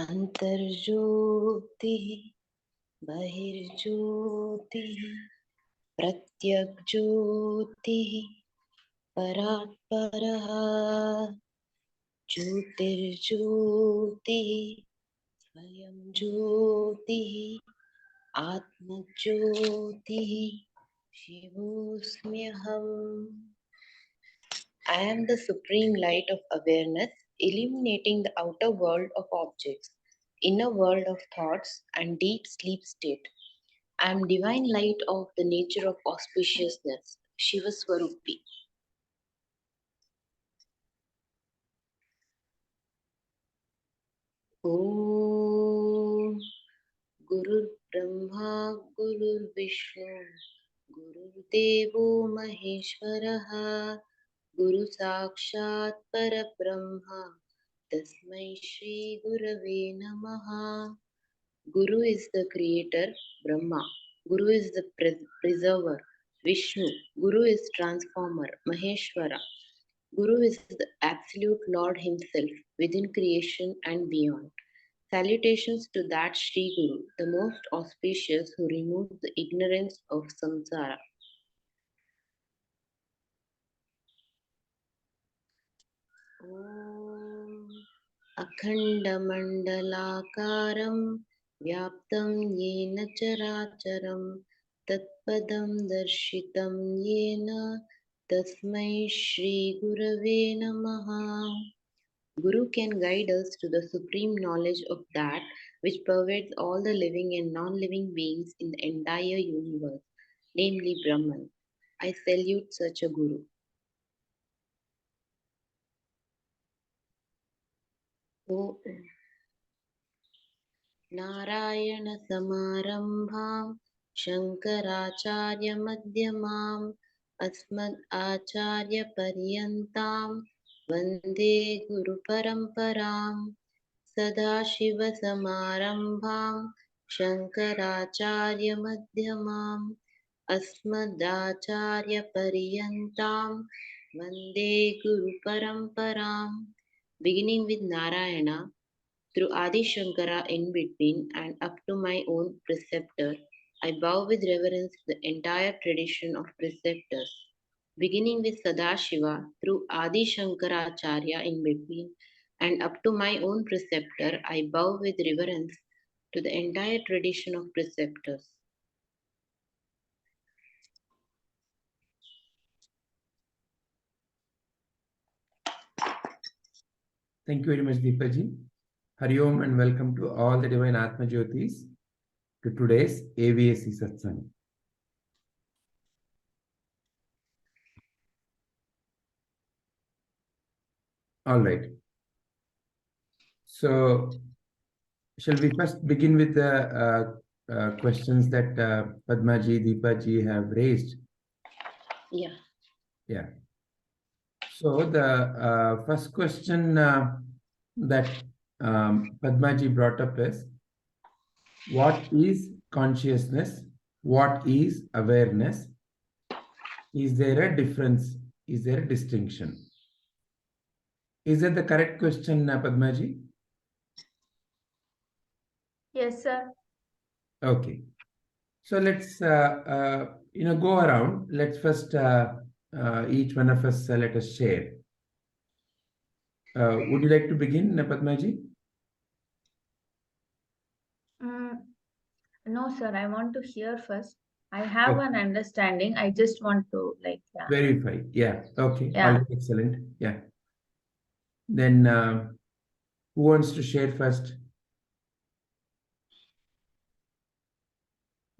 अंतर्ज्योतिः बहिर्ज्योतिः प्रत्यग्ज्योतिः परात् परः ज्योतिर्ज्योतिः स्वयं ज्योतिः आत्मज्योतिः शिवोऽस्म्यहम्. I am the supreme light of awareness, illuminating the outer world of objects, inner world of thoughts, and deep sleep state. I am divine light of the nature of auspiciousness, Shiva Swarupi. Om Gurur Brahma Gurur Vishnu Gurur Devo Maheshwaraha Guru Sakshat Parabrahma Tasmai Shri Gurave Namaha. Guru is the creator, Brahma. Guru is the preserver, Vishnu. Guru is transformer, Maheshwara. Guru is the absolute Lord himself, within creation and beyond. Salutations to that Sri Guru, the most auspicious who removes the ignorance of samsara. Om Akhandamandalakaram Vyaptam Yena Characharam Tatpadam Darshitam Yena Tasmai Shri Gurave Namaha. Guru can guide us to the supreme knowledge of that which pervades all the living and non-living beings in the entire universe, namely Brahman. I salute such a Guru. Oh, नारायणसमारम्भां शङ्कराचार्यमध्यमाम् अस्मदाचार्यपर्यन्तां वन्दे गुरुपरम्पराम् सदाशिवसमारम्भां शङ्कराचार्यमध्यमाम् अस्मदाचार्यपर्यन्तां वन्दे गुरुपरम्पराम्. Beginning with Narayana, through Adi Shankara in between and up to my own preceptor, I bow with reverence to the entire tradition of preceptors. Beginning with Sadashiva, through Adi Shankaracharya in between and up to my own preceptor, I bow with reverence to the entire tradition of preceptors. Thank you very much, Deepaji. Hari Om and welcome to all the Divine Atma Jyotis to today's AVSC Satsang. All right. So, shall we first begin with the questions that Padmaji, Deepaji have raised? Yeah. Yeah. So, the first question that Padmaji brought up is, what is consciousness? What is awareness? Is there a difference? Is there a distinction? Is that the correct question, Padmaji? Yes, sir. Okay. So let's go around. Let's first each one of us let us share. Would you like to begin, Padmaji? No, sir. I want to hear first. I have an understanding. I just want to verify. Yeah. Okay. Yeah. Excellent. Yeah. Then who wants to share first?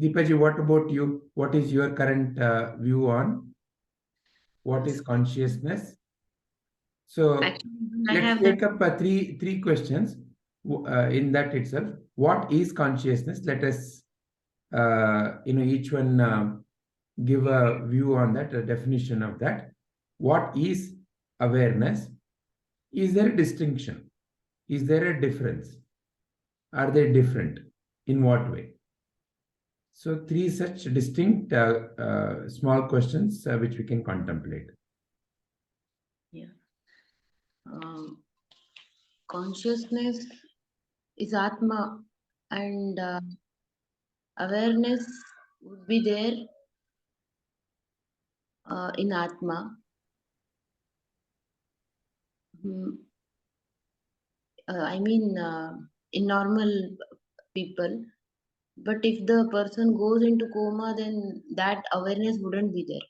Deepaji, what about you? What is your current view on what is consciousness? So let's take up three questions in that itself. What is consciousness? Let us, each one give a view on that, a definition of that. what is awareness? Is there a distinction? Is there a difference? Are they different? In what way? So three such distinct small questions which we can contemplate. Yeah. Consciousness is Atma, and awareness would be there in Atma. I mean, in normal people. But if the person goes into coma, then that awareness wouldn't be there.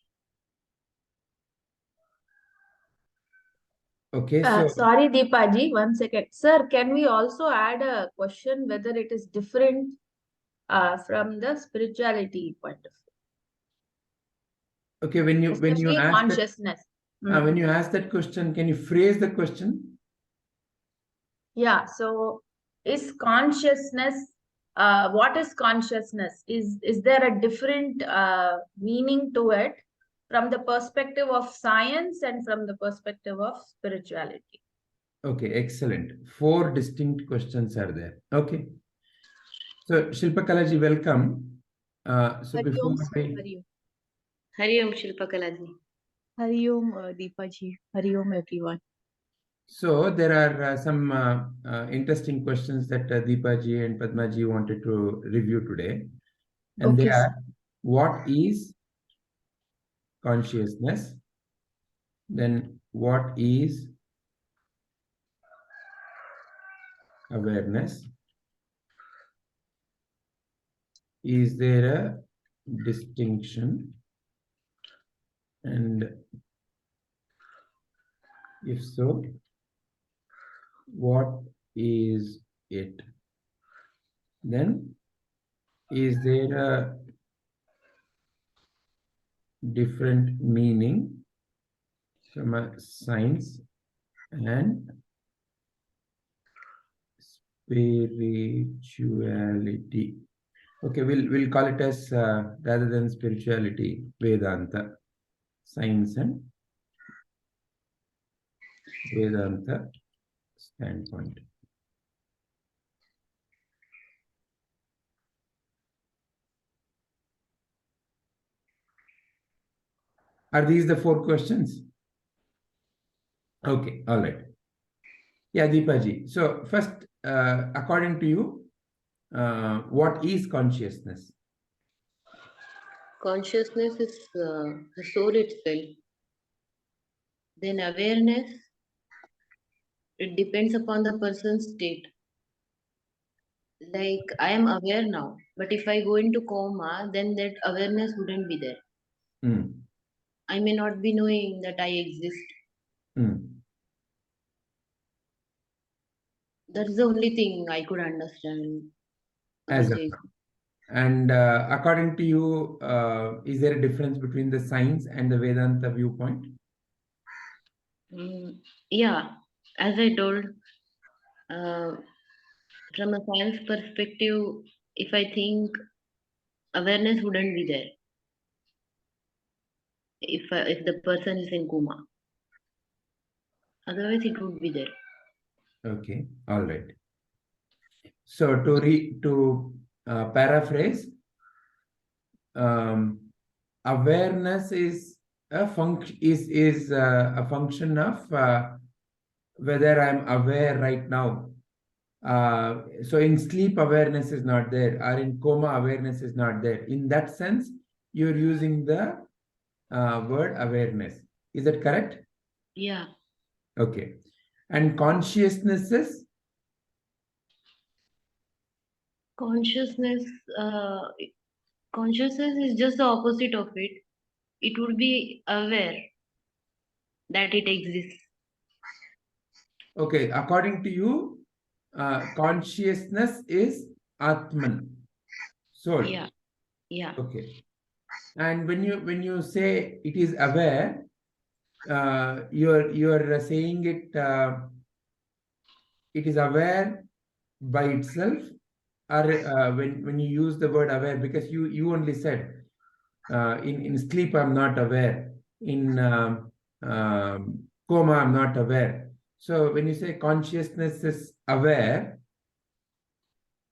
Okay, so sorry, Deepaji, 1 second. Sir, can we also add a question whether it is different from the spirituality point of view? Okay, when you ask consciousness. That, when you ask that question, can you phrase the question? Yeah. So, is consciousness? What is consciousness? Is there a different meaning to it from the perspective of science and from the perspective of spirituality? Okay, excellent. 4 distinct questions are there. Okay. So, Shilpakalaji, welcome. So Hari before Om, we... Hari Om, Shilpakalaji. Hari Om, Deepaji. Hari Om, everyone. So there are some interesting questions that Deepaji and Padmaji wanted to review today. And Okay, they are, what is consciousness? Then what is awareness? Is there a distinction? And if so, what is it? Then, is there a different meaning from a science and spirituality? Okay, we'll call it as rather than spirituality, Vedanta, science and Vedanta standpoint. Are these the 4 questions? Okay, all right. Yeah, Deepaji. So first, according to you, what is consciousness? Consciousness is the soul itself. Then awareness, it depends upon the person's state. Like, I am aware now, but if I go into coma, then that awareness wouldn't be there. I may not be knowing that I exist. That's the only thing I could understand. And according to you, is there a difference between the science and the Vedanta viewpoint? Yeah, as I told, from a science perspective, if I think awareness wouldn't be there if the person is in coma. Otherwise, it would be there. Okay, all right. So to paraphrase, awareness is a function of whether I'm aware right now. So in sleep, awareness is not there, or in coma, awareness is not there. In that sense, you're using the word awareness. Is that correct? Yeah. Okay. And consciousness is? Consciousness is just the opposite of it. It would be aware that it exists. Okay, according to you, consciousness is Atman, soul. Yeah, yeah. Okay. And when you say it is aware, you're saying it is aware by itself, or when you use the word aware, because you only said in sleep I'm not aware, in coma, I'm not aware. So when you say consciousness is aware,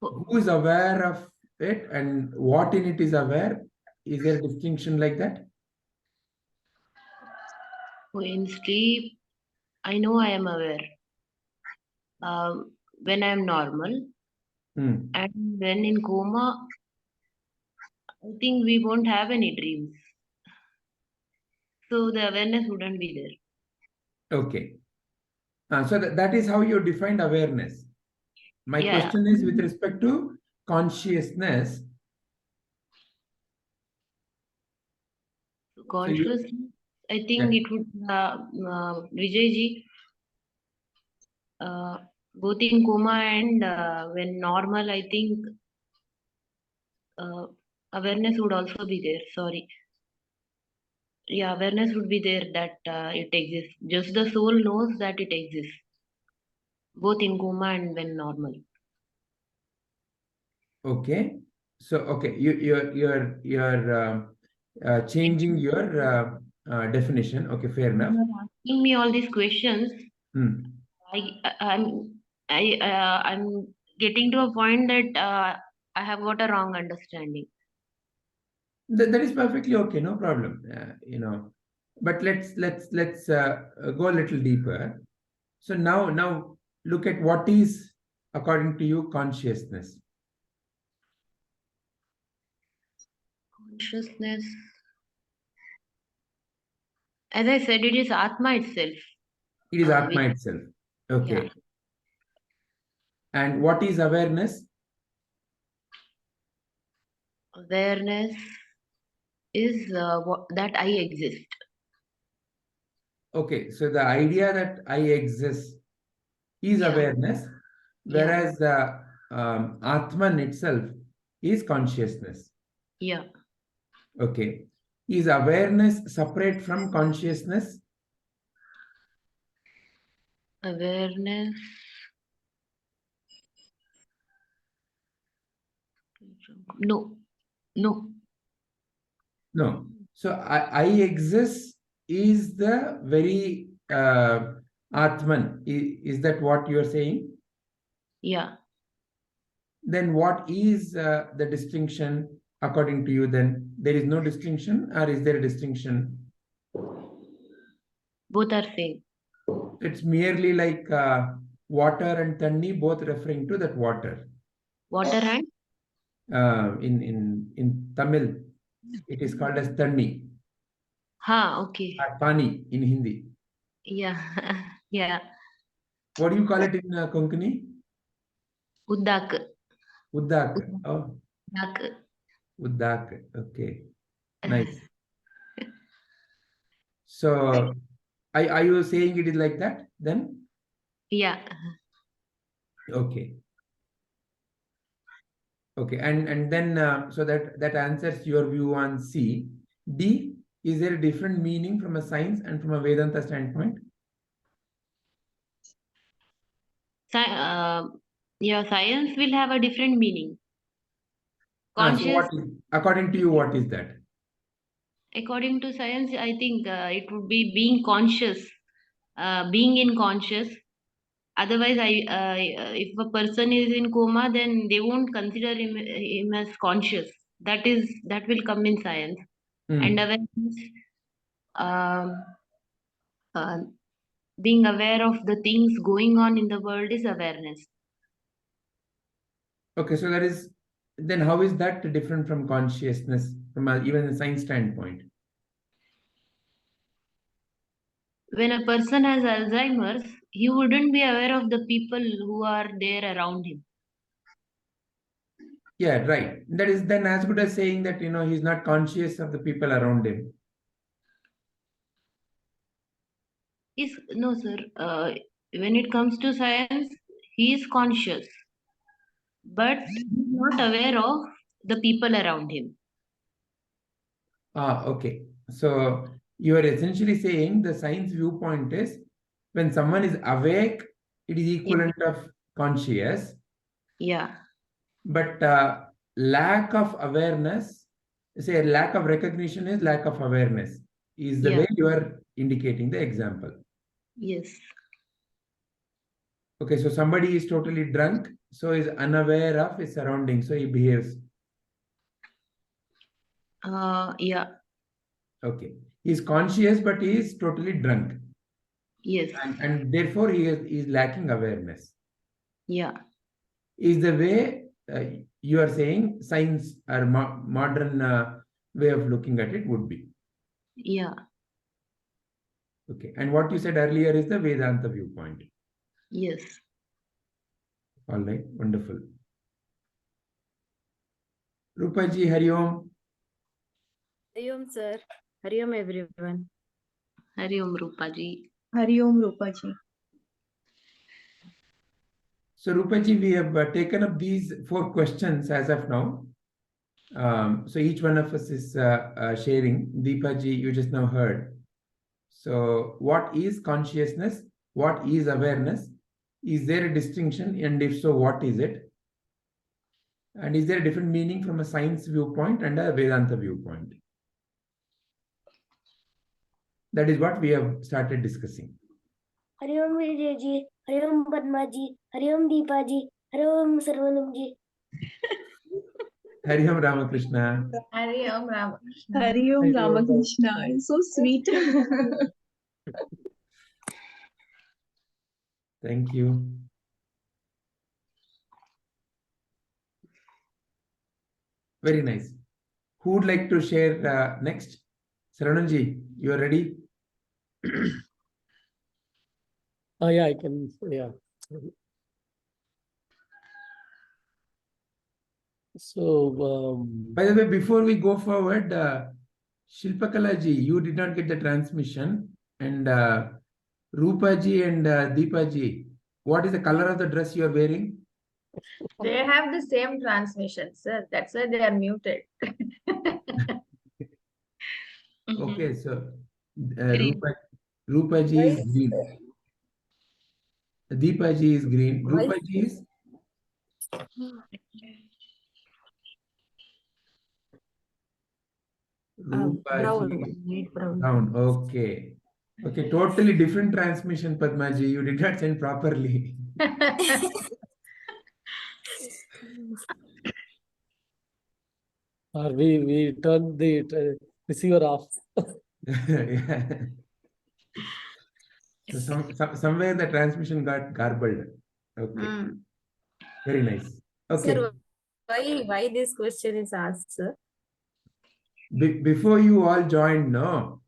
who is aware of it and what in it is aware? Is there a distinction like that? In sleep, I know I am aware. When I am normal, and when in coma, I think we won't have any dreams. So the awareness wouldn't be there. Okay. So that is how you defined awareness. My question is with respect to consciousness. Consciousness, I think it would, Vijayji, both in coma and when normal, I think awareness would also be there. Sorry. Yeah, awareness would be there that it exists. Just the soul knows that it exists, both in coma and when normal. Okay. So okay, you're changing your definition. Okay, fair enough. Asking me all these questions. I'm getting to a point that I have got a wrong understanding. That is perfectly okay, no problem. But let's go a little deeper. So now look at what is, according to you, consciousness. Consciousness, as I said, it is Atma itself. It is Atma itself. Okay. Yeah. And what is awareness? Awareness is that I exist. Okay, so the idea that I exist is awareness, whereas the Atman itself is consciousness. Yeah. Okay. Is awareness separate from consciousness? Awareness. No. So I exist is the very Atman. Is that what you are saying? Yeah. Then what is the distinction according to you? Then there is no distinction, or is there a distinction? Both are same. It's merely like water and tanni, both referring to that water. Water and? In Tamil, it is called as tanni. Okay. Pani in Hindi. Yeah. Yeah. What do you call it in Konkani? Uddak. Uddak. Oh. Uddak. Uddak. Okay. Nice. So, are you saying it is like that then? Yeah. Okay. Okay. And then so that answers your view on C. D, is there a different meaning from a science and from a Vedanta standpoint? Yeah, science will have a different meaning. So according to you, what is that? According to science, I think it would be being conscious, being in conscious. Otherwise, if a person is in coma, then they won't consider him as conscious. That will come in science. And awareness, being aware of the things going on in the world is awareness. Okay, so then how is that different from consciousness from even a science standpoint? When a person has Alzheimer's, he wouldn't be aware of the people who are there around him. Yeah, right. That is then as good as saying that, he's not conscious of the people around him. No, sir. When it comes to science, he is conscious, but he's not aware of the people around him. Okay. So you are essentially saying the science viewpoint is when someone is awake, it is equivalent of conscious. Yeah. But lack of awareness, say lack of recognition is lack of awareness. is the way you are indicating the example. Yes. Okay, so somebody is totally drunk, so is unaware of his surroundings, so he behaves. Yeah. Okay. He is conscious, but he is totally drunk. Yes. And therefore he is lacking awareness. Yeah. Is the way you are saying science or modern way of looking at it would be. Yeah. Okay. And what you said earlier is the Vedanta viewpoint. Yes. All right. Wonderful. Rupaji, Hari Om. Hari Om, sir. Hari Om, everyone. Hari Om, Rupaji. Hari Om, Rupaji. So, Rupaji, we have taken up these 4 questions as of now. So each one of us is sharing. Deepaji, you just now heard. So what is consciousness? What is awareness? Is there a distinction? And if so, what is it? And is there a different meaning from a science viewpoint and a Vedanta viewpoint? That is what we have started discussing. Hari Om Vijayji, Hari Om Padmaji, Hari Om Deepaji, Hari Om Sarvanamji. Hari Om Ramakrishna. Hari Om Ramakrishna. Hari Om Ramakrishna. It's so sweet. Thank you. Very nice. Who would like to share next? Sarananji, you are ready? Yeah, I can. Yeah. So, by the way, before we go forward, Shilpakalaji, you did not get the transmission, and Rupaji and Deepaji, what is the color of the dress you are wearing? They have the same transmission, sir. That's why they are muted. Okay, so Rupaji is green. Deepaji is green. Rupaji is? Brown. Okay. Okay, totally different transmission, Padmaji. You did not send properly. or we turned the receiver off. Yeah. So somewhere the transmission got garbled. Okay. Very nice. Okay. Sir, why this question is asked, sir? Before you all joined, no?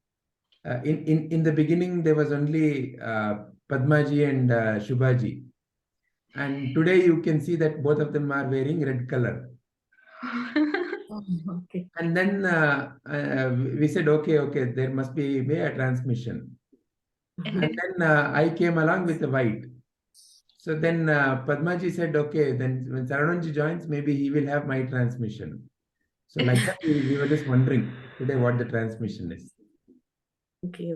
In the beginning, there was only Padmaji and Shubhaji. And today you can see that both of them are wearing red color. Okay. And then we said, okay, there must be a transmission. And then I came along with the white. So then Padmaji said, okay, then when Sarananji joins, maybe he will have my transmission. So like that, we were just wondering today what the transmission is. Okay.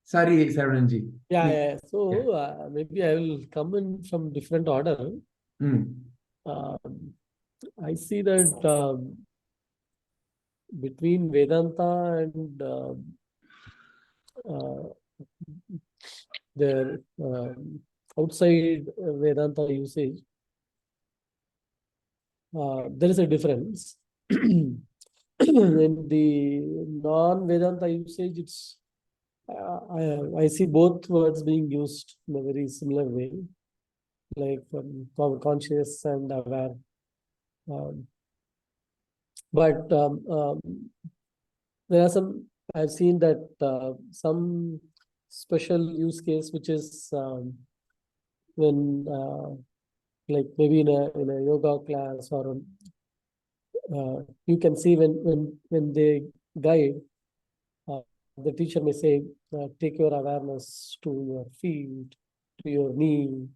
Sorry, Sarananji. Yeah. So maybe I will come in from different order. I see that between Vedanta and the outside Vedanta usage, there is a difference. In the non-Vedanta usage, it's I see both words being used in a very similar way, like conscious and aware. But there are some, I've seen that some special use case, which is when like maybe in a yoga class, or you can see when they guide, the teacher may say, take your awareness to your feet, to your knee,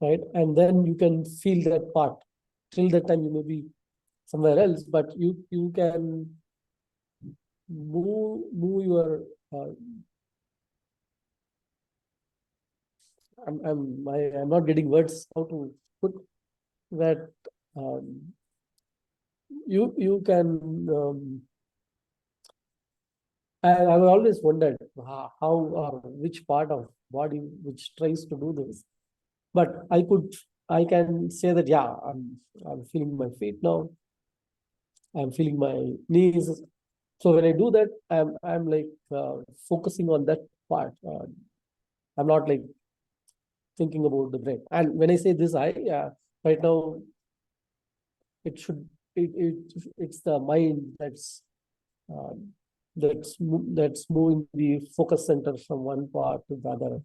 right? And then you can feel that part. Till that time you may be somewhere else, but you can move your I'm not getting words how to put that. you can. I've always wondered how or which part of body which tries to do this, but I can say that yeah, I'm feeling my feet now. I'm feeling my knees. So when I do that, I'm like focusing on that part. I'm not like thinking about the brain. And when I say this, right now it's the mind that's moving the focus center from one part to the other.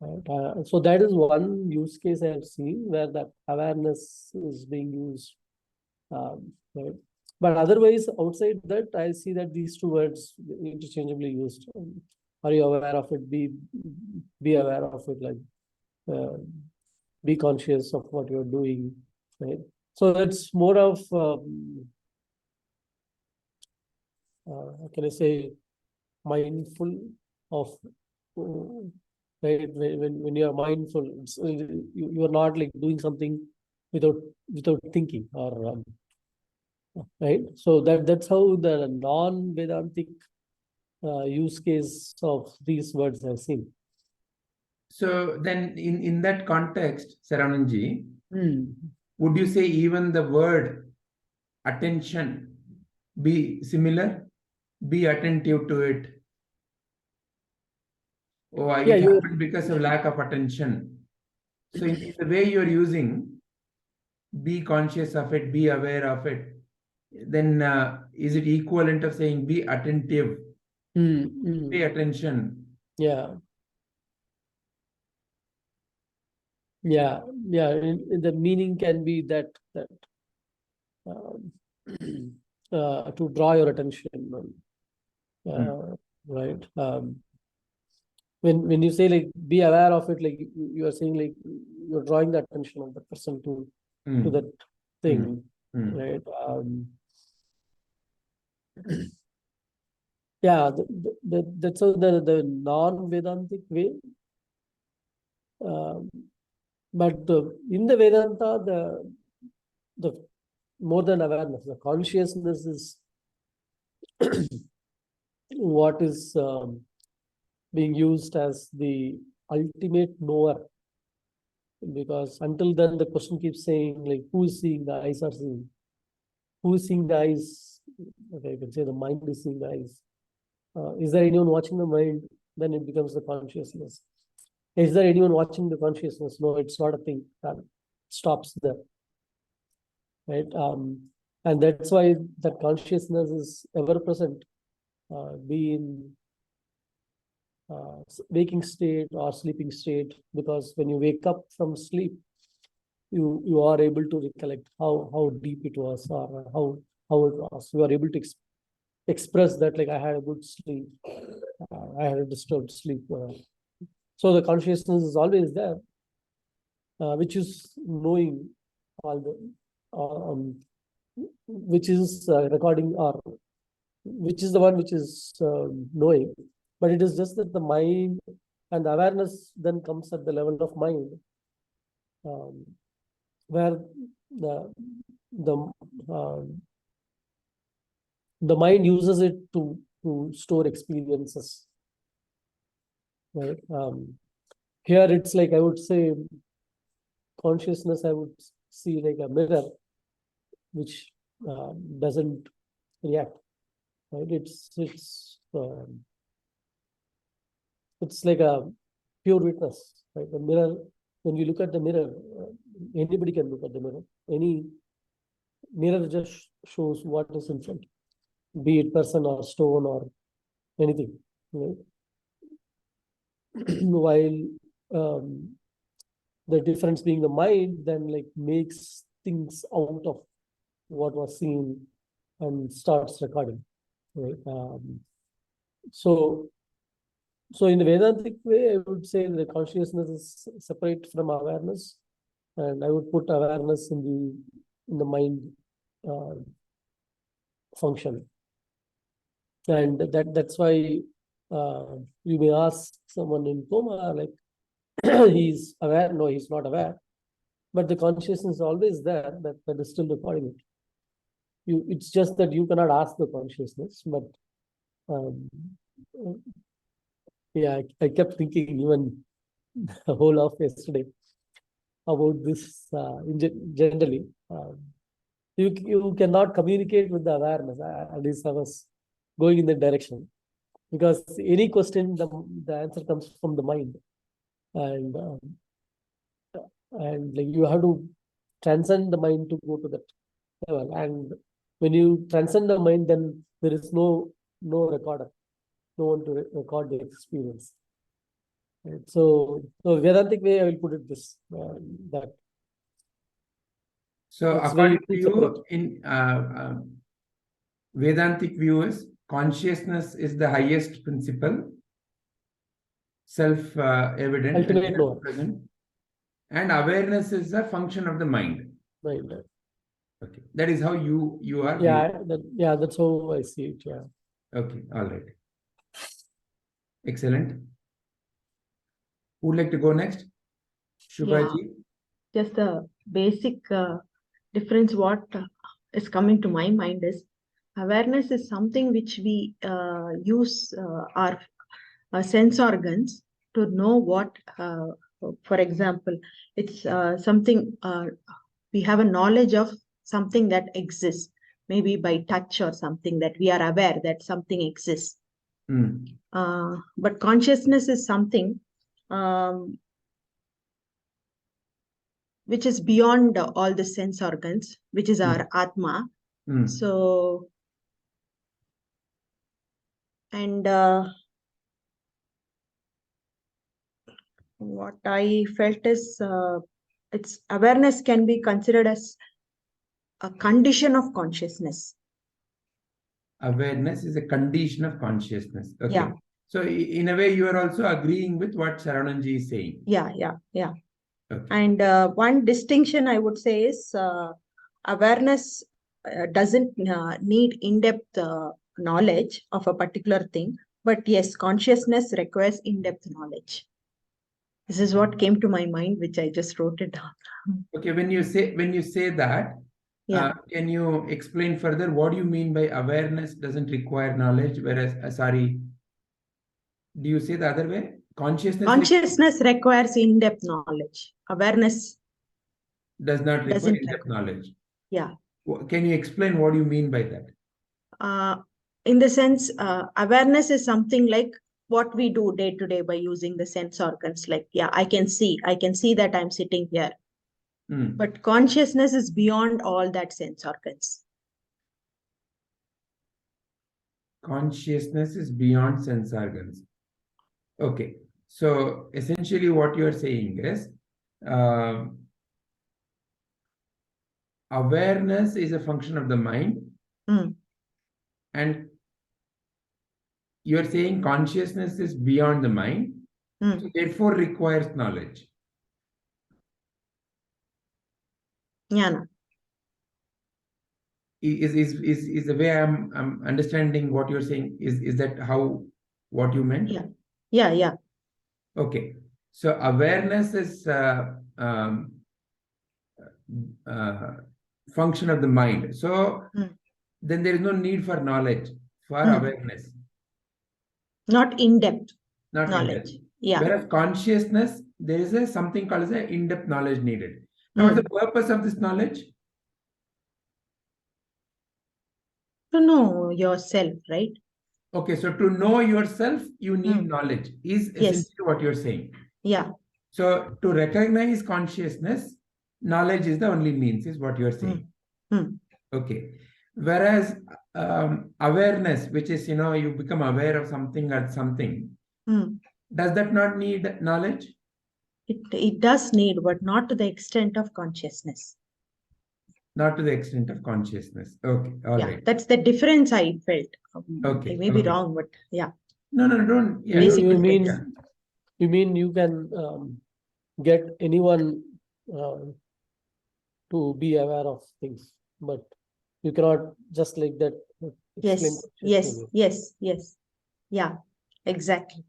Right? So that is one use case I have seen where that awareness is being used. Right? But otherwise, outside that, I see that these two words interchangeably used. Are you aware of it? Be aware of it. Like be conscious of what you're doing. Right? So it's more of how can I say, mindful of. Right, when you are mindful, you are not like doing something without thinking or right. So that's how the non-Vedantic use case of these words I've seen. So then in that context, Saravananji, would you say even the word attention be similar? Be attentive to it. Oh, it happened because of lack of attention. So in the way you're using, be conscious of it, be aware of it, then is it equivalent of saying be attentive, pay attention? Yeah. The meaning can be that to draw your attention, right? When you say like be aware of it, like you are saying like you're drawing the attention of the person to that thing, right? Yeah, that's how the non-Vedantic way. But in the Vedanta, the more than awareness, the consciousness is what is being used as the ultimate knower. Because until then, the question keeps saying like, who is seeing? The eyes are seeing. Who is seeing the eyes? Okay, you can say the mind is seeing the eyes. Is there anyone watching the mind? Then it becomes the consciousness. Is there anyone watching the consciousness? No, it's not a thing. That stops there. Right? And that's why that consciousness is ever present, be in waking state or sleeping state, because when you wake up from sleep, you are able to recollect how deep it was or how it was. You are able to express that like I had a good sleep, I had a disturbed sleep. So the consciousness is always there, which is knowing all the which is recording or which is the one which is knowing, but it is just that the mind and the awareness then comes at the level of mind, where the mind uses it to store experiences, right? Here it's like I would say consciousness I would see like a mirror which doesn't react, right? It's like a pure witness, right? The mirror, when you look at the mirror, anybody can look at the mirror. Any mirror just shows what is in front, be it person or stone or anything, right? While the difference being the mind then like makes things out of what was seen and starts recording, right? So in the Vedantic way, I would say the consciousness is separate from awareness, and I would put awareness in the mind function, and that's why you may ask someone in coma like he's aware. No, he's not aware, but the consciousness is always there, that is still recording it. it's just that you cannot ask the consciousness, but um, yeah, I kept thinking even the whole of yesterday about this generally. You cannot communicate with the awareness. At least I was going in that direction, because any question, the answer comes from the mind, and like you have to transcend the mind to go to that level. And when you transcend the mind, then there is no recorder, no one to record the experience. Right? So Vedantic way, I will put it this that. So according to you, in Vedantic view is consciousness is the highest principle, self-evident, ultimate knower, present, and awareness is a function of the mind. Right. Okay, that is how you are. Yeah, that's how I see it. Yeah. Okay, all right. Excellent. Who would like to go next? Shubhaji? Just the basic difference what is coming to my mind is awareness is something which we use our sense organs to know what, for example, it's something we have a knowledge of something that exists, maybe by touch or something, that we are aware that something exists. But consciousness is something which is beyond all the sense organs, which is our Atma. So, and what I felt is its awareness can be considered as a condition of consciousness. Awareness is a condition of consciousness. Okay. Yeah. So in a way, you are also agreeing with what Saravananji is saying. Yeah. Okay. And one distinction I would say is awareness doesn't need in-depth knowledge of a particular thing, but yes, consciousness requires in-depth knowledge. This is what came to my mind, which I just wrote it down. Okay, when you say that, can you explain further what do you mean by awareness doesn't require knowledge, whereas do you say the other way? Consciousness requires in-depth knowledge. Awareness does not require in-depth knowledge. Yeah. Can you explain what you mean by that? In the sense, awareness is something like what we do day to day by using the sense organs. Like, yeah, I can see that I'm sitting here. But consciousness is beyond all that sense organs. Consciousness is beyond sense organs. Okay. So essentially what you are saying is awareness is a function of the mind. And you are saying consciousness is beyond the mind, so therefore requires knowledge. Jnana. Is the way I'm understanding what you're saying, is that what you meant? Yeah. Okay. So awareness is function of the mind. So then there is no need for knowledge for awareness. Not in-depth knowledge. In-depth. Yeah. Whereas consciousness, there is something called as an in-depth knowledge needed. Now, what's the purpose of this knowledge? To know yourself, right? Okay, so to know yourself, you need knowledge, is essentially what you're saying. Yeah. So to recognize consciousness, knowledge is the only means, is what you're saying. Okay. Whereas awareness, which is, you become aware of something or something, does that not need knowledge? It does need, but not to the extent of consciousness. Not to the extent of consciousness. Okay. All right. That's the difference I felt. Okay. I may be wrong, but yeah. No, don't. Yeah, you mean you can get anyone to be aware of things, but you cannot just like that explain. Yes. Yeah, exactly.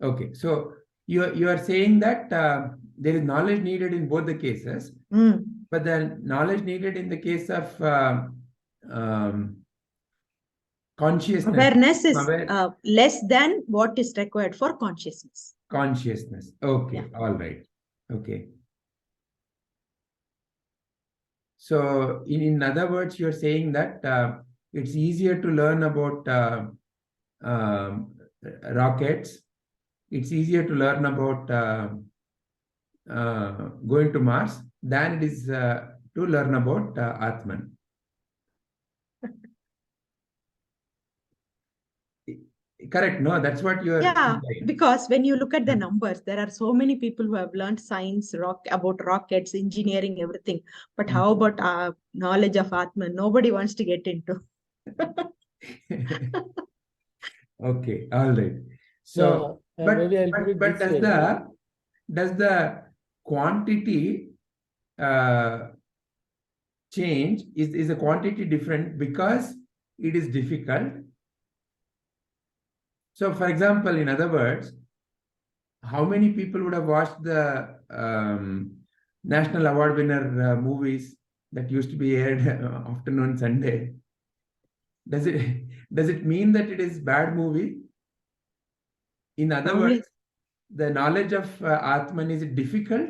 Okay. So you are saying that there is knowledge needed in both the cases, But the knowledge needed in the case of consciousness. Awareness is less than what is required for consciousness. Consciousness. Okay. Yeah. All right. Okay. So in other words, you're saying that it's easier to learn about rockets. It's easier to learn about going to Mars than it is to learn about Atman. Correct? No, that's what you're. Yeah, because when you look at the numbers, there are so many people who have learned science, about rockets, engineering, everything. But how about knowledge of Atman? Nobody wants to get into. Okay, all right. So, no, maybe I'll put it but this way. does the quantity change? Is the quantity different because it is difficult? So, for example, in other words, how many people would have watched the national award winner movies that used to be aired afternoon Sunday? Does it mean that it is bad movie? In other words, the knowledge of Atman, is it difficult,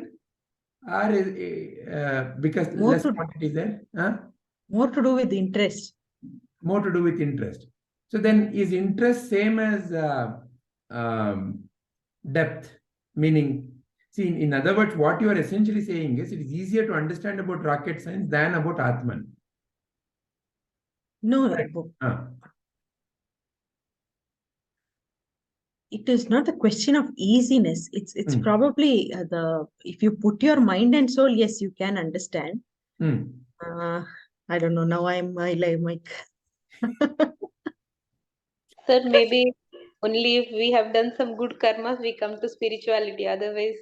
or because less quantity is there? More to do with interest. More to do with interest. So then, is interest same as depth? Meaning, see, in other words, what you are essentially saying is it is easier to understand about rocket science than about Atman. No, it is not a question of easiness. It's probably if you put your mind and soul, yes, you can understand. I don't know. Now I'm like. Sir, maybe only if we have done some good karmas, we come to spirituality. Otherwise,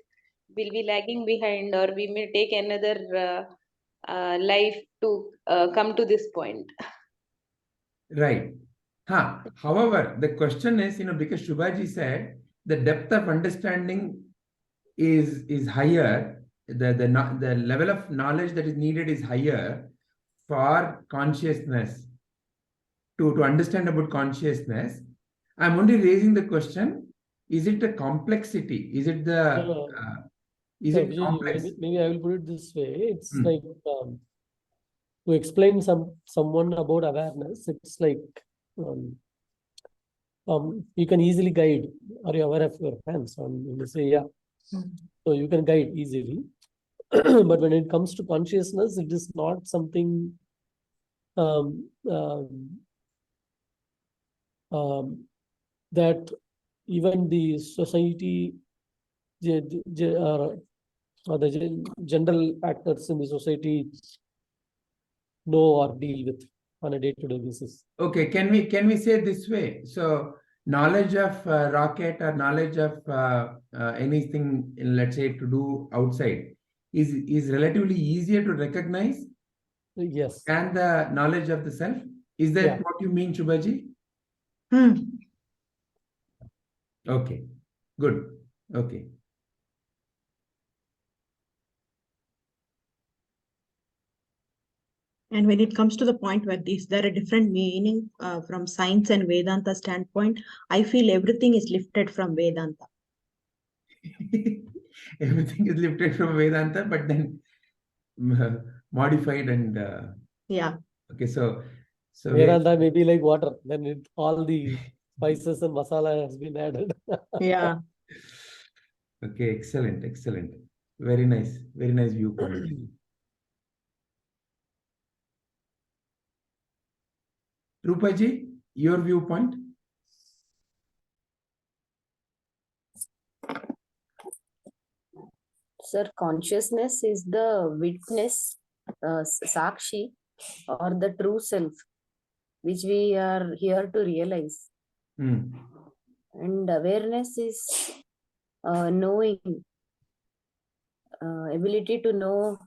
we'll be lagging behind, or we may take another life to come to this point. Right. However, the question is, because Shubhaji said the depth of understanding is higher, the level of knowledge that is needed is higher for consciousness, to understand about consciousness. I'm only raising the question, is it a complexity? Is it the is it complex? Maybe I will put it this way. It's like to explain someone about awareness, it's like you can easily guide. Are you aware of your hands? You say, yeah. So you can guide easily. But when it comes to consciousness, it is not something that even the society or the general actors in the society know or deal with on a day-to-day basis. Okay, can we say this way? So knowledge of rocket or knowledge of anything, let's say, to do outside is relatively easier to recognize. Yes. And the knowledge of the self. Is that what you mean, Shubhaji? Okay, good. Okay. And when it comes to the point where is there a different meaning from science and Vedanta standpoint, I feel everything is lifted from Vedanta. Everything is lifted from Vedanta, but then modified and yeah. Okay, so Vedanta may be like water. Then all the spices and masala has been added. Yeah. Okay, excellent. Very nice viewpoint. Rupaji, your viewpoint? Sir, consciousness is the witness, sakshi, or the true self, which we are here to realize. And awareness is knowing, ability to know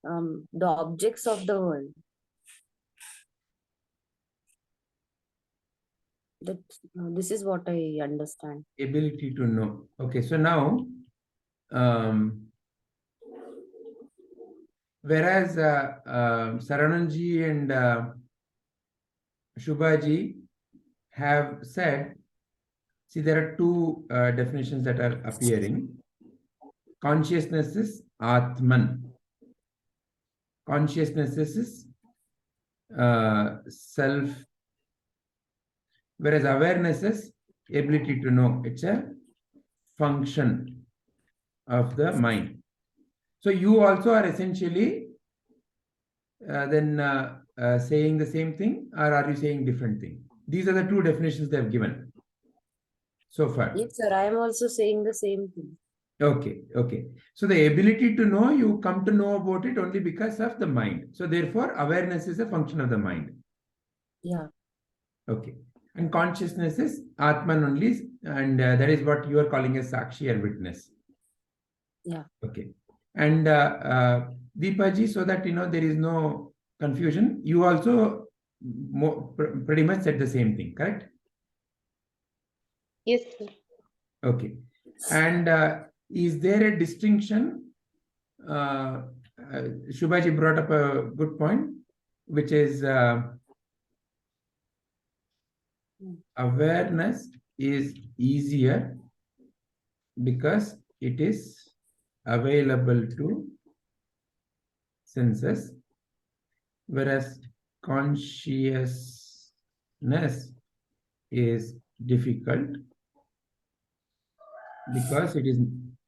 the objects of the world. This is what I understand. Ability to know. Okay, so now Whereas Sarananji and Shubhaji have said, see, there are two definitions that are appearing. Consciousness is Atman. Consciousness is self, whereas awareness is ability to know. It's a function of the mind. So you also are essentially saying the same thing, or are you saying different thing? These are the two definitions they have given so far. Yes, sir. I am also saying the same thing. Okay, okay. So the ability to know, you come to know about it only because of the mind. So therefore, awareness is a function of the mind. Yeah. Okay. And consciousness is Atman only, and that is what you are calling as Sakshi or witness. Yeah. Okay. And Deepaji, so that there is no confusion, you also pretty much said the same thing, correct? Yes, sir. Okay. And is there a distinction? Shubhaji brought up a good point, which is awareness is easier because it is available to senses, whereas consciousness is difficult because it is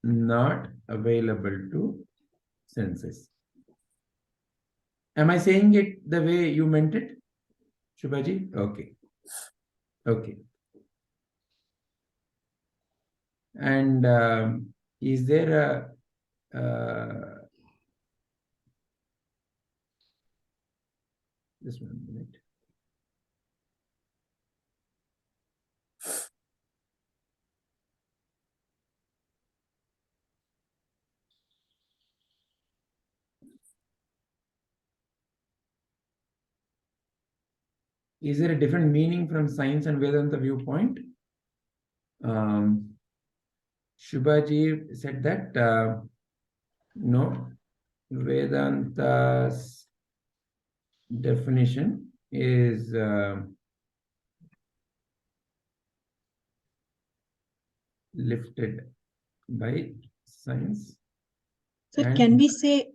not available to senses. Am I saying it the way you meant it, Shubhaji? Okay. Okay. And is there a just 1 minute. Is there a different meaning from science and Vedanta viewpoint? Shubhaji said that no, Vedanta's definition is lifted by science. So can we say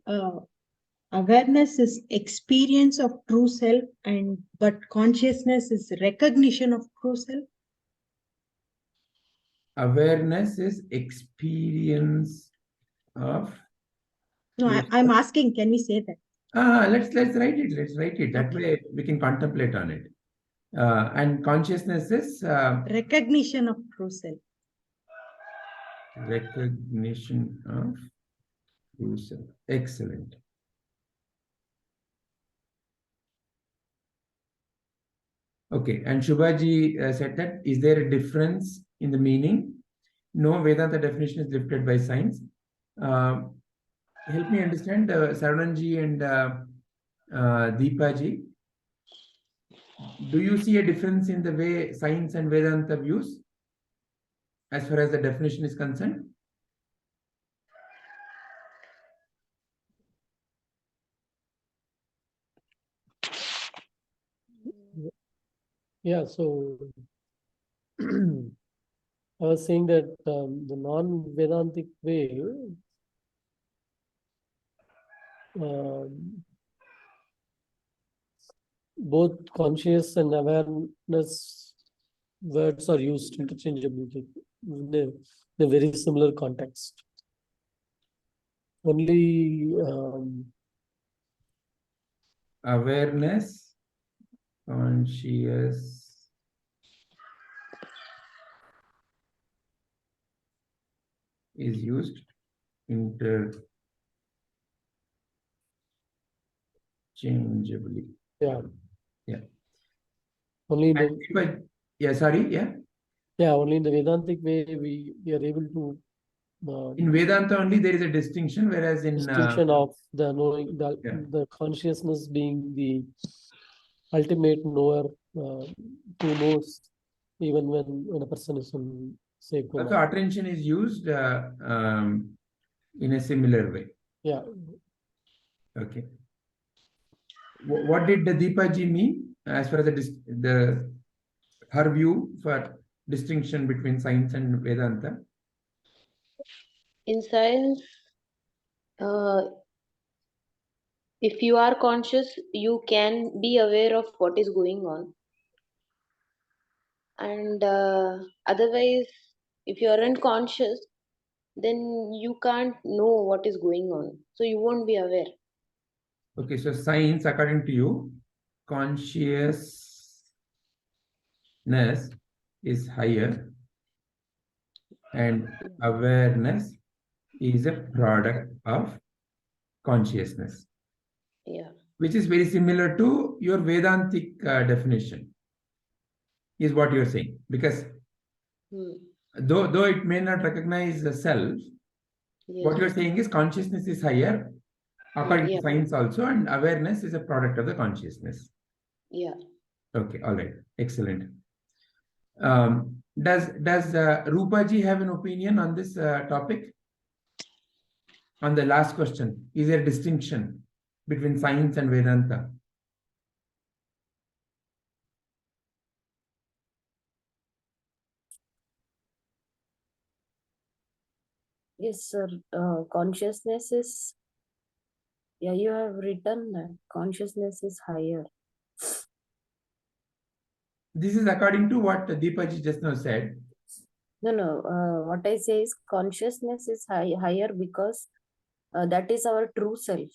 awareness is experience of true self, but consciousness is recognition of true self? Awareness is experience of. No, I'm asking, can we say that? Let's write it. Let's write it. That way we can contemplate on it. And consciousness is recognition of true self. Recognition of true self. Excellent. Okay, and Shubhaji said that, is there a difference in the meaning? No, Vedanta definition is lifted by science. Help me understand, Sarananji and Deepaji. Do you see a difference in the way science and Vedanta views as far as the definition is concerned? Yeah, so I was saying that the non-Vedantic way both conscious and awareness words are used interchangeably in a very similar context. Only awareness, conscious, is used interchangeably. Yeah. Yeah. Only in the, yeah, sorry, yeah. Yeah, only in the Vedantic way we are able to. In Vedanta only there is a distinction, whereas in distinction of the knowing, the consciousness being the ultimate knower, who knows even when a person is in, say, coma. Also, attention is used in a similar way. Yeah. Okay. What did the Deepaji mean as far as her view for distinction between science and Vedanta? In science, if you are conscious, you can be aware of what is going on. And otherwise, if you aren't conscious, then you can't know what is going on. So you won't be aware. Okay, so science, according to you, consciousness is higher and awareness is a product of consciousness. Yeah. Which is very similar to your Vedantic definition, is what you're saying. Because though it may not recognize the self, what you're saying is consciousness is higher, according to science also, and awareness is a product of the consciousness. Yeah. Okay, all right, excellent. Does Rupaji have an opinion on this topic? On the last question, is there a distinction between science and Vedanta? Yes, sir. Consciousness is, yeah, you have written that consciousness is higher. This is according to what Deepaji just now said. No. What I say is consciousness is higher because that is our true self.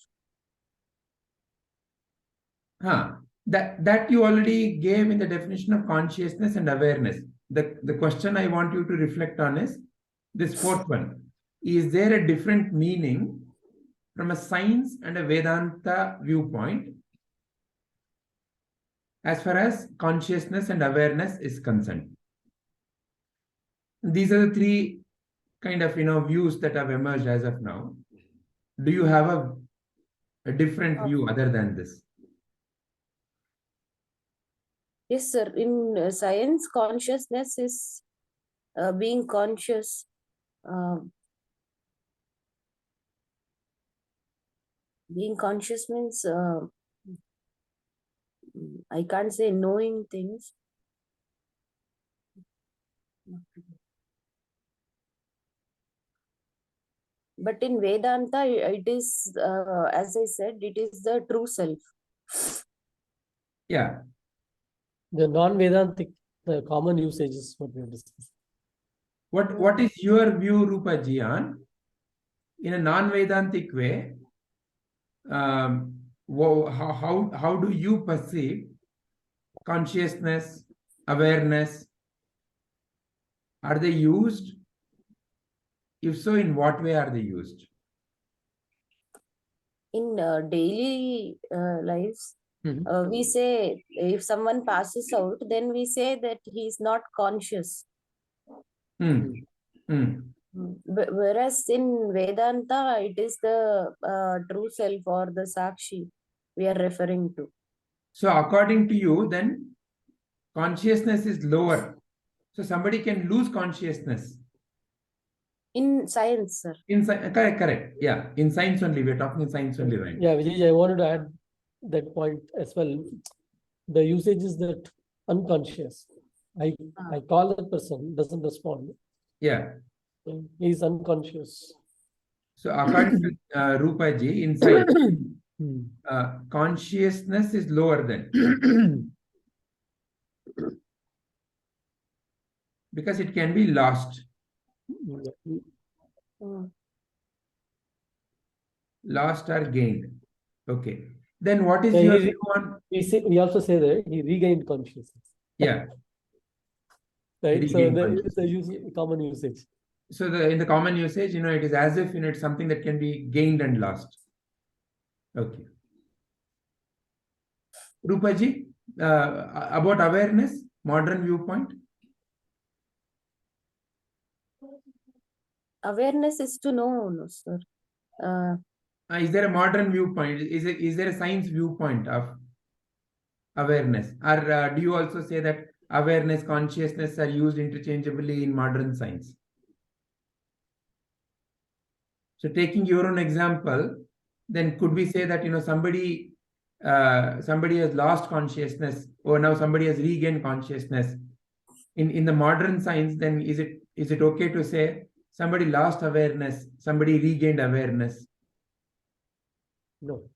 That you already gave in the definition of consciousness and awareness. The question I want you to reflect on is this fourth one. Is there a different meaning from a science and a Vedanta viewpoint as far as consciousness and awareness is concerned? These are the three kind of views that have emerged as of now. Do you have a different view other than this? Yes, sir. In science, consciousness is being conscious. Being conscious means I can't say knowing things. But in Vedanta, it is, as I said, it is the true self. Yeah. The non-Vedantic, the common usage is what we have discussed. What is your view, Rupa Jian? In a non-Vedantic way, how do you perceive consciousness, awareness? Are they used? If so, in what way are they used? In daily lives, we say if someone passes out, then we say that he is not conscious. Whereas in Vedanta, it is the true self or the Sakshi we are referring to. So according to you, then consciousness is lower. So somebody can lose consciousness. In science, sir. Correct. Yeah, in science only. We're talking in science only, right? Yeah, Vijay, I wanted to add that point as well. The usage is that unconscious. I call that person, doesn't respond. Yeah. He's unconscious. So according to Rupa Ji, in science, consciousness is lower than. Because it can be lost. Lost or gained. Okay. Then what is your view on? We also say that he regained consciousness. Yeah. Right. So it's a common usage. So in the common usage, it is as if it's something that can be gained and lost. Okay. Rupaji, about awareness, modern viewpoint. Awareness is to know, no, sir. Is there a modern viewpoint? Is there a science viewpoint of awareness? Or do you also say that awareness, consciousness are used interchangeably in modern science? So taking your own example, then could we say that, somebody has lost consciousness, or now somebody has regained consciousness? In the modern science, then is it okay to say somebody lost awareness, somebody regained awareness? No.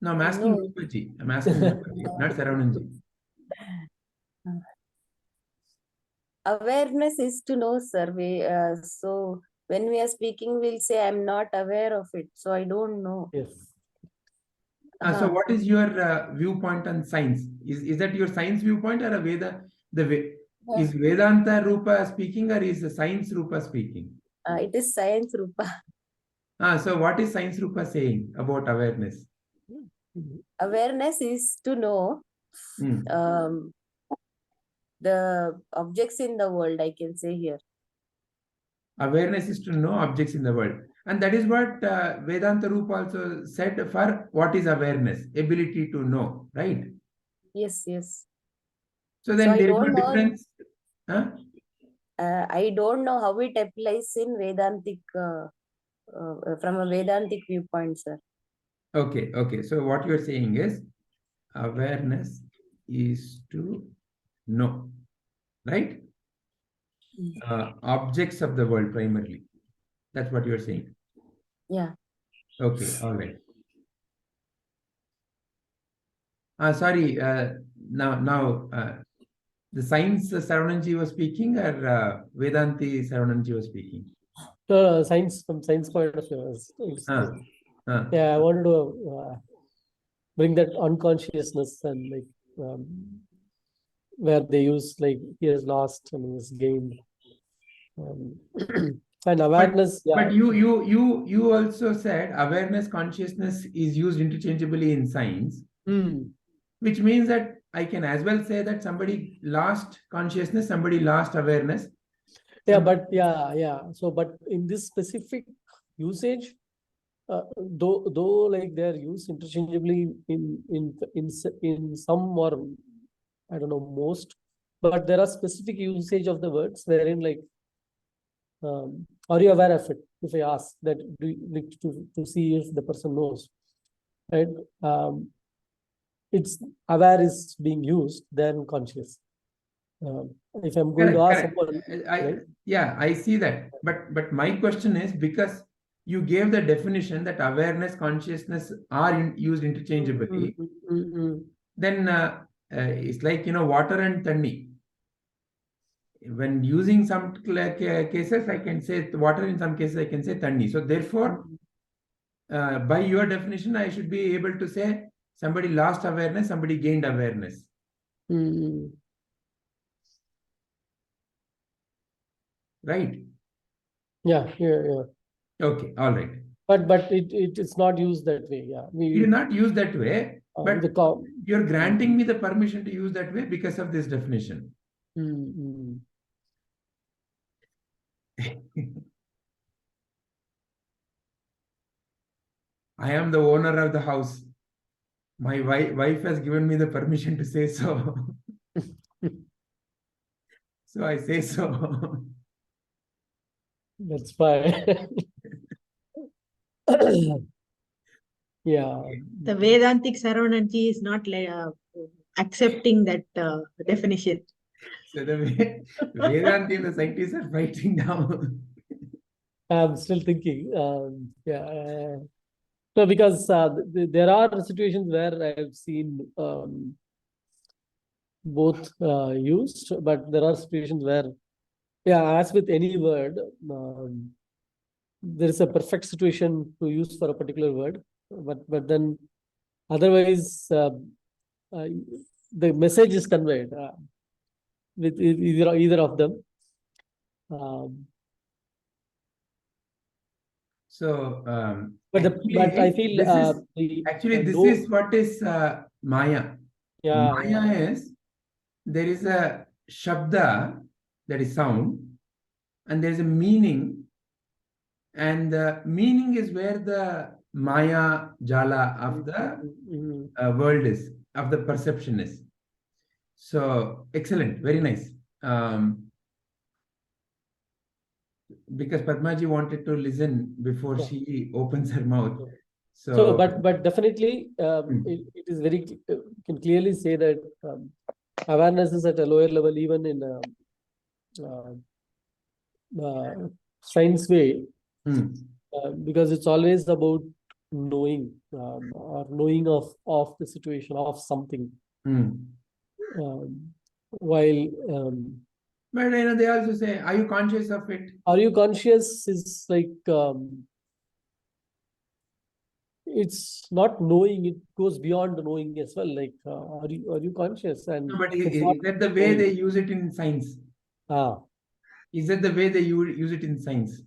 No, I'm asking No. Rupaji. I'm asking Rupaji, not Saravananji. Awareness is to know, sir. So when we are speaking, we'll say, I'm not aware of it, so I don't know. Yes. So what is your viewpoint on science? Is that your science viewpoint, or a Veda? Is Vedanta Rupa speaking, or is the science Rupa speaking? It is science Rupa. So what is science Rupa saying about awareness? Awareness is to know the objects in the world, I can say here. Awareness is to know objects in the world. And that is what Vedanta Rupa also said for what is awareness, ability to know, right? Yes, yes. So then there is no difference. I don't know how it applies in Vedantic, from a Vedantic viewpoint, sir. Okay. So what you are saying is awareness is to know, right? Objects of the world primarily. That's what you are saying. Yeah. Okay, all right. Sorry, now the science Saravananji was speaking, or Vedanti Saravananji was speaking? Science, from science point of view. Yeah, I wanted to bring that unconsciousness, and like where they use like he has lost and he has gained, and awareness. But you also said awareness, consciousness is used interchangeably in science, which means that I can as well say that somebody lost consciousness, somebody lost awareness. So but in this specific usage, though like they are used interchangeably in some, or I don't know, most, but there are specific usage of the words wherein like are you aware of it? If I ask that, do you like to see if the person knows, right? It's aware is being used than conscious. If I'm going to ask someone, I see that. But my question is, because you gave the definition that awareness, consciousness are used interchangeably, then it's like, water and tanni. When using some cases, I can say water, in some cases I can say tanni. So therefore, by your definition, I should be able to say somebody lost awareness, somebody gained awareness. Right? Yeah. Okay, all right. But it is not used that way. Yeah, it is not used that way. But you're granting me the permission to use that way because of this definition. I am the owner of the house. My wife has given me the permission to say so. So I say so. That's fine. Yeah. The Vedantic Saravananji is not accepting that definition. So the Vedanti and the scientists are fighting now. I'm still thinking. No, because there are situations where I've seen both used, but there are situations where, as with any word, there is a perfect situation to use for a particular word, but then otherwise the message is conveyed with either of them. But I feel this is what is Maya. Maya is, there is a shabda, that is sound, and there is a meaning, and the meaning is where the Maya jala of the world is, of the perception is. So excellent, very nice. Because Padmaji wanted to listen before she opens her mouth. So, but definitely, it is very, can clearly say that awareness is at a lower level, even in science way, because it's always about knowing or knowing of the situation, of something. While but they also say, are you conscious of it? Are you conscious is like it's not knowing, it goes beyond knowing as well. Like are you conscious? And no, but is that the way they use it in science? Is that the way they use it in science?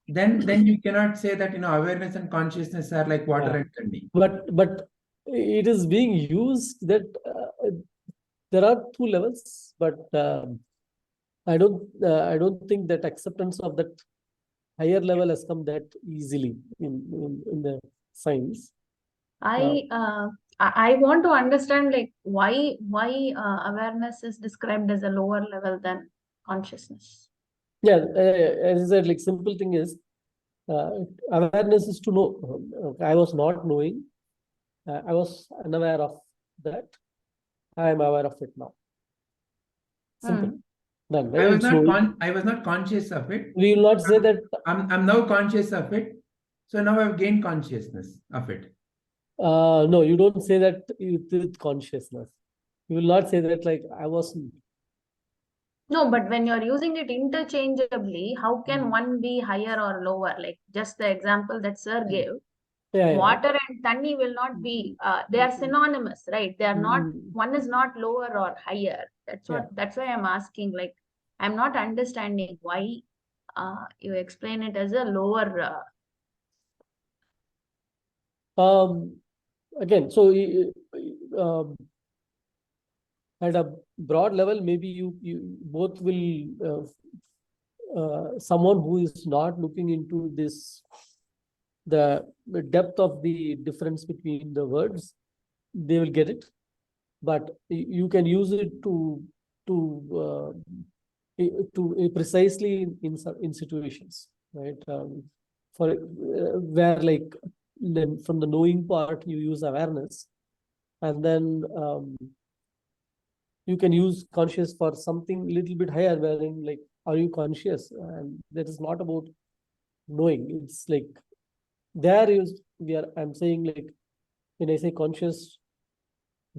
Then you cannot say that awareness and consciousness are like water and candy. But it is being used that there are two levels, but I don't think that acceptance of that higher level has come that easily in the science. I want to understand like why awareness is described as a lower level than consciousness. Yeah, as I said, like simple thing is awareness is to know. I was not knowing. I was unaware of that. I am aware of it now. Simple. Done. I was not conscious of it. We will not say that I'm now conscious of it. So now I've gained consciousness of it. No, you don't say that with consciousness. You will not say that like I wasn't. No, but when you're using it interchangeably, how can one be higher or lower? Like just the example that Sir gave. Water and tanni will not be, they are synonymous, right? They are not, one is not lower or higher. That's why I'm asking, like, I'm not understanding why you explain it as a lower. Again, so at a broad level, maybe you both will, someone who is not looking into this, the depth of the difference between the words, they will get it, but you can use it to precisely in situations, right? For where like then from the knowing part you use awareness, and then you can use conscious for something a little bit higher, wherein like are you conscious, and that is not about knowing. It's like there is I'm saying like when I say conscious,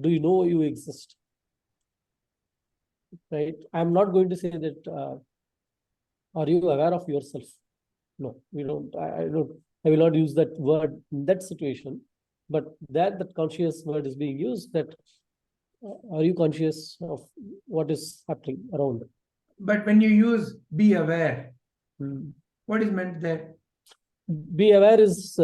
do you know you exist, right? I'm not going to say that are you aware of yourself? No, we don't. I will not use that word in that situation, but that conscious word is being used, that are you conscious of what is happening around? But when you use be aware, what is meant there? Be aware is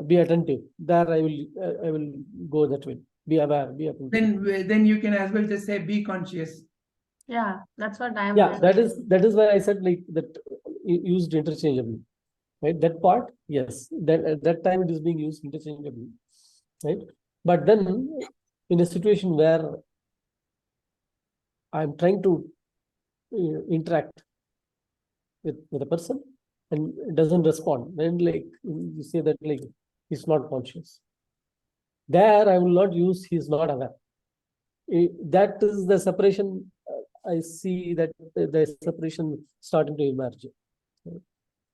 be attentive. There I will go that way. Be aware, be attentive. Then you can as well just say be conscious. Yeah, that's what I'm. Yeah, that is why I said like that used interchangeably, right? That part, yes. At that time it is being used interchangeably, right? But then in a situation where I'm trying to interact with a person and it doesn't respond, then like you say that like he's not conscious. There I will not use he's not aware. That is the separation. I see that the separation starting to emerge.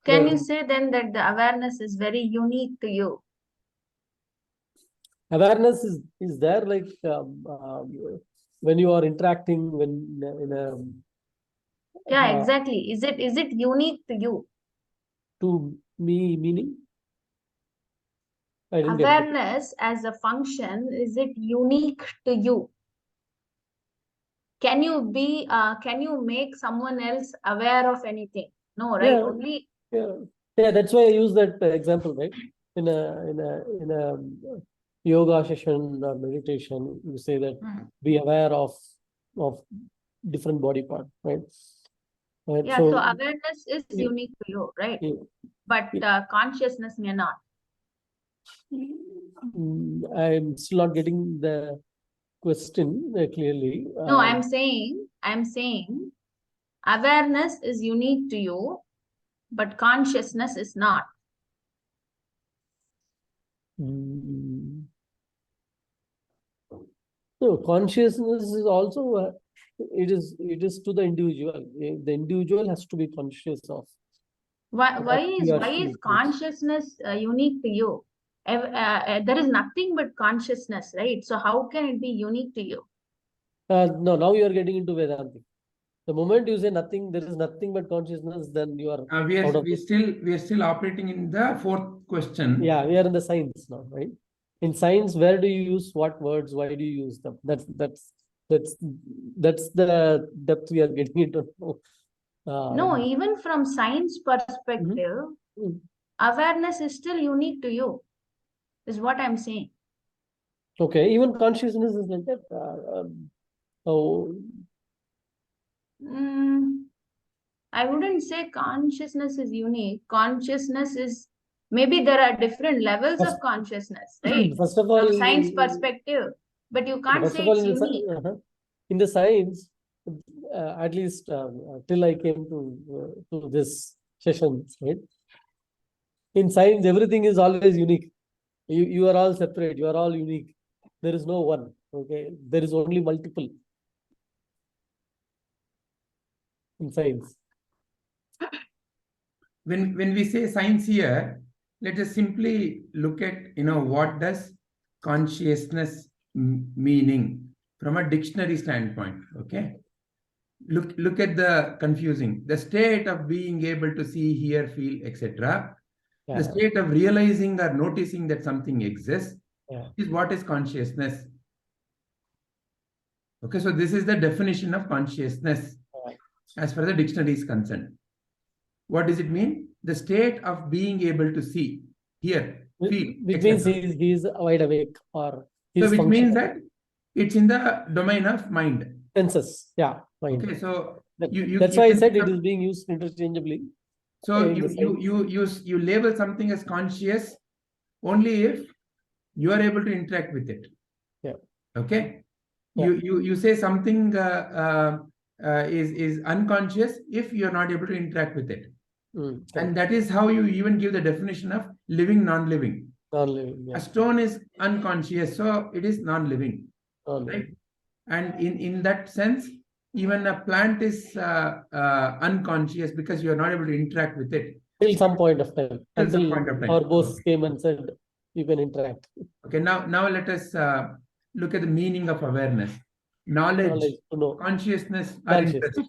Can you say then that the awareness is very unique to you? Awareness is there like when you are interacting, when in a yeah, exactly. Is it unique to you? To me, meaning? Awareness as a function, is it unique to you? Can you be? Can you make someone else aware of anything? No, right? Only. Yeah. That's why I use that example, right? In a yoga session or meditation, you say that be aware of different body part, right? Yeah. So awareness is unique to you, right? But consciousness may not. I'm still not getting the question clearly. No, I'm saying awareness is unique to you, but consciousness is not. So consciousness is also it is to the individual. The individual has to be conscious of. Why is consciousness unique to you? There is nothing but consciousness, right? So how can it be unique to you? No, now you are getting into Vedanta. The moment you say nothing, there is nothing but consciousness, then you are we are still operating in the fourth question. Yeah, we are in the science now, right? In science, where do you use what words? Why do you use them? That's the depth we are getting into. No, even from science perspective, awareness is still unique to you, is what I'm saying. Okay, even consciousness is like that. I wouldn't say consciousness is unique. Consciousness is, maybe there are different levels of consciousness, right? First of all, from science perspective, but you can't say it's unique. In the science, at least till I came to this session, right? In science, everything is always unique. You are all separate. You are all unique. There is no one. Okay, there is only multiple in science. When we say science here, let us simply look at what does consciousness meaning from a dictionary standpoint. Okay, look at the confusing, the state of being able to see, hear, feel, etc. The state of realizing or noticing that something exists is what is consciousness. Okay, so this is the definition of consciousness as far as the dictionary is concerned. What does it mean? The state of being able to see, hear, feel. Which means he is wide awake, or so which means that it's in the domain of mind. Senses, yeah. Mind. Okay, so that's why I said it is being used interchangeably. So you label something as conscious only if you are able to interact with it. Yeah. Okay. Yeah. You say something is unconscious if you are not able to interact with it. And that is how you even give the definition of living, non-living. Non-living. Yeah. A stone is unconscious, so it is non-living. Right? And in that sense, even a plant is unconscious because you are not able to interact with it. Till some point of time. Till some point of time. Our boss came and said, you can interact. Okay, now let us look at the meaning of awareness. Knowledge, consciousness, or interest.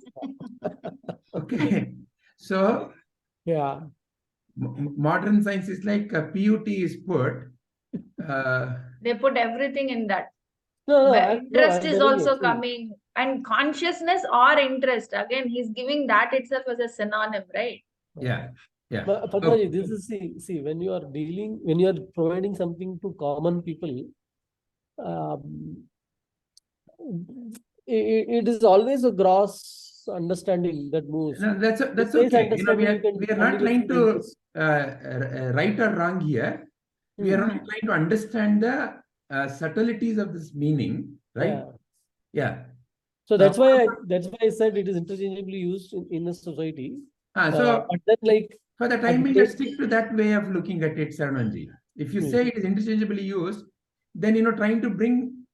Okay, so yeah, modern science is like PUT is put. They put everything in that. No, interest is also coming, and consciousness or interest. Again, he's giving that itself as a synonym, right? Yeah. Yeah. Patraji, this is see when you are providing something to common people, it is always a gross understanding that moves. No, that's okay. We are not trying to right or wrong here. We are only trying to understand the subtleties of this meaning, right? Yeah. So that's why I said it is interchangeably used in a society. So but then, like, for the time being, let's stick to that way of looking at it, Sarananji. If you say it is interchangeably used, then trying to bring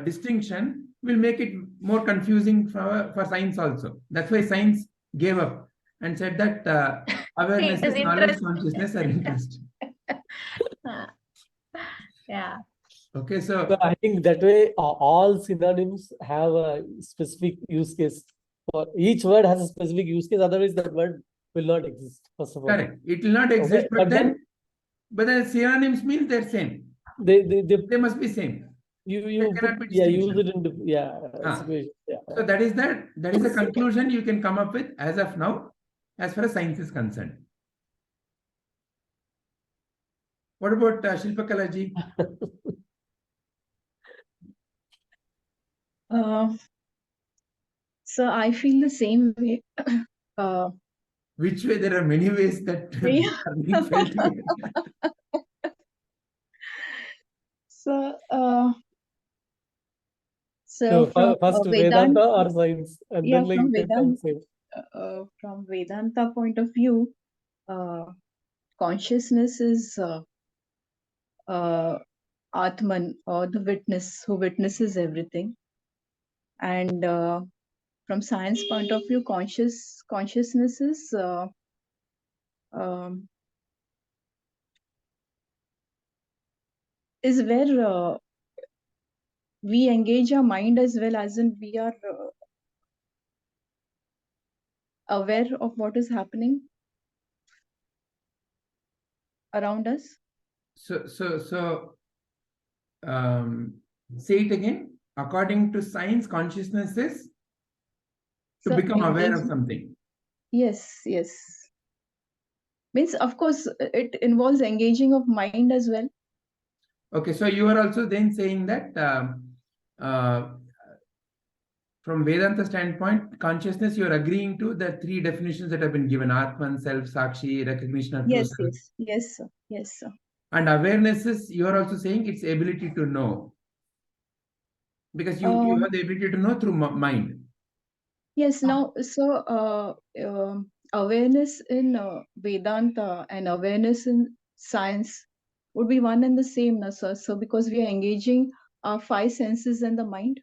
distinction will make it more confusing for science also. That's why science gave up and said that awareness is knowledge, consciousness, or interest. Yeah. Okay, so I think that way all synonyms have a specific use case. For each word has a specific use case. Otherwise, that word will not exist. First of all, correct. It will not exist. Okay, but then synonyms means they're same. They must be same. You use it in situation. Yeah. So that is the conclusion you can come up with as of now, as far as science is concerned. What about Shilpakalaji? So I feel the same way. Which way? There are many ways that are being felt here. So from first Vedanta or science, and then from Vedanta, from Vedanta point of view, consciousness is Atman, or the witness who witnesses everything. And from science point of view, consciousness is where we engage our mind, as well as in we are aware of what is happening around us. So say it again. According to science, consciousness is to become aware of something. Yes, yes. Means, of course, it involves engaging of mind as well. Okay, so you are also then saying that from Vedanta standpoint, consciousness, you are agreeing to the three definitions that have been given: Atman, self, Sakshi, recognition of true self. Yes, sir. Yes, sir. And awareness is, you are also saying, its ability to know. Because you have the ability to know through mind. Yes, now, so awareness in Vedanta and awareness in science would be one and the same, na, sir? So because we are engaging our five senses and the mind.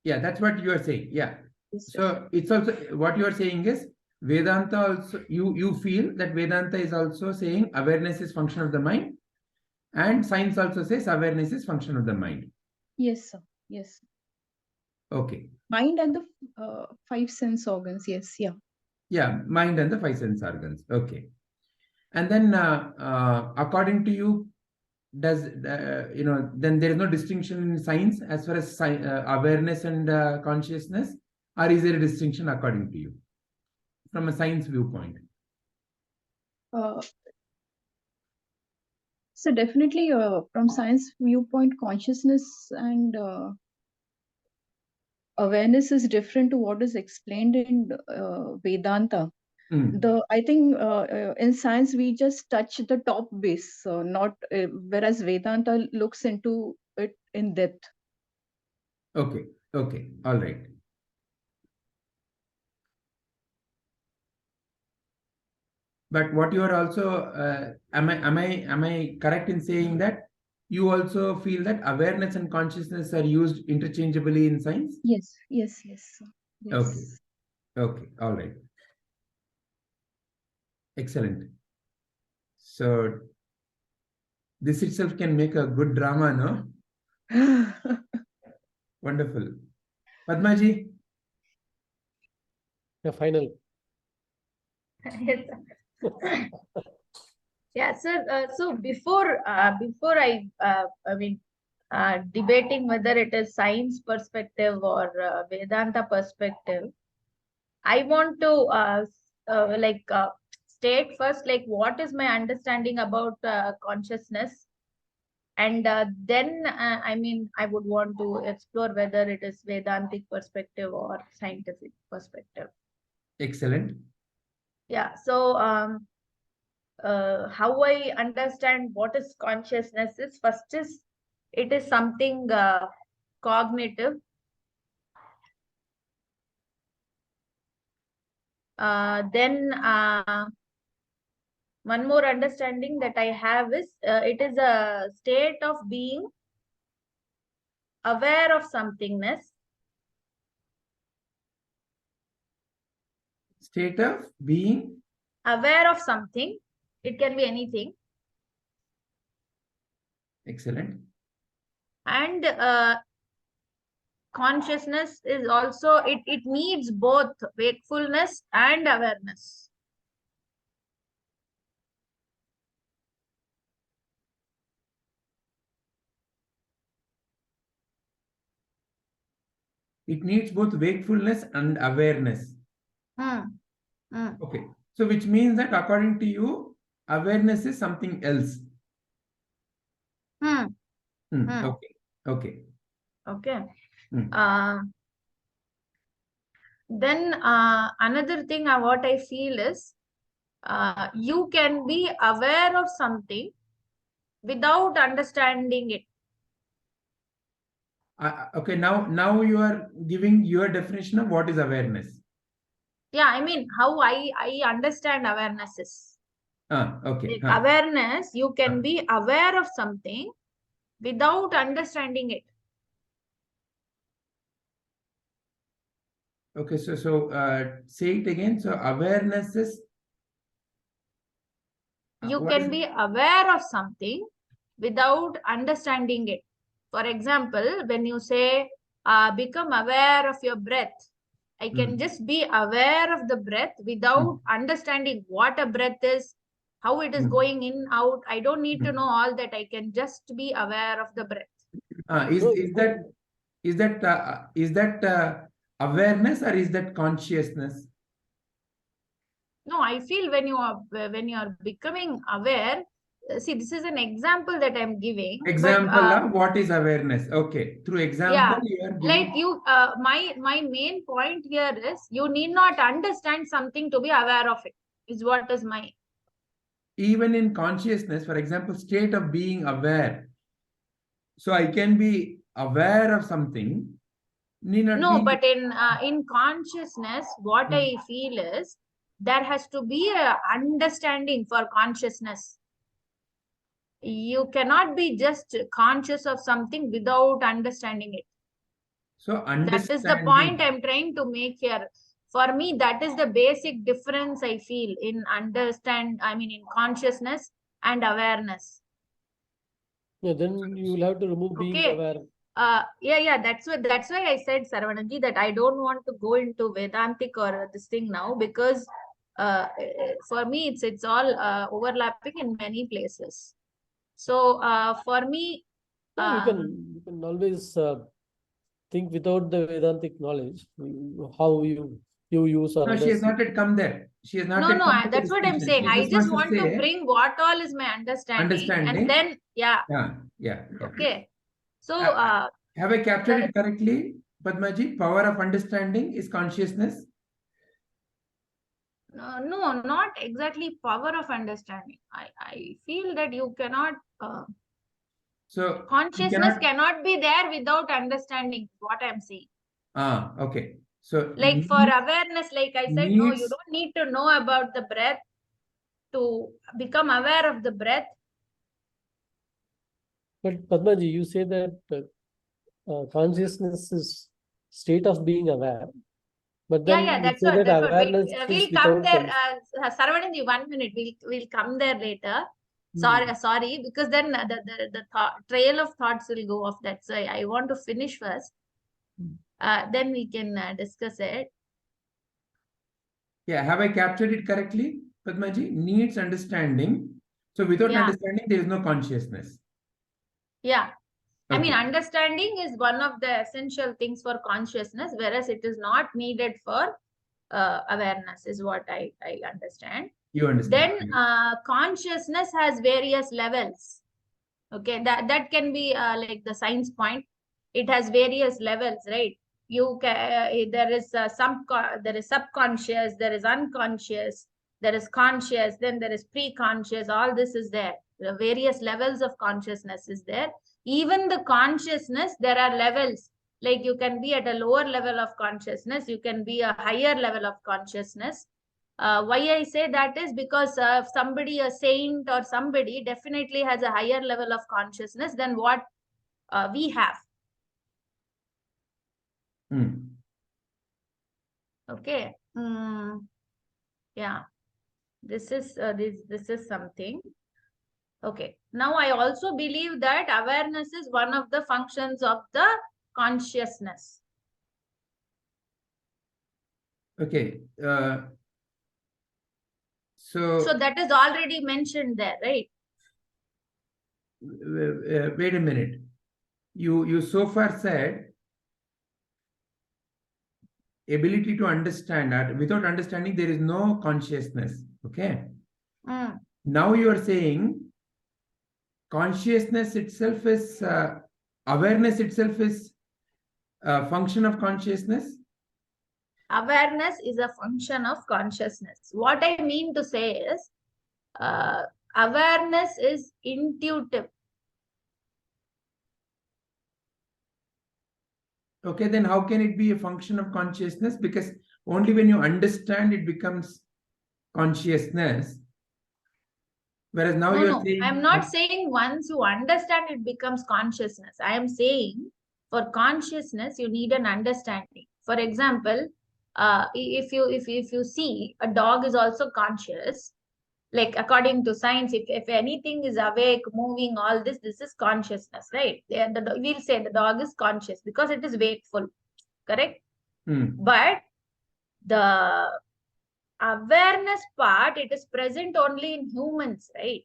Yeah, that's what you are saying. Yeah. Yes, so it's also, what you are saying is, Vedanta also, you feel that Vedanta is also saying awareness is function of the mind, and science also says awareness is function of the mind. Yes, sir. Yes. Okay. Mind and the five sense organs. Yes, yeah. Yeah, mind and the five sense organs. Okay. And then according to you, does then there is no distinction in science as far as awareness and consciousness, or is there a distinction according to you from a science viewpoint? So definitely from science viewpoint, consciousness and awareness is different to what is explained in Vedanta. I think in science we just touch the top base, not whereas Vedanta looks into it in depth. Okay. Okay. All right. But what you are also, am I correct in saying that you also feel that awareness and consciousness are used interchangeably in science? Yes, yes, yes. Yes. Okay. Okay. All right. Excellent. So this itself can make a good drama, no? Wonderful. Padmaji? The final. Yes. Yeah, sir. So before I mean, debating whether it is science perspective or Vedanta perspective, I want to state first, like, what is my understanding about consciousness, and then I mean, I would want to explore whether it is Vedantic perspective or scientific perspective. Excellent. Yeah. So how I understand what is consciousness is, first is, it is something cognitive. Then one more understanding that I have is it is a state of being aware of somethingness. State of being aware of something. It can be anything. Excellent. And consciousness is also, it needs both wakefulness and awareness. It needs both wakefulness and awareness. Okay. So which means that according to you, awareness is something else. Okay. Okay. Okay. Then another thing what I feel is you can be aware of something without understanding it. Okay, now you are giving your definition of what is awareness. Yeah, I mean, how I understand awareness is. Okay. Like awareness, you can be aware of something without understanding it. Okay, so say it again. So awareness is you can be aware of something without understanding it. For example, when you say become aware of your breath, I can just be aware of the breath without understanding what a breath is, how it is going in, out. I don't need to know all that. I can just be aware of the breath. Is that awareness or is that consciousness? No, I feel when you are becoming aware, see, this is an example that I'm giving. Example of what is awareness? Okay, through example you are giving. Like you, my main point here is you need not understand something to be aware of it. Is what is my. Even in consciousness, for example, state of being aware. So I can be aware of something. No, but in consciousness, what I feel is there has to be a understanding for consciousness. You cannot be just conscious of something without understanding it. So that is the point I'm trying to make here. For me, that is the basic difference I feel in in consciousness and awareness. Yeah, then you will have to remove being aware. That's why I said, Sarvanaji, that I don't want to go into Vedantic or this thing now, because for me it's all overlapping in many places. So for me, you can always think without the Vedantic knowledge, how you use or no, she has not yet come there. She has not no, yet come to that's the what I'm distinction. saying. I just want to bring what all is my understanding. And then, Yeah. Okay. So, have I captured it correctly, Padmaji? Power of understanding is consciousness? No, not exactly power of understanding. I feel that you cannot. So consciousness cannot be there without understanding what I'm saying. Okay. So like for awareness, like I said, no, you don't need to know about the breath to become aware of the breath. But Padmaji, you say that consciousness is state of being aware. But then that's say what, that awareness we'll come there. Sarvanaji, 1 minute. We'll come there later. Sorry, because then the trail of thoughts will go off that. So I want to finish first. Then we can discuss it. Yeah, have I captured it correctly, Padmaji? Needs understanding. So without understanding, there is no consciousness. Yeah. Okay. I mean, understanding is one of the essential things for consciousness, whereas it is not needed for awareness, is what I understand. You understand. Then consciousness has various levels. Okay, that can be like the science point. It has various levels, right? You can there is there is subconscious, there is unconscious, there is conscious, then there is pre-conscious. All this is there. The various levels of consciousness is there. Even the consciousness, there are levels. Like you can be at a lower level of consciousness, you can be a higher level of consciousness. Why I say that is because somebody, a saint or somebody, definitely has a higher level of consciousness than what we have. Okay. Yeah. This is this is something. Okay. Now I also believe that awareness is one of the functions of the consciousness. Okay. So that is already mentioned there, right? Wait a minute. You so far said ability to understand. Without understanding, there is no consciousness. Okay. Now you are saying consciousness itself is awareness itself is a function of consciousness. Awareness is a function of consciousness. What I mean to say is awareness is intuitive. Okay, then how can it be a function of consciousness? Because only when you understand it becomes consciousness. Whereas now No, you're no, saying... I'm not saying once you understand it becomes consciousness. I am saying for consciousness, you need an understanding. For example, if you see a dog is also conscious, like according to science, if anything is awake, moving, all this is consciousness, right? We'll say the dog is conscious because it is wakeful, correct? But the awareness part, it is present only in humans, right?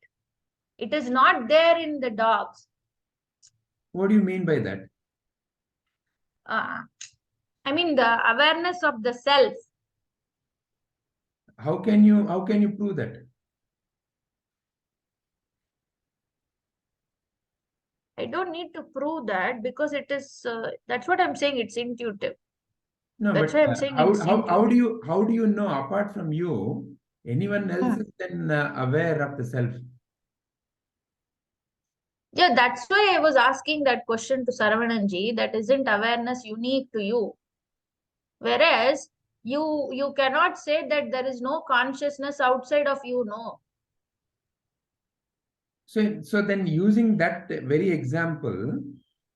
It is not there in the dogs. What do you mean by that? I mean the awareness of the self. How can you prove that? I don't need to prove that because it is, that's what I'm saying, it's intuitive. No, that's but why I'm saying how do you know, apart from you, anyone else is then aware of the self? Yeah, that's why I was asking that question to Saravanan-ji, that isn't awareness unique to you. Whereas you cannot say that there is no consciousness outside of you, no. So then using that very example,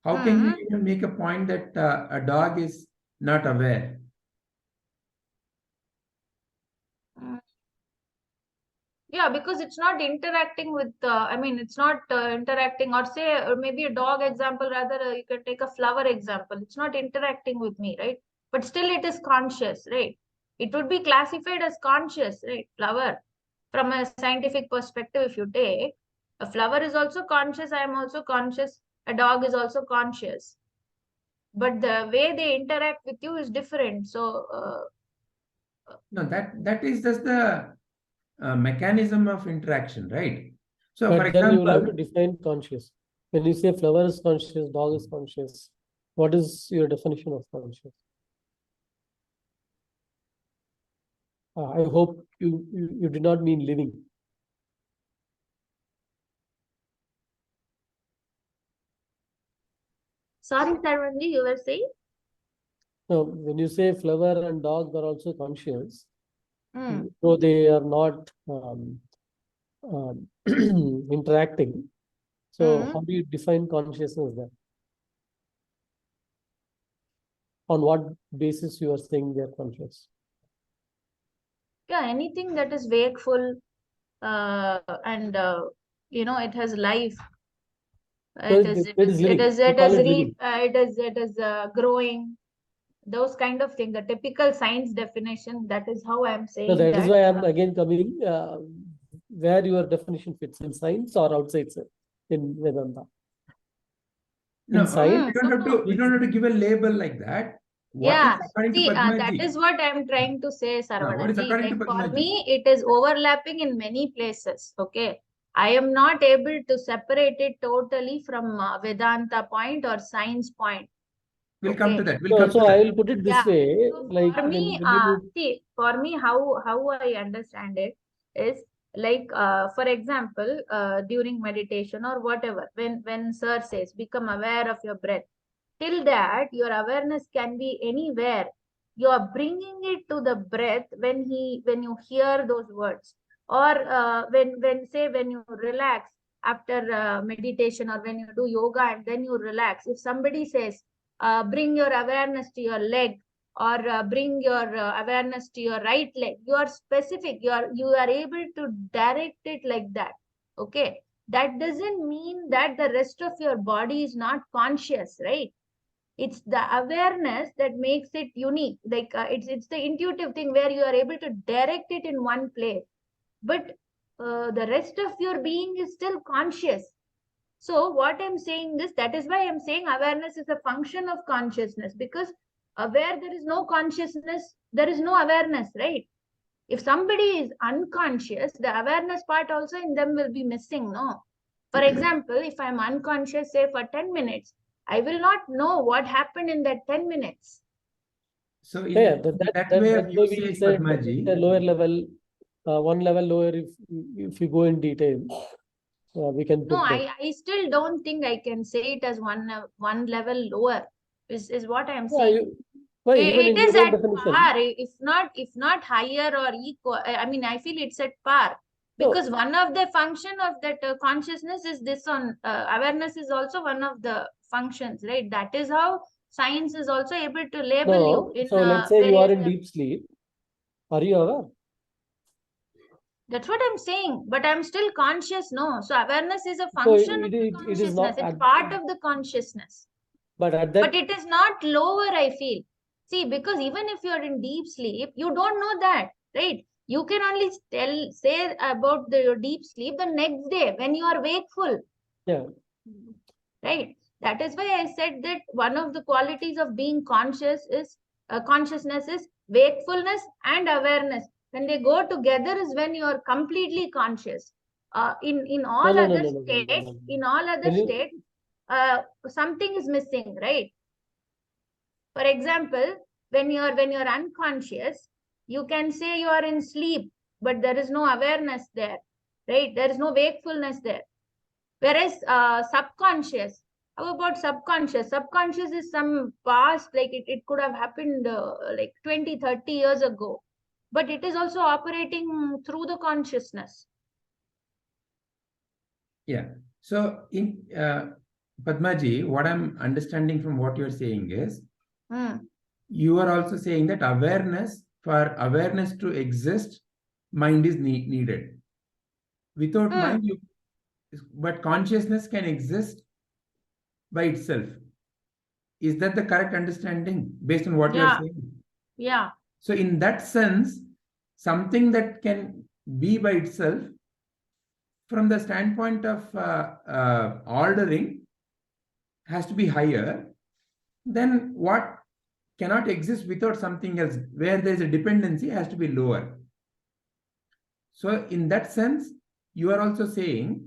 how can you even make a point that a dog is not aware? Yeah, because it's not interacting with, I mean, it's not interacting, or say, or maybe a dog example, rather, you can take a flower example. It's not interacting with me, right? But still it is conscious, right? It would be classified as conscious, right? Flower. From a scientific perspective, if you take, a flower is also conscious, I am also conscious, a dog is also conscious. But the way they interact with you is different. So, no, that is just the mechanism of interaction, right? So, but for then example, you will have to define conscious. When you say flower is conscious, dog is conscious, what is your definition of conscious? I hope you did not mean living. sorry, Sarvanji, you were saying? No, when you say flower and dog are also conscious, so they are not interacting. So how do you define consciousness then? On what basis you are saying they are conscious? Yeah, anything that is wakeful and it has life. It is growing. Those kind of things, the typical science definition, that is how I'm saying. No, that is why I'm again coming where your definition fits, in science or outside in Vedanta. No, we don't have to give a label like that. That is what I'm trying to say, Saravanan-ji. For me, it is overlapping in many places. Okay, I am not able to separate it totally from Vedanta point or science point. We'll come to that. I will put it this way. So like for me, for me, how I understand it is like, for example, during meditation or whatever, when Sir says, become aware of your breath. Till that, your awareness can be anywhere. You are bringing it to the breath when you hear those words, or when you relax after meditation, or when you do yoga and then you relax. If somebody says, bring your awareness to your leg, or bring your awareness to your right leg, you are specific. You are able to direct it like that. Okay, that doesn't mean that the rest of your body is not conscious, right? It's the awareness that makes it unique. Like it's the intuitive thing where you are able to direct it in one place, but the rest of your being is still conscious. So what I'm saying is, that is why I'm saying awareness is a function of consciousness, because where there is no consciousness, there is no awareness, right? If somebody is unconscious, the awareness part also in them will be missing, no? For example, if I'm unconscious, say for 10 minutes, I will not know what happened in that 10 minutes. So that way of usage, Padmaji, a lower level, one level lower, if you go in detail, we can put I still don't think I can say it as one level lower, is what I'm saying. Why? Even in It is your own at definition. par, if not higher or equal. I mean, I feel it's at par. Because one of the function of that consciousness is this on awareness is also one of the functions, right? That is how science is also able to label you in so let's say you are in various deep sleep. Are you aware? That's what I'm saying. But I'm still conscious, no? So awareness is a function of the consciousness. It is not it's part of the consciousness. But at that. But it is not lower, I feel. See, because even if you're in deep sleep, you don't know that, right? You can only say about your deep sleep the next day when you are wakeful. Yeah. Right. That is why I said that one of the qualities of being conscious is consciousness is wakefulness and awareness. When they go together is when you are completely conscious. In all other states, in all other states, something is missing, right? For example, when you're unconscious, you can say you are in sleep, but there is no awareness there, right? There is no wakefulness there. Whereas subconscious, how about subconscious? Subconscious is some past, like it could have happened like 20, 30 years ago, but it is also operating through the consciousness. Yeah. So in Padmaji, what I'm understanding from what you're saying is, you are also saying that for awareness to exist, mind is needed. Without mind, but consciousness can exist by itself. Is that the correct understanding based on what you're saying? Yeah. So in that sense, something that can be by itself, from the standpoint of ordering, has to be higher than what cannot exist without something else, where there is a dependency, has to be lower. So in that sense, you are also saying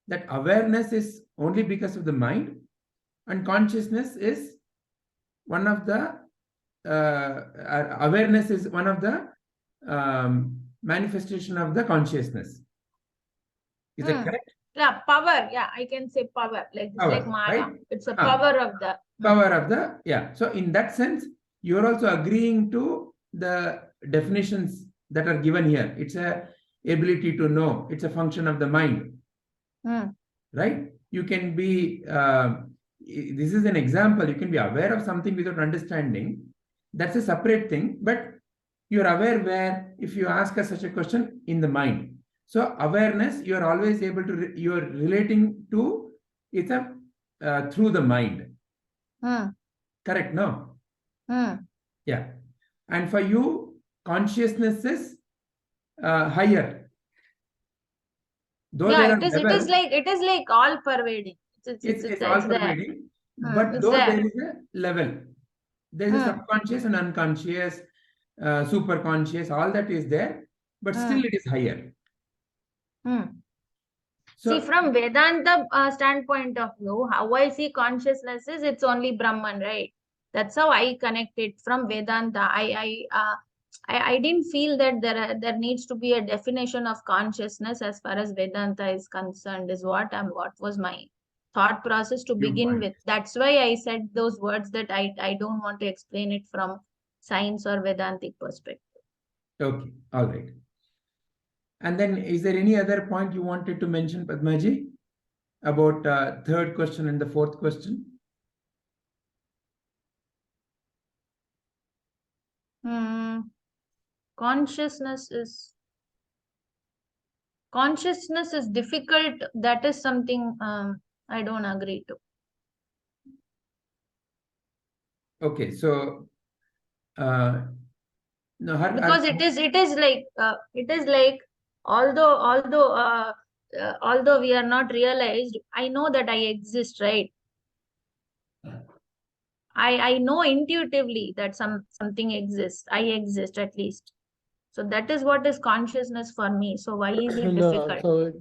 that awareness is only because of the mind, and consciousness is one of the awareness is one of the manifestation of the consciousness. Is that correct? Yeah, power. Yeah, I can say power. Like power, like Maya. Right? It's a power of the power of the, yeah. So in that sense, you are also agreeing to the definitions that are given here. It's a ability to know. It's a function of the mind. Right? You can be, this is an example. You can be aware of something without understanding. That's a separate thing. But you're aware where, if you ask us such a question, in the mind. So awareness, you are always able to, you are relating to it's a through the mind. Correct? No? Yeah. And for you, consciousness is higher. Though yeah, it is like all pervading. It's all pervading. But though there is a level, there is a subconscious and unconscious, superconscious, all that is there, but still it is higher. So, see, from Vedanta standpoint of view, how I see consciousness is it's only Brahman, right? That's how I connect it from Vedanta. I didn't feel that there needs to be a definition of consciousness as far as Vedanta is concerned. Is what was my thought process to begin with. That's why I said those words that I don't want to explain it from science or Vedantic perspective. Okay, all right. And then, is there any other point you wanted to mention, Padmaji, about third question and the fourth question? Consciousness is difficult. That is something I don't agree to. Okay, so no, because it is like although we are not realized, I know that I exist, right? I know intuitively that something exists. I exist at least. So that is what is consciousness for me. So why is it difficult? So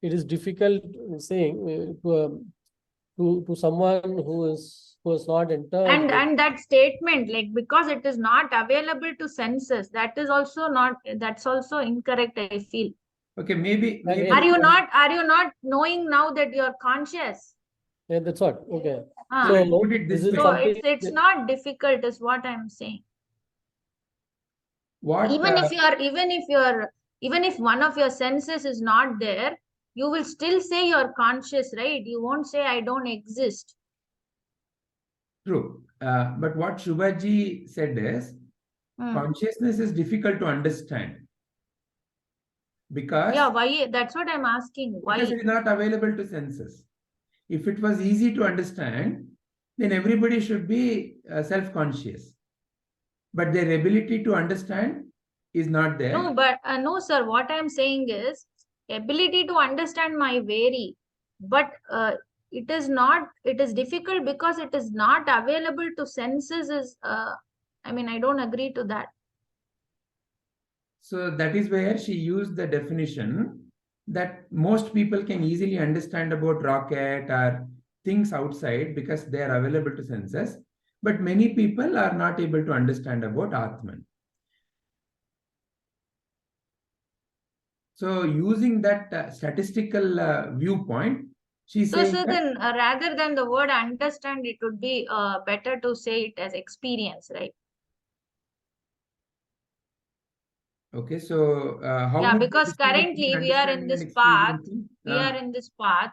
it is difficult saying to someone who is not entered. And that statement, like, because it is not available to senses, that is also not, that's also incorrect, I feel. Okay, maybe are you not knowing now that you're conscious? Yeah, that's what. Okay. So put it is this it way. So something it's not difficult, is what I'm saying. What Even if one of your senses is not there, you will still say you're conscious, right? You won't say I don't exist. True. But what Shubhaji said is, consciousness is difficult to understand. Because yeah, why? That's what I'm asking. Why? Because it is not available to senses. If it was easy to understand, then everybody should be self-conscious. But their ability to understand is not there. No, but no, sir. What I'm saying is, ability to understand might vary, but it is not. It is difficult because it is not available to senses. I mean, I don't agree to that. So that is where she used the definition that most people can easily understand about rocket or things outside because they are available to senses. But many people are not able to understand about Atman. So using that statistical viewpoint, she's saying So that, then, rather than the word understand, it would be better to say it as experience, right? okay, so how Yeah, would you because distinguish between currently we are in understanding and this path. experiencing? We are in this path.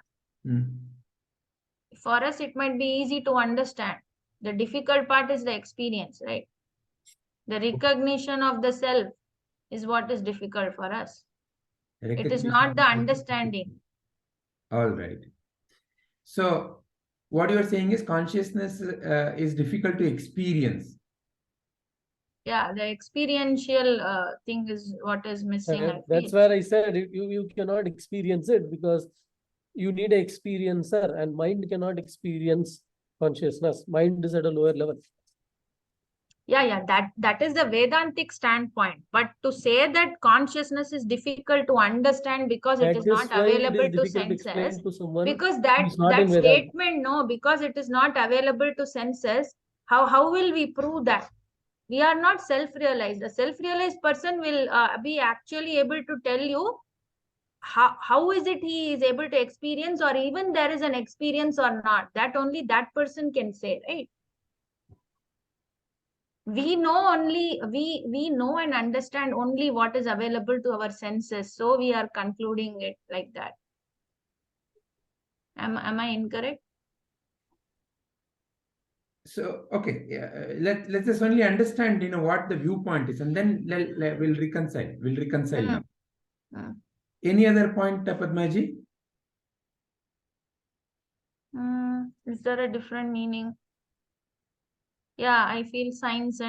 For us, it might be easy to understand. The difficult part is the experience, right? The recognition of the self is what is difficult for us. It is not the understanding. All right. So what you are saying is consciousness is difficult to experience. Yeah, the experiential thing is what is missing. That's where I said you cannot experience it because you need an experiencer, and mind cannot experience consciousness. Mind is at a lower level. Yeah, that is the Vedantic standpoint. But to say that consciousness is difficult to understand because it is not available to senses, because that statement, no, because it is not available to senses, how will we prove that? We are not self-realized. A self-realized person will be actually able to tell you how is it he is able to experience, or even there is an experience or not. That only that person can say, right? We know we know and understand only what is available to our senses, so we are concluding it like that. Am I incorrect? So okay, let's just only understand what the viewpoint is, and then we'll reconcile now. Any other point, Padmaji? Is there a different meaning? Yeah, I feel science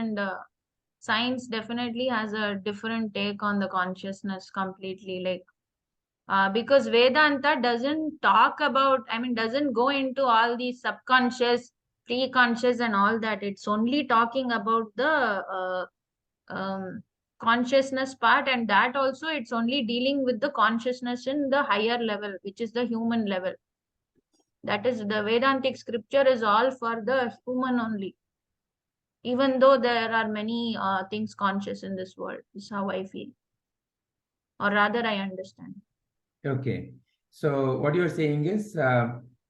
definitely has a different take on the consciousness completely, like because Vedanta doesn't talk about, I mean, doesn't go into all these subconscious, pre-conscious and all that. It's only talking about the consciousness part, and that also it's only dealing with the consciousness in the higher level, which is the human level. That is, the Vedantic scripture is all for the human only. Even though there are many things conscious in this world, is how I feel. Or rather, I understand. Okay. So what you're saying is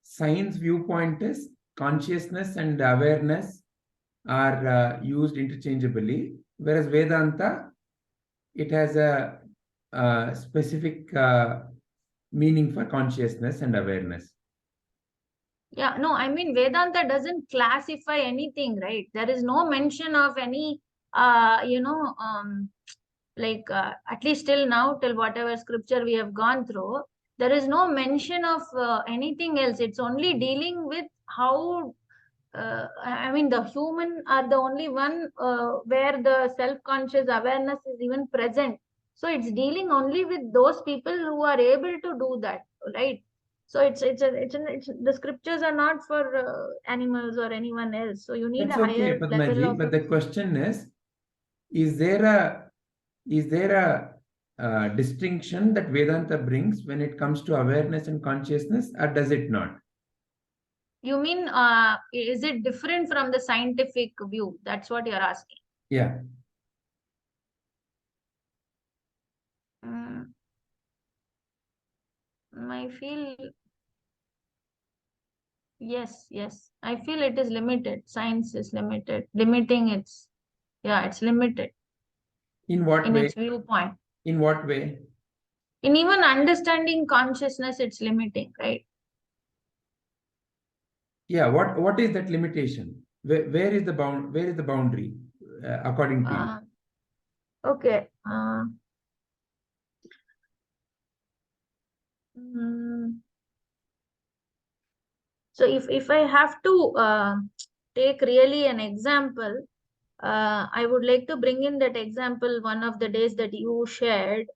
science viewpoint is consciousness and awareness are used interchangeably, whereas Vedanta, it has a specific meaning for consciousness and awareness. Yeah, no, I mean, Vedanta doesn't classify anything, right? There is no mention of any, like at least till now, till whatever scripture we have gone through, there is no mention of anything else. It's only dealing with how, I mean, the human are the only one where the self-conscious awareness is even present. So it's dealing only with those people who are able to do that, right? So it's the scriptures are not for animals or anyone else. So you need That's a higher okay, level Padmaji, of. but the question is there a distinction that Vedanta brings when it comes to awareness and consciousness, or does it not? You mean, is it different from the scientific view? That's what you're asking. Yeah. I feel Yes, yes. I feel it is limited. Science is limited. Limiting it's limited. In what in way? its viewpoint. In what way? In even understanding consciousness, it's limiting, right? Yeah. What is that limitation? Where is the boundary according to you? Okay. mm, So if I have to take really an example, I would like to bring in that example one of the days that you shared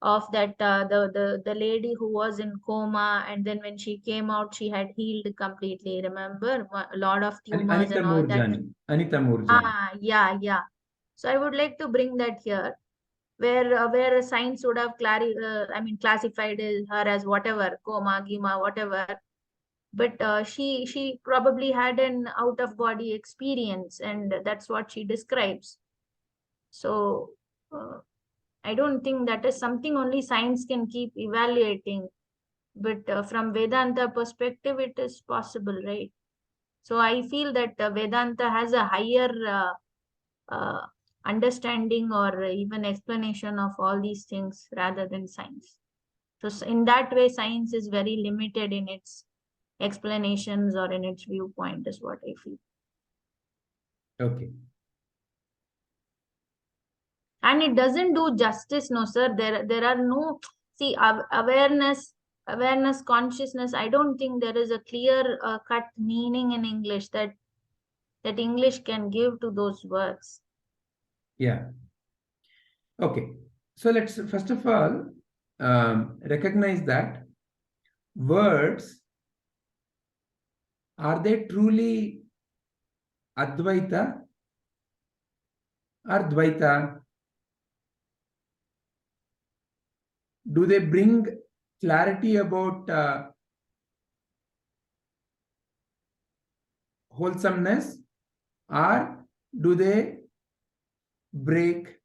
of that the lady who was in coma, and then when she came out, she had healed completely. Remember, a lot of tumors Anita and all that. Anita Moorjani. Yeah. So I would like to bring that here, where science would have classified her as whatever, coma, gima, whatever. But she probably had an out of body experience, and that's what she describes. So I don't think that is something only science can keep evaluating, but from Vedanta perspective it is possible, right? So I feel that Vedanta has a higher understanding or even explanation of all these things rather than science. So in that way, science is very limited in its explanations or in its viewpoint, is what I feel. Okay. And it doesn't do justice, no sir. There are no, see, awareness, consciousness. I don't think there is a clear cut meaning in English that English can give to those words. Yeah. Okay. So let's first of all recognize that words, are they truly Advaita or Dvaita? Do they bring clarity about wholesomeness, or do they break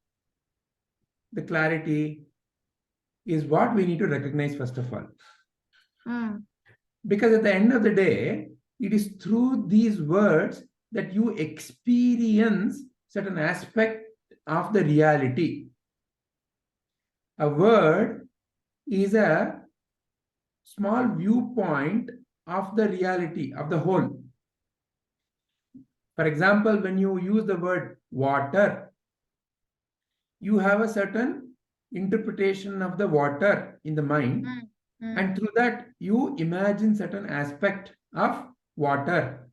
the clarity? Is what we need to recognize first of all. Because at the end of the day, it is through these words that you experience certain aspect of the reality. A word is a small viewpoint of the reality of the whole. For example, when you use the word water, you have a certain interpretation of the water in the mind, and through that you imagine certain aspect of water.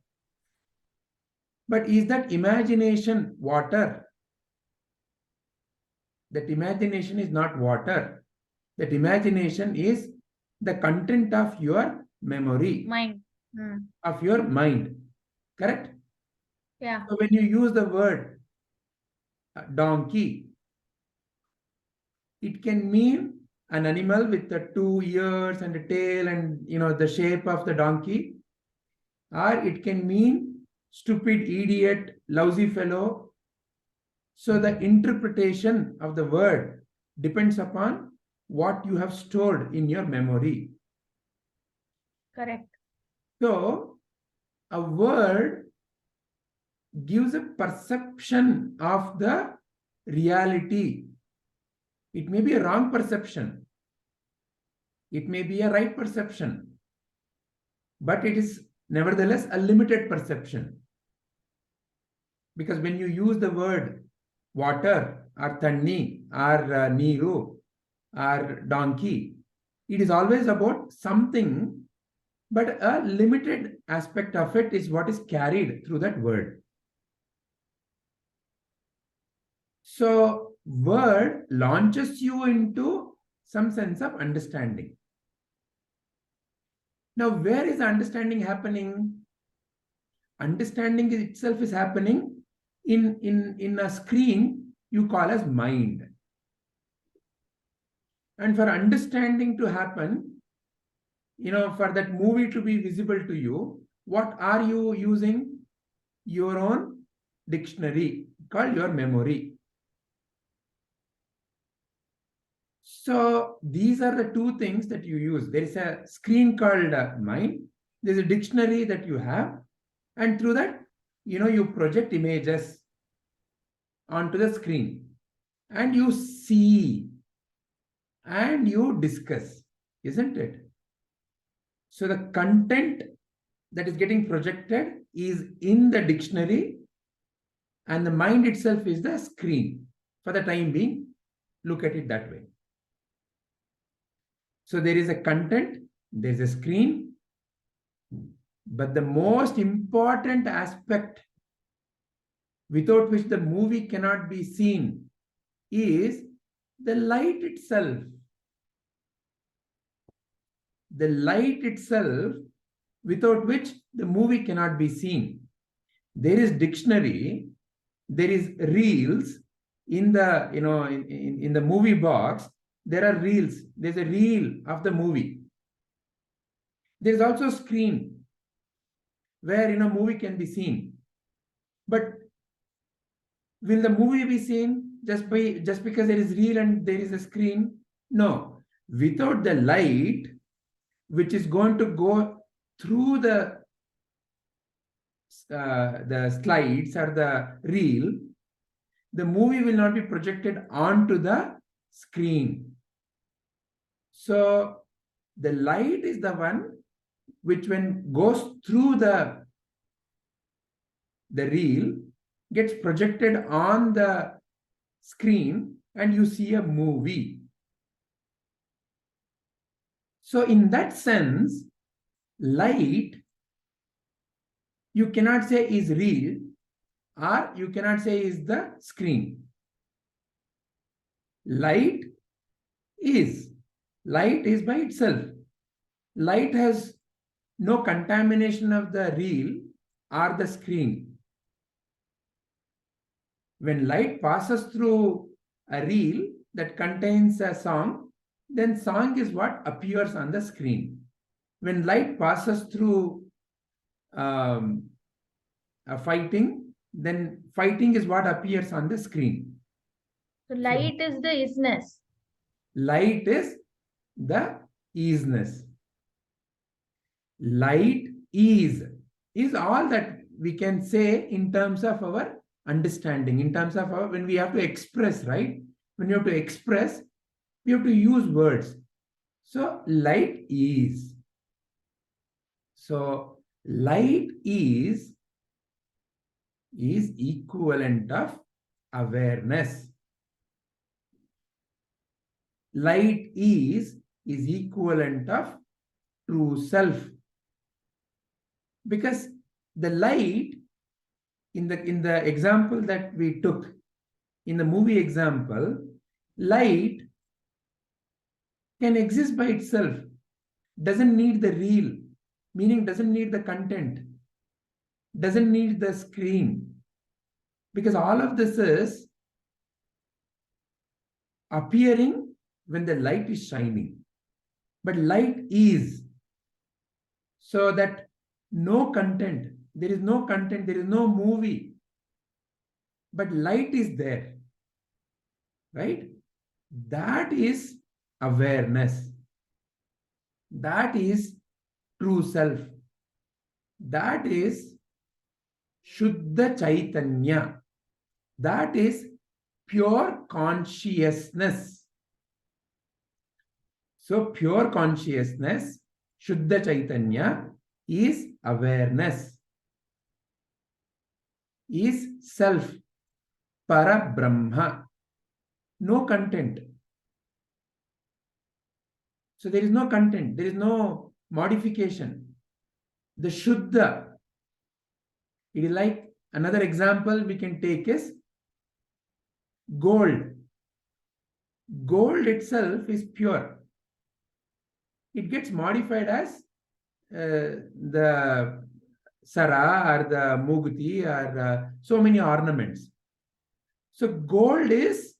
But is that imagination water? That imagination is not water. That imagination is the content of your memory, Mind. of your mind. Correct? Yeah. So when you use the word donkey, it can mean an animal with the 2 ears and a tail and the shape of the donkey, or it can mean stupid, idiot, lousy fellow. So the interpretation of the word depends upon what you have stored in your memory. Correct. So a word gives a perception of the reality. It may be a wrong perception. It may be a right perception. But it is nevertheless a limited perception. Because when you use the word water or thanni or neeru or donkey, it is always about something, but a limited aspect of it is what is carried through that word. So word launches you into some sense of understanding. Now, where is the understanding happening? Understanding itself is happening in a screen you call as mind. And for understanding to happen, for that movie to be visible to you, what are you using? Your own dictionary called your memory. So these are the two things that you use. There is a screen called mind, There's a dictionary that you have, and through that, you project images onto the screen, and you see, and you discuss, isn't it? So the content that is getting projected is in the dictionary, and the mind itself is the screen. For the time being, look at it that way. So there is a content, there's a screen, but the most important aspect without which the movie cannot be seen is the light itself. The light itself, without which the movie cannot be seen. There is dictionary, there is reels in the in the movie box. There are reels. There's a reel of the movie. There's also screen where movie can be seen. But will the movie be seen just because there is reel and there is a screen? No. Without the light, which is going to go through the slides or the reel, the movie will not be projected onto the screen. So the light is the one which, when goes through the reel, gets projected on the screen, and you see a movie. So in that sense, light, you cannot say is real, or you cannot say is the screen. Light is by itself. Light has no contamination of the reel or the screen. When light passes through a reel that contains a song, then song is what appears on the screen. When light passes through a fighting, then fighting is what appears on the screen. So light is the isness. Light is the isness. Light is all that we can say in terms of our understanding, in terms of when we have to express, right? When you have to express, we have to use words. So light is. So light is equivalent of awareness. Light is equivalent of true self. Because the light, in the example that we took, in the movie example, light can exist by itself, doesn't need the reel, meaning doesn't need the content, doesn't need the screen, because all of this is appearing when the light is shining. But light is, so that no content, there is no content, there is no movie, but light is there, right? That is awareness. That is true self. That is Shuddha Chaitanya. That is pure consciousness. So pure consciousness, Shuddha Chaitanya, is awareness, is self, Para Brahma. No content. So there is no content, there is no modification. The Shuddha, it is like, another example we can take is gold. Gold itself is pure. It gets modified as the Sara or the Muguti or so many ornaments. So gold is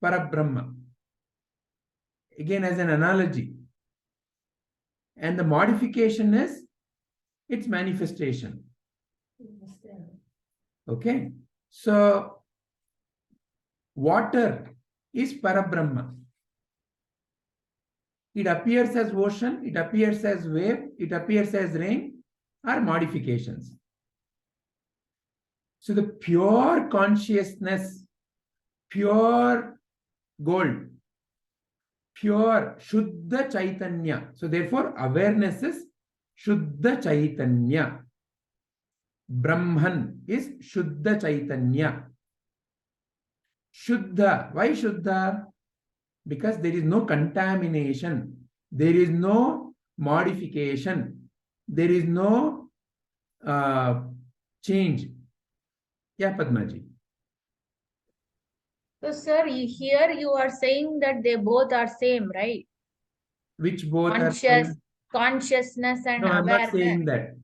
Parabrahma. Again, as an analogy. And the modification is its manifestation. Okay. So water is Parabrahma. It appears as ocean, it appears as wave, it appears as rain, or modifications. So the pure consciousness, pure gold, pure Shuddha Chaitanya. So therefore awareness is Shuddha Chaitanya. Brahman is Shuddha Chaitanya. Shuddha. Why Shuddha? Because there is no contamination. There is no modification. There is no change. Yeah, Padmaji. So, sir, here you are saying that they both are same, right? Which both are same? Consciousness and no, awareness. I'm not saying that.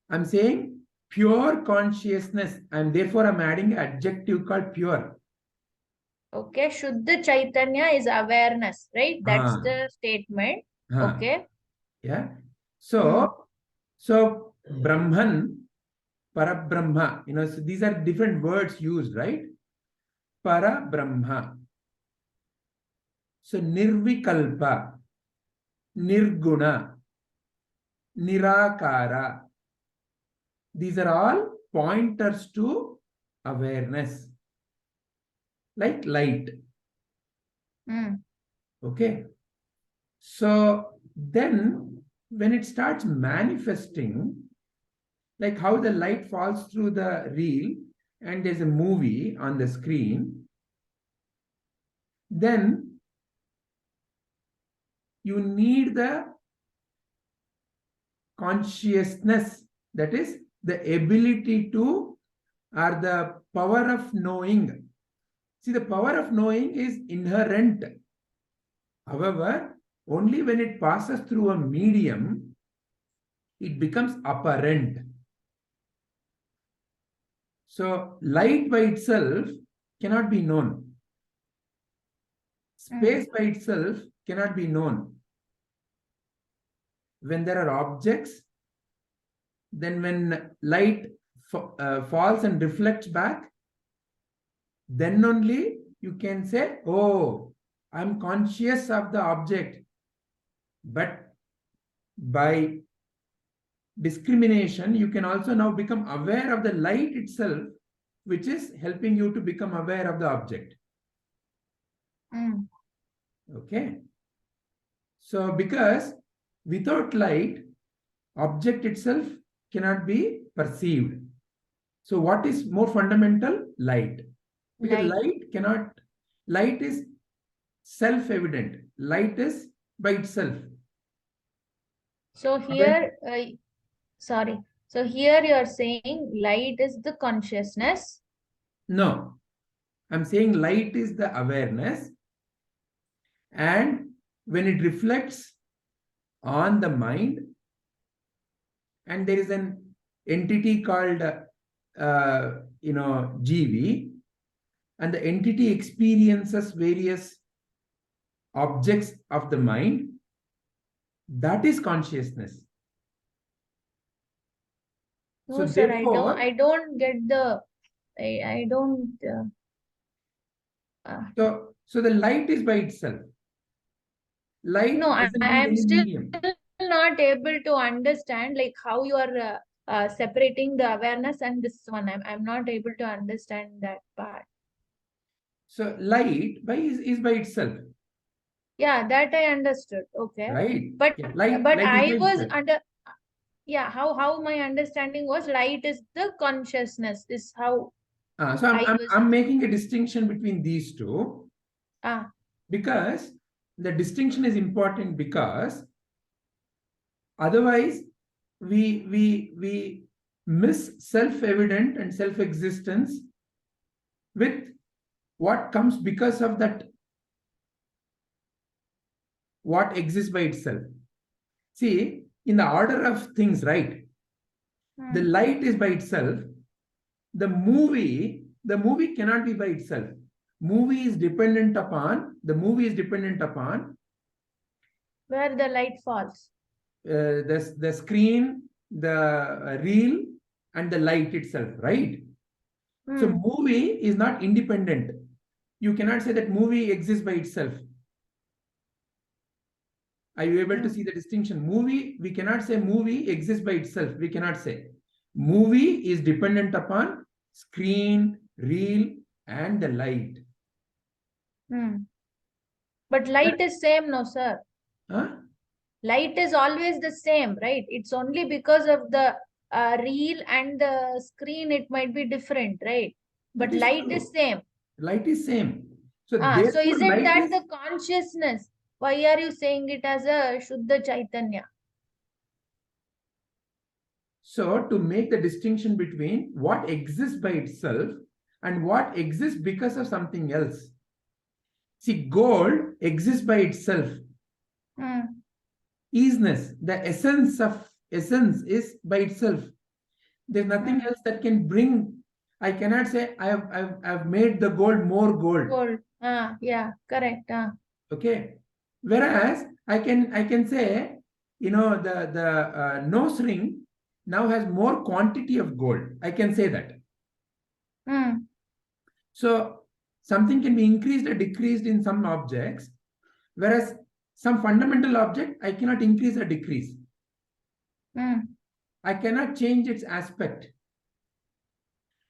I'm saying pure consciousness, and therefore I'm adding an adjective called pure. Okay, Shuddha Chaitanya is awareness, right? That's the statement. Okay. Yeah. So, so Brahman, Parabrahma, so these are different words used, right? Parabrahma. So Nirvikalpa, Nirguna, Nirakara. These are all pointers to awareness. Like light. Okay. So then when it starts manifesting, like how the light falls through the reel and there's a movie on the screen, then you need the consciousness, that is the ability to, or the power of knowing. See, the power of knowing is inherent. However, only when it passes through a medium, it becomes apparent. So, light by itself cannot be known. Space by itself cannot be known. When there are objects, then when light falls and reflects back, then only you can say, oh, I'm conscious of the object. But by discrimination, you can also now become aware of the light itself, which is helping you to become aware of the object. Okay. So because without light, object itself cannot be perceived. So what is more fundamental? Light. Because light is self-evident. Light is by itself. So here, so here you are saying light is the consciousness. No, I'm saying light is the awareness, and when it reflects on the mind, and there is an entity called GV, and the entity experiences various objects of the mind, that is consciousness. No, so sir, therefore, I don't get the, I don't. So the light is by itself. Light. No, I am still not able to understand like how you are separating the awareness and this one. I'm not able to understand that part. So light is by itself. Yeah, that I understood. Okay. Right. But yeah, light I was under. Yeah, how my understanding was light is the consciousness is how. So I'm making a distinction between these two. Because the distinction is important, because otherwise we miss self-evident and self-existence with what comes because of that, what exists by itself. See, in the order of things, right? The light is by itself. The movie cannot be by itself. The movie is dependent upon where the light falls. The screen, the reel, and the light itself, right? So movie is not independent. You cannot say that movie exists by itself. Are you able to see the distinction? Movie, we cannot say movie exists by itself. We cannot say. Movie is dependent upon screen, reel, and the light. But light is same, no, sir? Huh? Light is always the same, right? It's only because of the reel and the screen, it might be different, right? But light is same. Light is same. So, so isn't that the consciousness? Why are you saying it as a Shuddha Chaitanya? So, to make the distinction between what exists by itself and what exists because of something else. See, gold exists by itself. Isness, the essence is by itself. There's nothing else that can bring. I cannot say I've made the gold more gold. Gold. Yeah, correct. Okay. Whereas I can say, the nose ring now has more quantity of gold. I can say that. So something can be increased or decreased in some objects, whereas some fundamental object I cannot increase or decrease. I cannot change its aspect.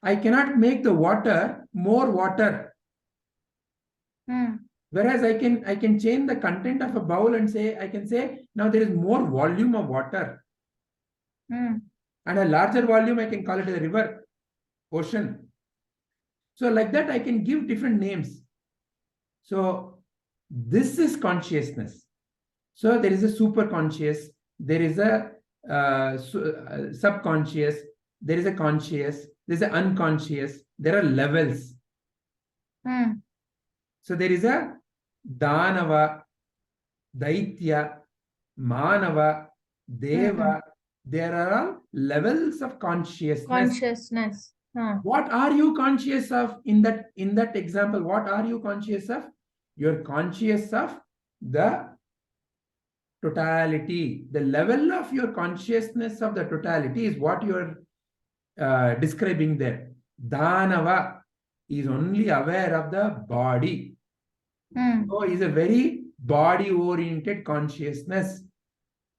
I cannot make the water more water. Whereas I can change the content of a bowl and I can say now there is more volume of water. And a larger volume, I can call it a river, ocean. So like that, I can give different names. So this is consciousness. So there is a super conscious, there is a subconscious, there is a conscious, there is an unconscious, there are levels. So there is a Danava, Daitya, Manava, Deva. There are all levels of consciousness. What are you conscious of in that example? What are you conscious of? You're conscious of the totality. The level of your consciousness of the totality is what you're describing there. Danava is only aware of the body. So is a very body-oriented consciousness.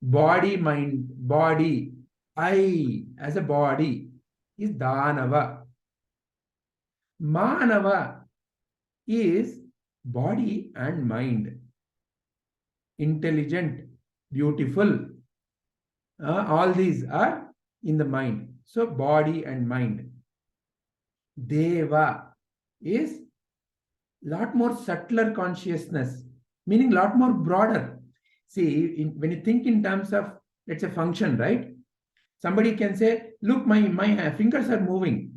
Body, mind, body, I as a body is Danava. Manava is body and mind. Intelligent, beautiful. All these are in the mind. So body and mind. Deva is lot more subtler consciousness, meaning lot more broader. See, when you think in terms of, let's say, function, right? Somebody can say, look, my fingers are moving.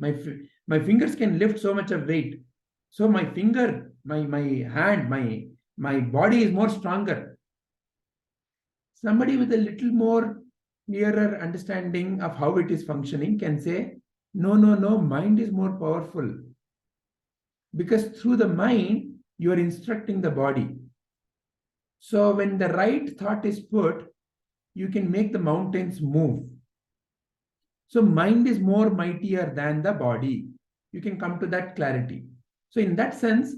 My fingers can lift so much of weight. So my finger, my hand, my body is more stronger. Somebody with a little more clearer understanding of how it is functioning can say, no, mind is more powerful. Because through the mind, you are instructing the body. So when the right thought is put, you can make the mountains move. So mind is more mightier than the body. You can come to that clarity. So in that sense,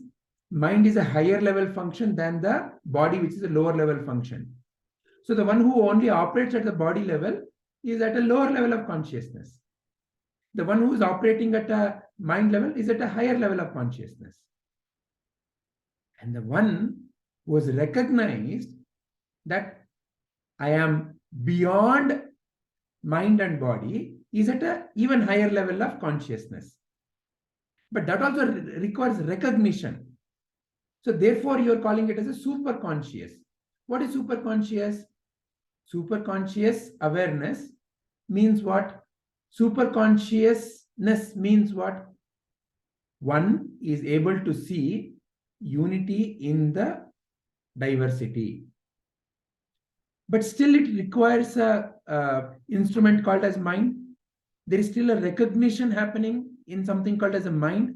mind is a higher level function than the body, which is a lower level function. So the one who only operates at the body level is at a lower level of consciousness. The one who is operating at a mind level is at a higher level of consciousness. And the one who has recognized that I am beyond mind and body is at an even higher level of consciousness. But that also requires recognition. So therefore, you are calling it as a super conscious. What is super conscious? Super conscious awareness means what? Super consciousness means what? One is able to see unity in the diversity. But still it requires a instrument called as mind. There is still a recognition happening in something called as a mind.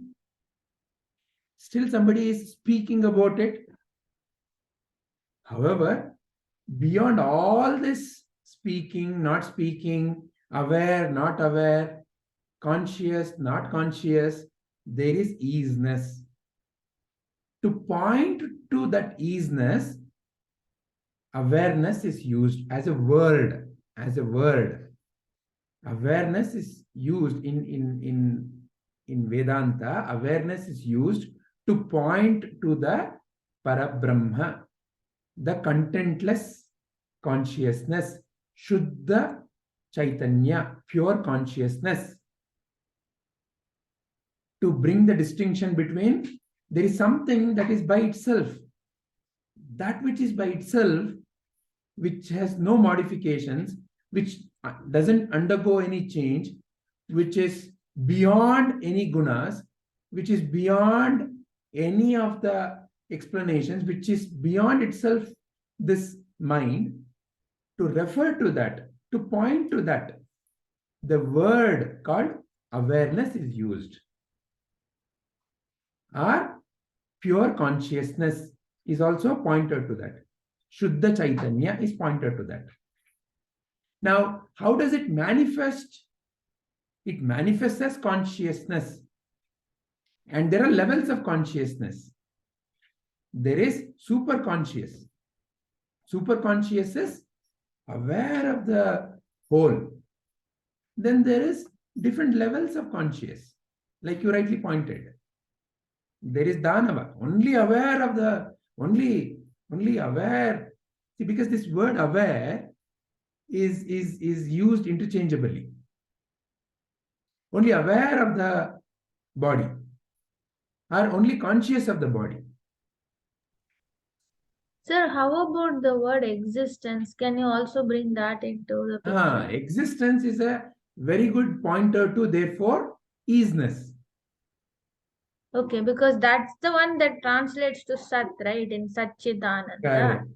Still somebody is speaking about it. However, beyond all this speaking, not speaking, aware, not aware, conscious, not conscious, there is easiness. To point to that easiness, awareness is used as a word. As a word. Awareness is used in Vedanta. Awareness is used to point to the Parabrahma, the contentless consciousness, Shuddha Chaitanya, pure consciousness. To bring the distinction between there is something that is by itself. That which is by itself, which has no modifications, which doesn't undergo any change, which is beyond any gunas, which is beyond any of the explanations, which is beyond itself this mind, to refer to that, to point to that, the word called awareness is used. Or pure consciousness is also pointed to that. Shuddha Chaitanya is pointed to that. Now, how does it manifest? It manifests as consciousness. And there are levels of consciousness. There is super conscious. Super conscious is aware of the whole. Then there is different levels of conscious, like you rightly pointed. There is Dhanava, only aware of the, only aware. See, because this word aware is used interchangeably. Only aware of the body, or only conscious of the body. Sir, how about the word existence? Can you also bring that into the picture? Existence is a very good pointer to, therefore, isness. Okay, because that's the one that translates to Sat, right? In Satchidananda. Correct.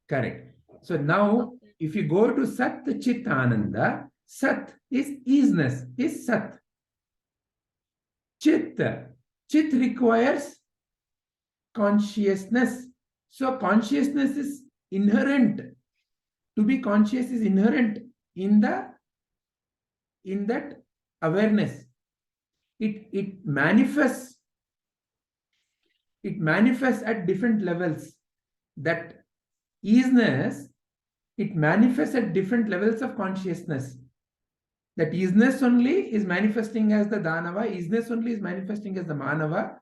Correct. So now, if you go to Sat Chit Ananda, Sat is isness, is Sat. Chit. Chit requires consciousness. So consciousness is inherent. To be conscious is inherent in that awareness. It manifests. It manifests at different levels. That isness, it manifests at different levels of consciousness. That isness only is manifesting as the Dhanava, isness only is manifesting as the Manava,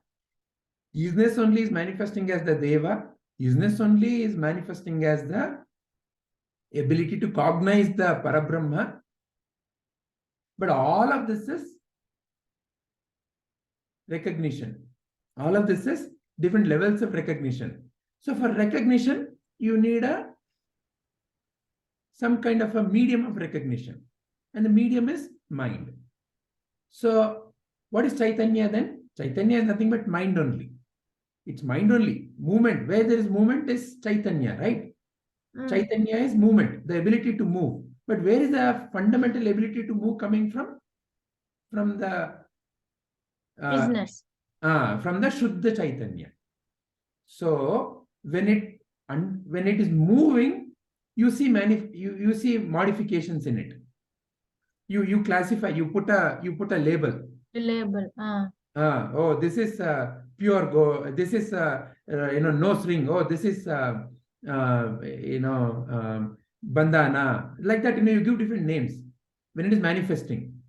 isness only is manifesting as the Deva, isness only is manifesting as the ability to cognize the Parabrahma. But all of this is recognition. All of this is different levels of recognition. So for recognition, you need some kind of a medium of recognition. And the medium is mind. So what is Chaitanya then? Chaitanya is nothing but mind only. It's mind only. Movement. Where there is movement is Chaitanya, right? Chaitanya is movement, the ability to move. But where is the fundamental ability to move coming from? From the business. From the Shuddha Chaitanya. So when it is moving, you see you see modifications in it. You classify. You put a label. The label. Oh, this is pure go. This is nose ring. Oh, this is bandana. Like that, you give different names when it is manifesting.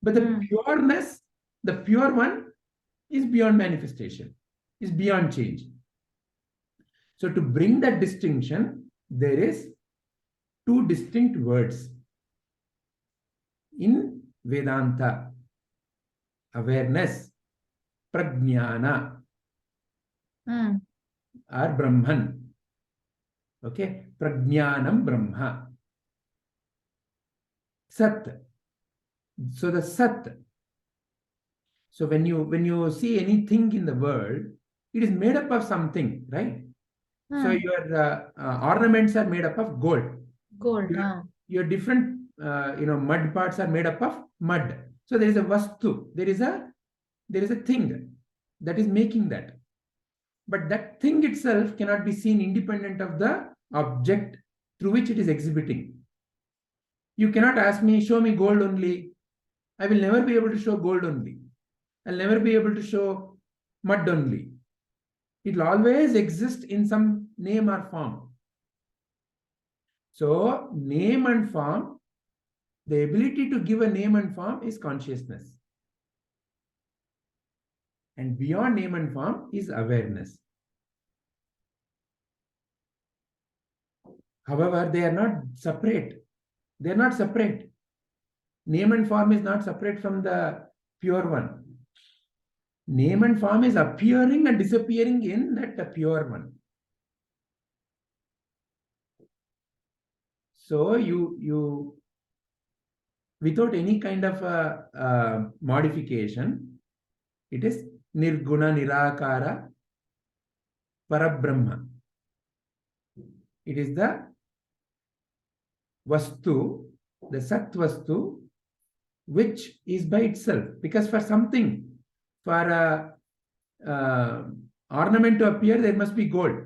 But the pureness, the pure one, is beyond manifestation, is beyond change. So to bring that distinction, there is two distinct words in Vedanta. Awareness, prajnana, or Brahman. Okay, prajnanam Brahma. Sat. So the Sat. So when you see anything in the world, it is made up of something, right? So your ornaments are made up of gold. Gold. Your different mud parts are made up of mud. So there is a vastu. There is a thing that is making that. But that thing itself cannot be seen independent of the object through which it is exhibiting. You cannot ask me, show me gold only. I will never be able to show gold only. I'll never be able to show mud only. It will always exist in some name or form. So name and form, the ability to give a name and form is consciousness. And beyond name and form is awareness. However, they are not separate. They are not separate. Name and form is not separate from the pure one. Name and form is appearing and disappearing in that pure one. So you without any kind of modification, it is Nirguna Nirakara Parabrahma. It is the Vastu, the Sat Vastu, which is by itself. Because for something, for a ornament to appear, there must be gold.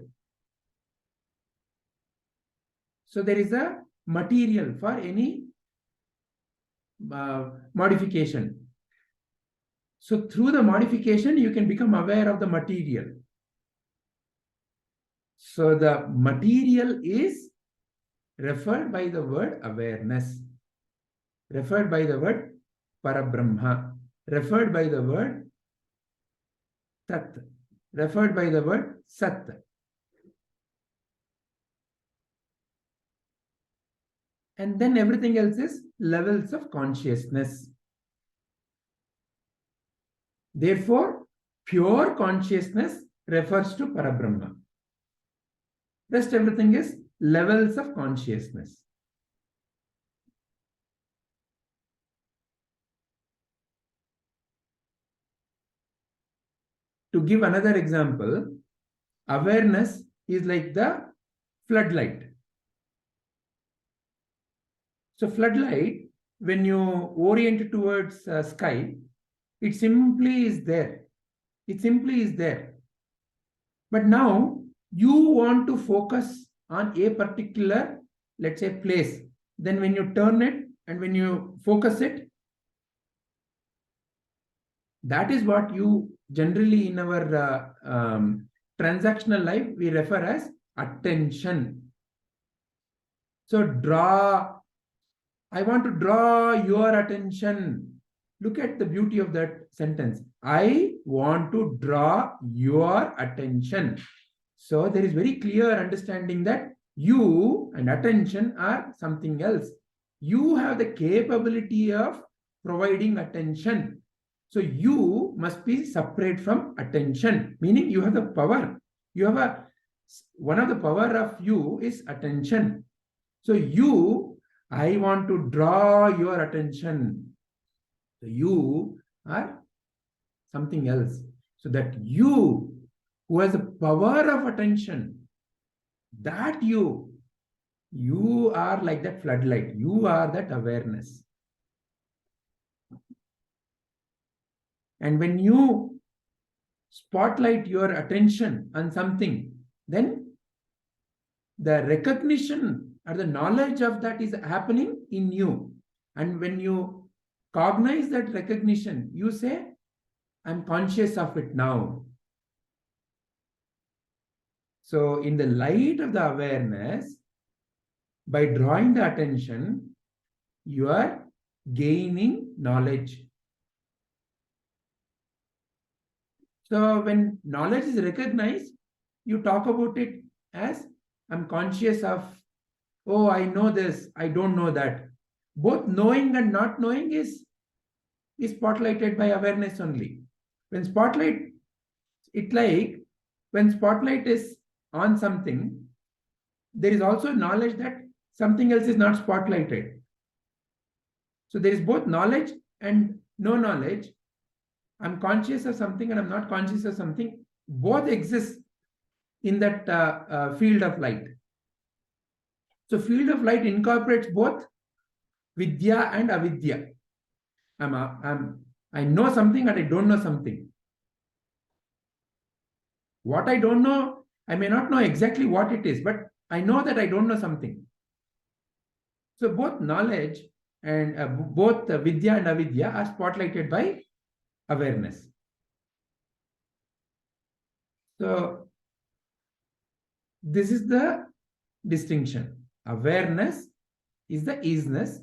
So there is a material for any modification. So through the modification, you can become aware of the material. So the material is referred by the word awareness, referred by the word Parabrahma, referred by the word Tat, referred by the word Sat. And then everything else is levels of consciousness. Therefore, pure consciousness refers to Parabrahma. Rest everything is levels of consciousness. To give another example, awareness is like the floodlight. So floodlight, when you orient towards sky, it simply is there. It simply is there. But now you want to focus on a particular, let's say, place. Then when you turn it and when you focus it, that is what you generally in our transactional life, we refer as attention. So I want to draw your attention. Look at the beauty of that sentence. I want to draw your attention. So there is very clear understanding that you and attention are something else. You have the capability of providing attention. So you must be separate from attention, meaning you have the power. You have one of the power of you is attention. So I want to draw your attention. So you are something else. So that you who has the power of attention, that you are like that floodlight. You are that awareness. And when you spotlight your attention on something, then the recognition or the knowledge of that is happening in you. And when you cognize that recognition, you say, I'm conscious of it now. So in the light of the awareness, by drawing the attention, you are gaining knowledge. So when knowledge is recognized, you talk about it as I'm conscious of, oh, I know this, I don't know that. Both knowing and not knowing is spotlighted by awareness only. When spotlight is on something, there is also knowledge that something else is not spotlighted. So there is both knowledge and no knowledge. I'm conscious of something and I'm not conscious of something. Both exist in that field of light. So field of light incorporates both vidya and avidya. I know something and I don't know something. What I don't know, I may not know exactly what it is, but I know that I don't know something. So both knowledge and both vidya and avidya are spotlighted by awareness. So this is the distinction. Awareness is the isness.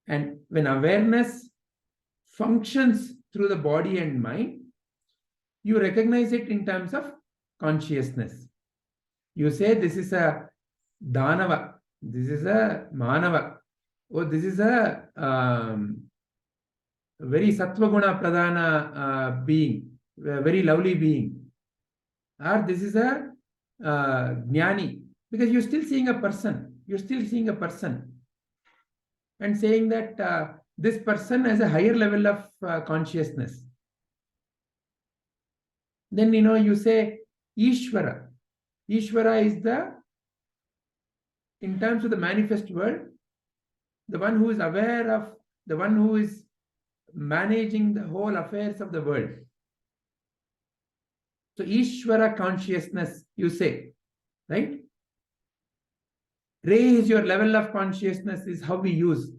And when awareness functions through the body and mind, you recognize it in terms of consciousness. You say this is a Danava, this is a Manava, oh, this is a very Sattva-guna Pradhana being, a very lovely being. Or this is a Jnani, because you're still seeing a person. You're still seeing a person. And saying that this person has a higher level of consciousness. Then, you say Ishvara. Ishvara is in terms of the manifest world, the one who is aware of, the one who is managing the whole affairs of the world. So Ishvara consciousness, you say, right? Raise your level of consciousness is how we use.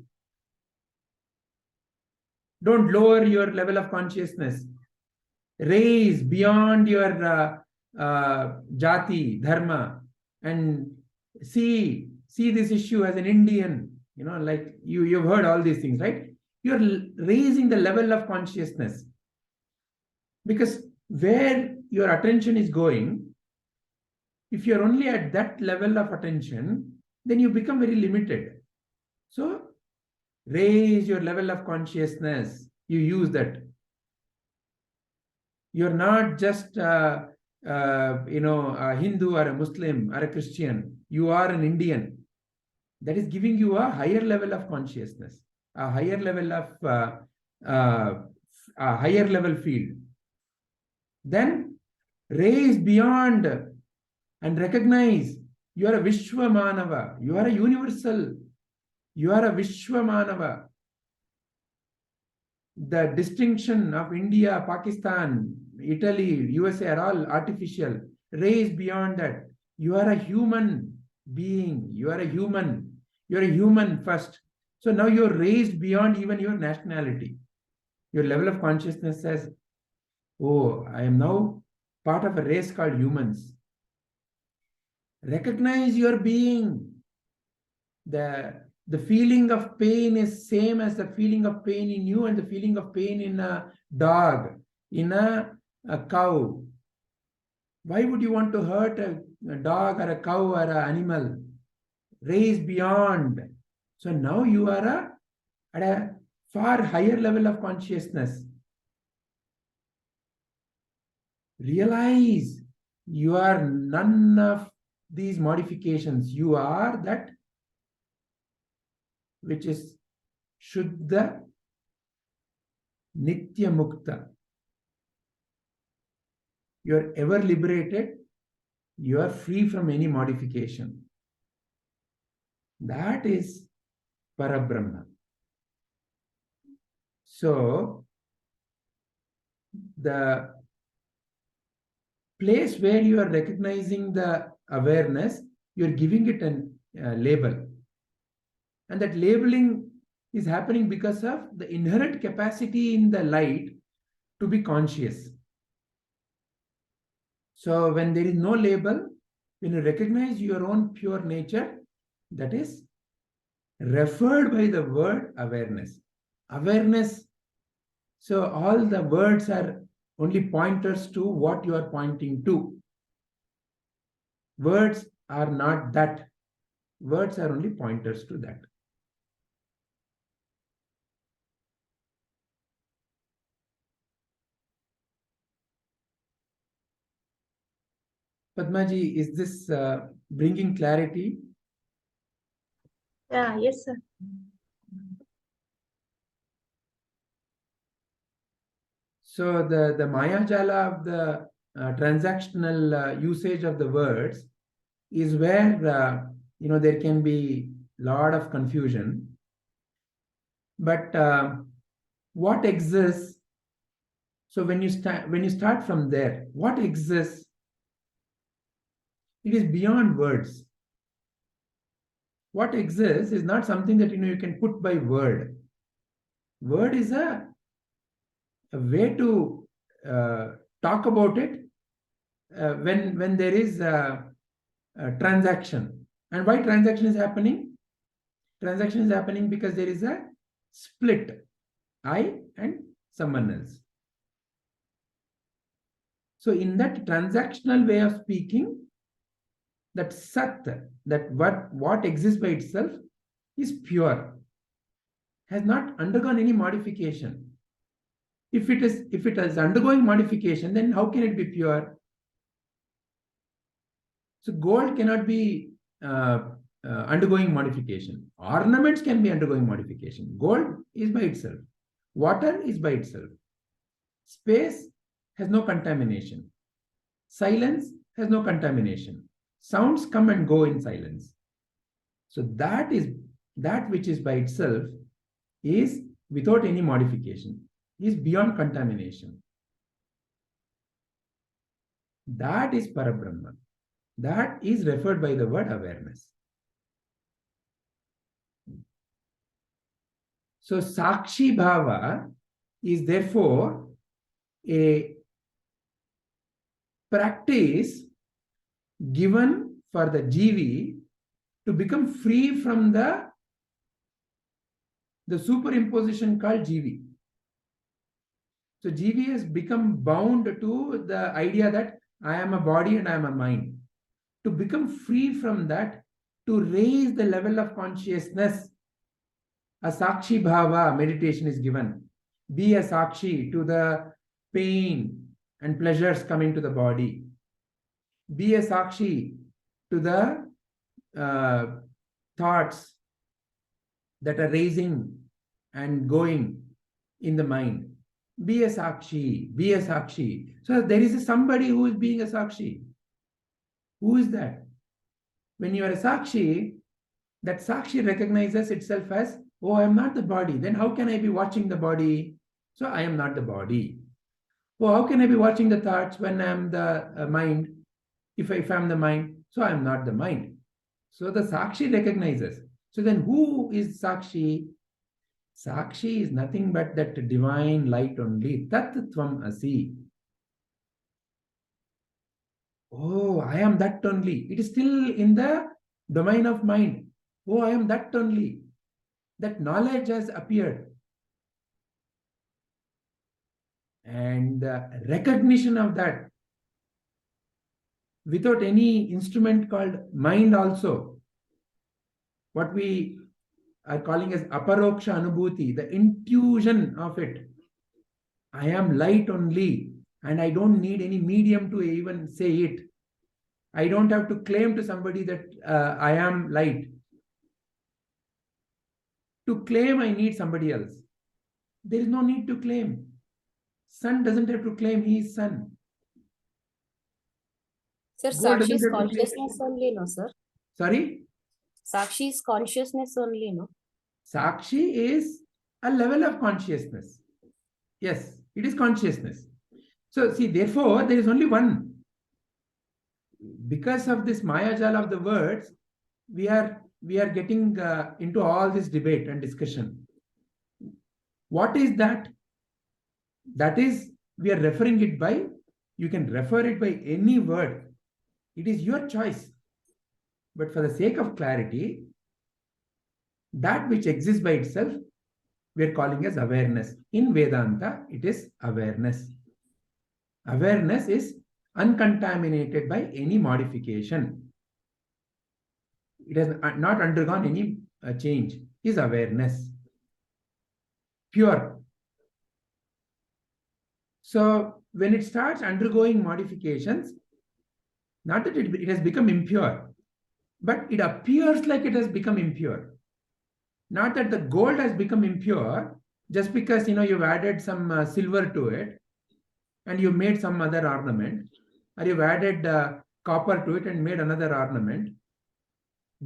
Don't lower your level of consciousness. Raise beyond your jati, dharma, and see this issue as an Indian. Like you've heard all these things, right? You're raising the level of consciousness. Because where your attention is going, if you're only at that level of attention, then you become very limited. So raise your level of consciousness. You use that. You're not just a Hindu or a Muslim or a Christian. You are an Indian. That is giving you a higher level of consciousness, a higher level of a higher level field. Then raise beyond and recognize you are a Vishwamanava. You are a universal. You are a Vishwamanava. The distinction of India, Pakistan, Italy, USA are all artificial. Raise beyond that. You are a human being. You are a human. You are a human first. So now you're raised beyond even your nationality. Your level of consciousness says, oh, I am now part of a race called humans. Recognize your being. The feeling of pain is same as the feeling of pain in you and the feeling of pain in a dog, in a cow. Why would you want to hurt a dog or a cow or an animal? Raise beyond. So now you are at a far higher level of consciousness. Realize you are none of these modifications. You are that which is Shuddha Nitya Mukta. You are ever liberated. You are free from any modification. That is Parabrahma. So, the place where you are recognizing the awareness, you are giving it a label. And that labeling is happening because of the inherent capacity in the light to be conscious. So when there is no label, when you recognize your own pure nature, that is referred by the word awareness. Awareness. So all the words are only pointers to what you are pointing to. Words are not that. Words are only pointers to that. Padmaji, is this bringing clarity? Yeah, yes, sir. So the Mayajala of the transactional usage of the words is where there can be a lot of confusion. But what exists? So when you start from there, what exists? It is beyond words. What exists is not something that you can put by word. Word is a way to talk about it when there is a transaction. And why transaction is happening? Transaction is happening because there is a split, I and someone else. So in that transactional way of speaking, that sat, that what exists by itself is pure, has not undergone any modification. If it is undergoing modification, then how can it be pure? So gold cannot be undergoing modification. Ornaments can be undergoing modification. Gold is by itself. Water is by itself. Space has no contamination. Silence has no contamination. Sounds come and go in silence. So that which is by itself is without any modification, is beyond contamination. That is Parabrahma. That is referred by the word awareness. So Sakshi Bhava is therefore a practice given for the Jivi to become free from the superimposition called Jivi. So Jivi has become bound to the idea that I am a body and I am a mind. To become free from that, to raise the level of consciousness, a Sakshi Bhava meditation is given. Be a Sakshi to the pain and pleasures coming to the body. Be a Sakshi to the thoughts that are raising and going in the mind. Be a Sakshi, be a Sakshi. So there is somebody who is being a Sakshi. Who is that? When you are a Sakshi, that Sakshi recognizes itself as, oh, I am not the body. Then how can I be watching the body? So I am not the body. Oh, how can I be watching the thoughts when I am the mind? If I am the mind, so I am not the mind. So the Sakshi recognizes. So then who is Sakshi? Sakshi is nothing but that divine light only. Tat Tvam Asi. Oh, I am that only. It is still in the domain of mind. Oh, I am that only. That knowledge has appeared. And the recognition of that without any instrument called mind also. What we are calling as Aparoksha Anubhuti, the intuition of it. I am light only, and I don't need any medium to even say it. I don't have to claim to somebody that I am light. To claim, I need somebody else. There is no need to claim. Sun doesn't have to claim he is sun. Sir, Sakshi is consciousness only, no, sir? Sorry? Sakshi is consciousness only, no? Sakshi is a level of consciousness. Yes, it is consciousness. So see, therefore, there is only one. Because of this Mayajala of the words, we are getting into all this debate and discussion. What is that? That is, we are referring it by, you can refer it by any word. It is your choice. But for the sake of clarity, that which exists by itself, we are calling as awareness. In Vedanta, it is awareness. Awareness is uncontaminated by any modification. It has not undergone any change. Is awareness. Pure. So when it starts undergoing modifications, not that it has become impure, but it appears like it has become impure. Not that the gold has become impure just because you've added some silver to it and you made some other ornament, or you've added copper to it and made another ornament.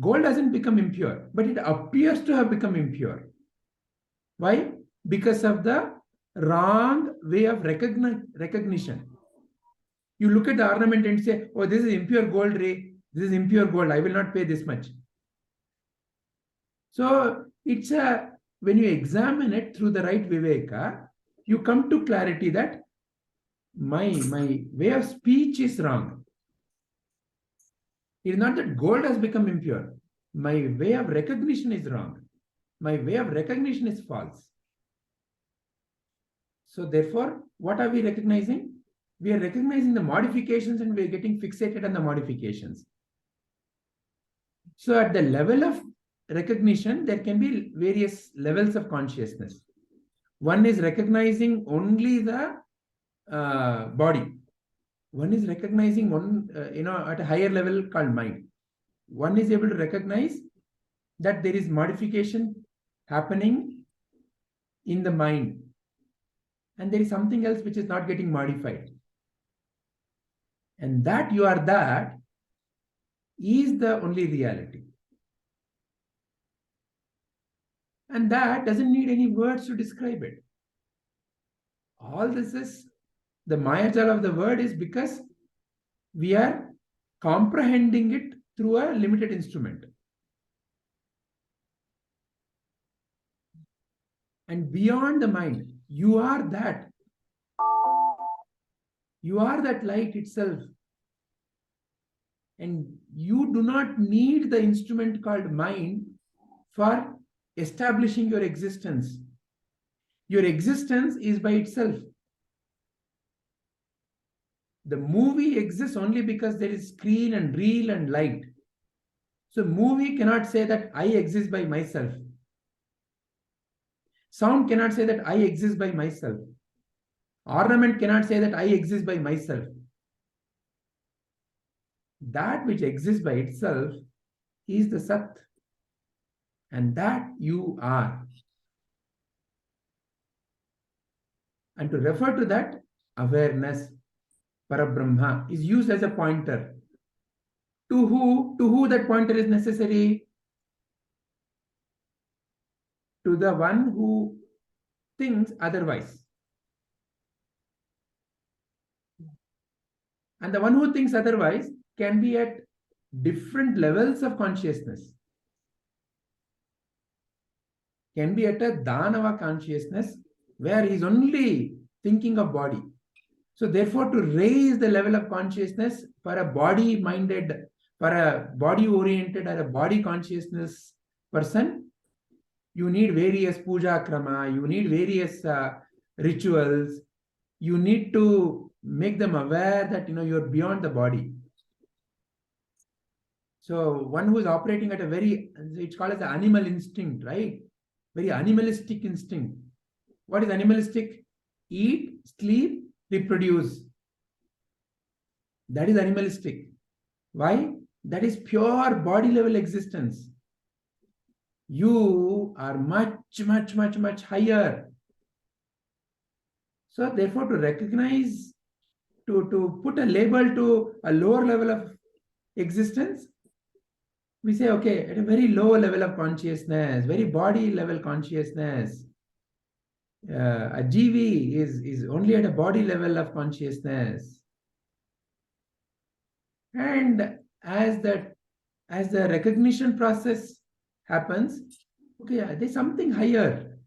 Gold hasn't become impure, but it appears to have become impure. Why? Because of the wrong way of recognition. You look at the ornament and say, oh, this is impure gold, Ray. This is impure gold. I will not pay this much. So it's when you examine it through the right viveka, you come to clarity that my way of speech is wrong. It is not that gold has become impure. My way of recognition is wrong. My way of recognition is false. So therefore, what are we recognizing? We are recognizing the modifications and we are getting fixated on the modifications. So at the level of recognition, there can be various levels of consciousness. One is recognizing only the body. One is recognizing at a higher level called mind. One is able to recognize that there is modification happening in the mind. And there is something else which is not getting modified. And that you are that is the only reality. And that doesn't need any words to describe it. All this is, the Mayajal of the word is because we are comprehending it through a limited instrument. And beyond the mind, you are that. You are that light itself. And you do not need the instrument called mind for establishing your existence. Your existence is by itself. The movie exists only because there is screen and reel and light. So movie cannot say that I exist by myself. Sound cannot say that I exist by myself. Ornament cannot say that I exist by myself. That which exists by itself is the Sat. And that you are. And to refer to that, awareness, Parabrahma, is used as a pointer. To who that pointer is necessary? To the one who thinks otherwise. And the one who thinks otherwise can be at different levels of consciousness. Can be at a Dhanava consciousness where he is only thinking of body. So therefore, to raise the level of consciousness for a body-minded, for a body-oriented or a body consciousness person, you need various puja krama, you need various rituals, you need to make them aware that you're beyond the body. So one who is operating at a very, it's called as the animal instinct, right? Very animalistic instinct. What is animalistic? Eat, sleep, reproduce. That is animalistic. Why? That is pure body level existence. You are much, much, much, much higher. So therefore, to recognize, to put a label to a lower level of existence, we say, okay, at a very low level of consciousness, very body level consciousness, a GV is only at a body level of consciousness. And as the recognition process happens, okay, there's something higher.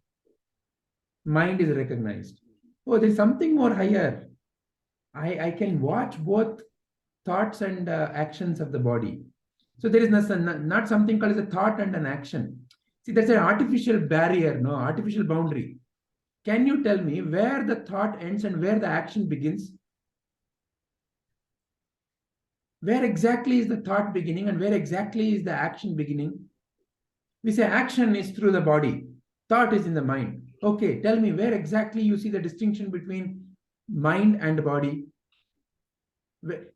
Mind is recognized. Oh, there's something more higher. I can watch both thoughts and actions of the body. So there is not something called as a thought and an action. See, that's an artificial barrier, no, artificial boundary. Can you tell me where the thought ends and where the action begins? Where exactly is the thought beginning and where exactly is the action beginning? We say action is through the body. Thought is in the mind. Okay, tell me where exactly you see the distinction between mind and body.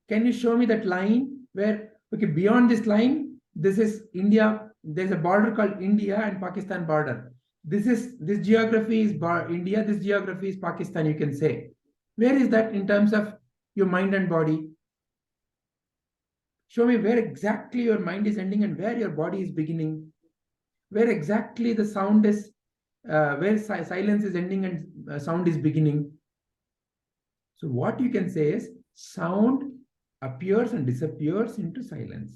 Can you show me that line where, okay, beyond this line, this is India. There's a border called India and Pakistan border. This geography is India. This geography is Pakistan, you can say. Where is that in terms of your mind and body? Show me where exactly your mind is ending and where your body is beginning. Where exactly the sound is, where silence is ending and sound is beginning. So what you can say is sound appears and disappears into silence.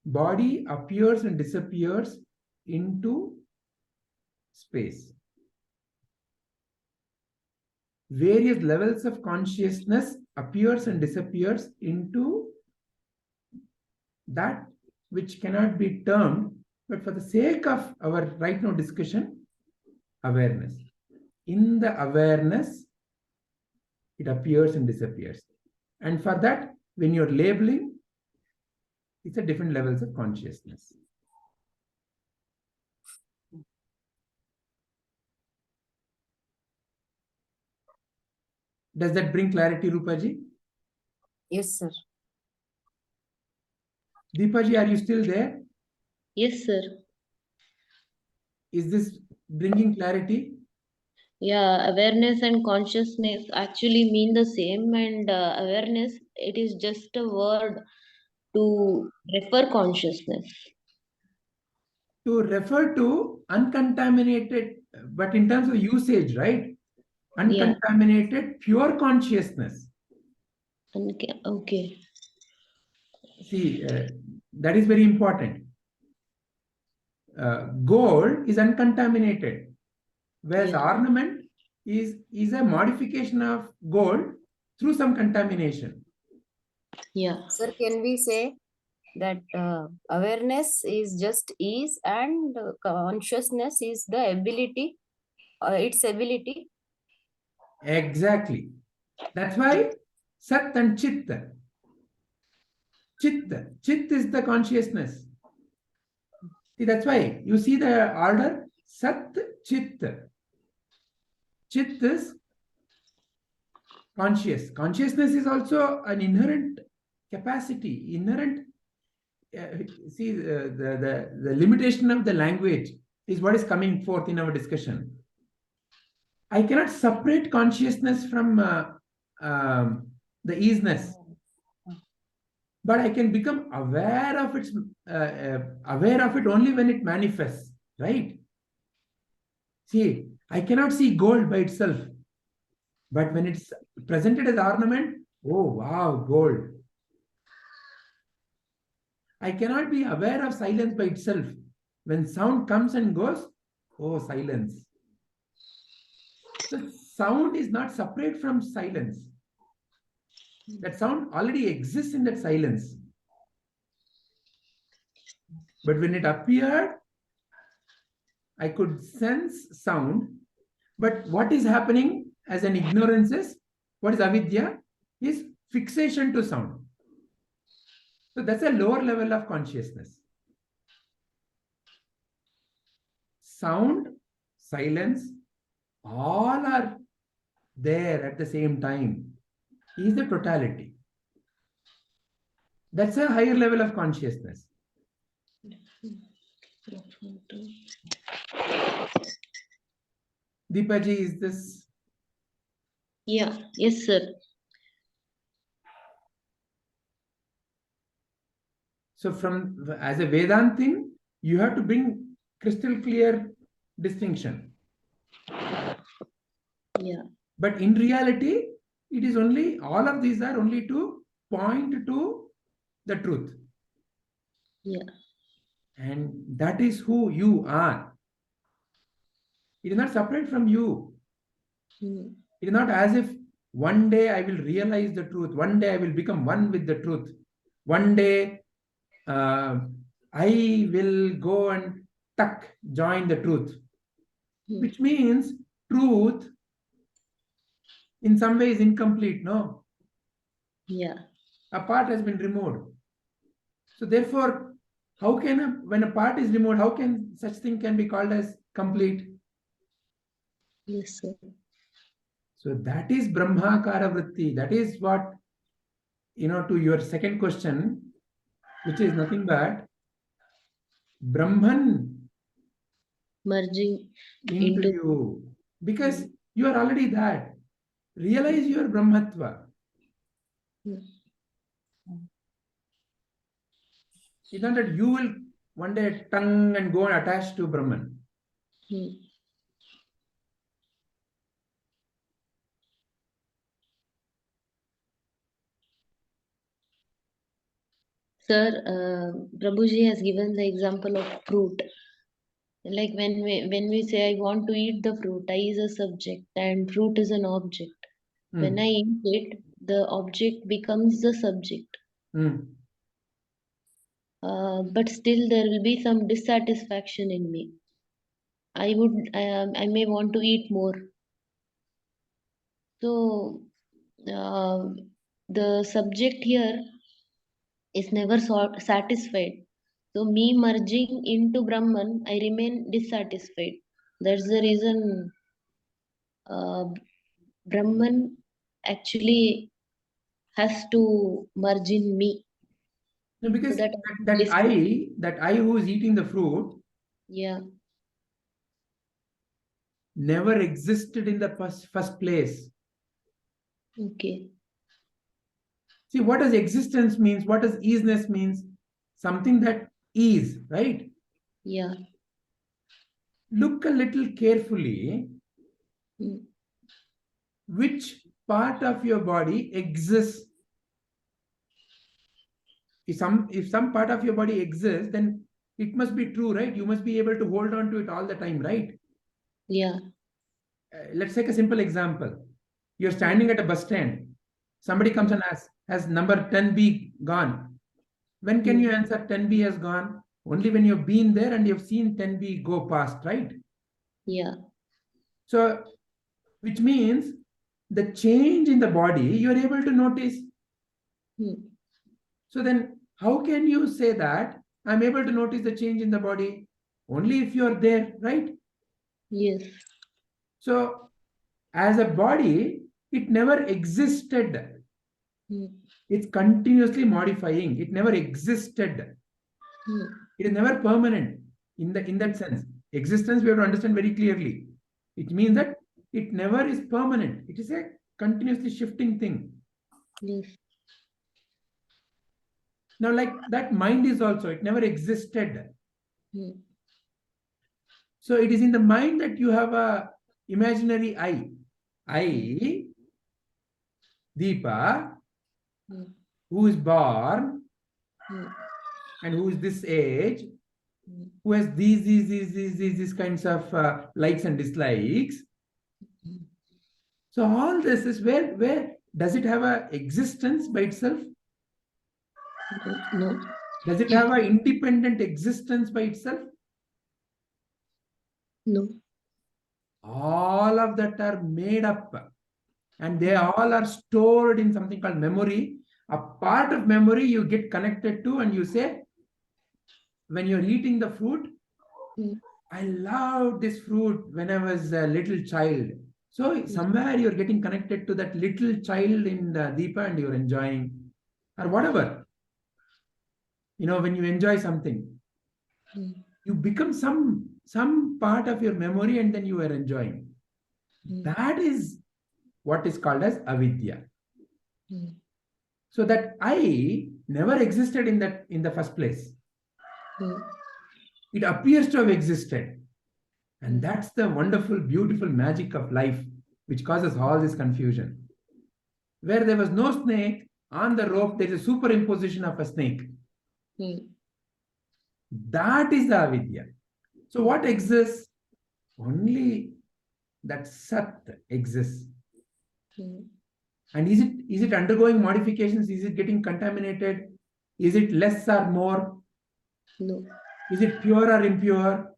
Body appears and disappears into space. Various levels of consciousness appears and disappears into that which cannot be termed, but for the sake of our right now discussion, awareness. In the awareness, it appears and disappears. And for that, when you're labeling, it's at different levels of consciousness. Does that bring clarity, Rupaji? Yes, sir. Deepaji, are you still there? Yes, sir. Is this bringing clarity? Yeah, awareness and consciousness actually mean the same, and awareness, it is just a word to refer consciousness. To refer to uncontaminated, but in terms of usage, right? Uncontaminated, pure consciousness. Okay. See, that is very important. Gold is uncontaminated, whereas ornament is a modification of gold through some contamination. Yeah. Sir, can we say that awareness is just ease and consciousness is the ability, its ability? Exactly. That's why Sat and Chit. Chit is the consciousness. See, that's why you see the order Sat, Chit. Chit is conscious. Consciousness is also an inherent capacity, inherent. See, the limitation of the language is what is coming forth in our discussion. I cannot separate consciousness from the easiness, but I can become aware of its aware of it only when it manifests, right? See, I cannot see gold by itself, but when it's presented as ornament, oh wow, gold. I cannot be aware of silence by itself. When sound comes and goes, oh, silence. So sound is not separate from silence. That sound already exists in that silence. But when it appeared, I could sense sound. But what is happening as an ignorance is, what is avidya? Is fixation to sound. So that's a lower level of consciousness. Sound, silence, all are there at the same time. Is the totality. That's a higher level of consciousness. Deepaji, is this? Yeah, yes, sir. So from as a Vedantin, you have to bring crystal clear distinction. Yeah. But in reality, it is only, all of these are only to point to the truth. Yeah. And that is who you are. It is not separate from you. It is not as if one day I will realize the truth. One day I will become one with the truth. One day I will go and join the truth. Which means truth in some way is incomplete, no? Yeah. A part has been removed. So therefore, how can when a part is removed, how can such thing can be called as complete? Yes, sir. So that is Brahmakara Vritti. That is what, to your second question, which is nothing but Brahman merging into you. Because you are already that. Realize your Brahmatva. It's not that you will one day tongue and go and attach to Brahman. Sir, Prabhuji has given the example of fruit. Like when we say I want to eat the fruit, I is a subject and fruit is an object. When I eat it, the object becomes the subject. but still there will be some dissatisfaction in me. I may want to eat more. So the subject here is never satisfied. So me merging into Brahman, I remain dissatisfied. That's the reason Brahman actually has to merge in me. No, because So that I who is eating the fruit, yeah, never existed in the first place. okay. See, what does existence means? What does easiness means? Something that is, right? Yeah. Look a little carefully. Mm. Which part of your body exists? If some part of your body exists, then it must be true, right? You must be able to hold on to it all the time, right? Yeah. Let's take a simple example. You're standing at a bus stand. Somebody comes and asks, has number 10B gone? When can you answer 10B has gone? Only when you've been there and you've seen 10B go past, right? Yeah. So, which means the change in the body, you're able to notice. So then, how can you say that I'm able to notice the change in the body? Only if you're there, right? Yes. So, as a body, it never existed. It's continuously modifying. It never existed. It is never permanent in that sense. Existence, we have to understand very clearly. It means that it never is permanent. It is a continuously shifting thing. Yes. Now, like that mind is also, it never existed. So it is in the mind that you have a imaginary I. I, Deepa, who is born and who is this age, who has these kinds of likes and dislikes. So all this is where does it have a existence by itself? No. Does it have an independent existence by itself? No. All of that are made up, and they all are stored in something called memory. A part of memory you get connected to, and you say, when you're eating the fruit, I loved this fruit when I was a little child. So somewhere you're getting connected to that little child in the Deepa and you're enjoying, or whatever. You know, when you enjoy something, you become some part of your memory and then you are enjoying. That is what is called as avidya. So that I never existed in the first place. It appears to have existed. And that's the wonderful, beautiful magic of life, which causes all this confusion. Where there was no snake, on the rope, there is a superimposition of a snake. That is the avidya. So what exists? Only that Sat exists. And is it undergoing modifications? Is it getting contaminated? Is it less or more? No. Is it pure or impure?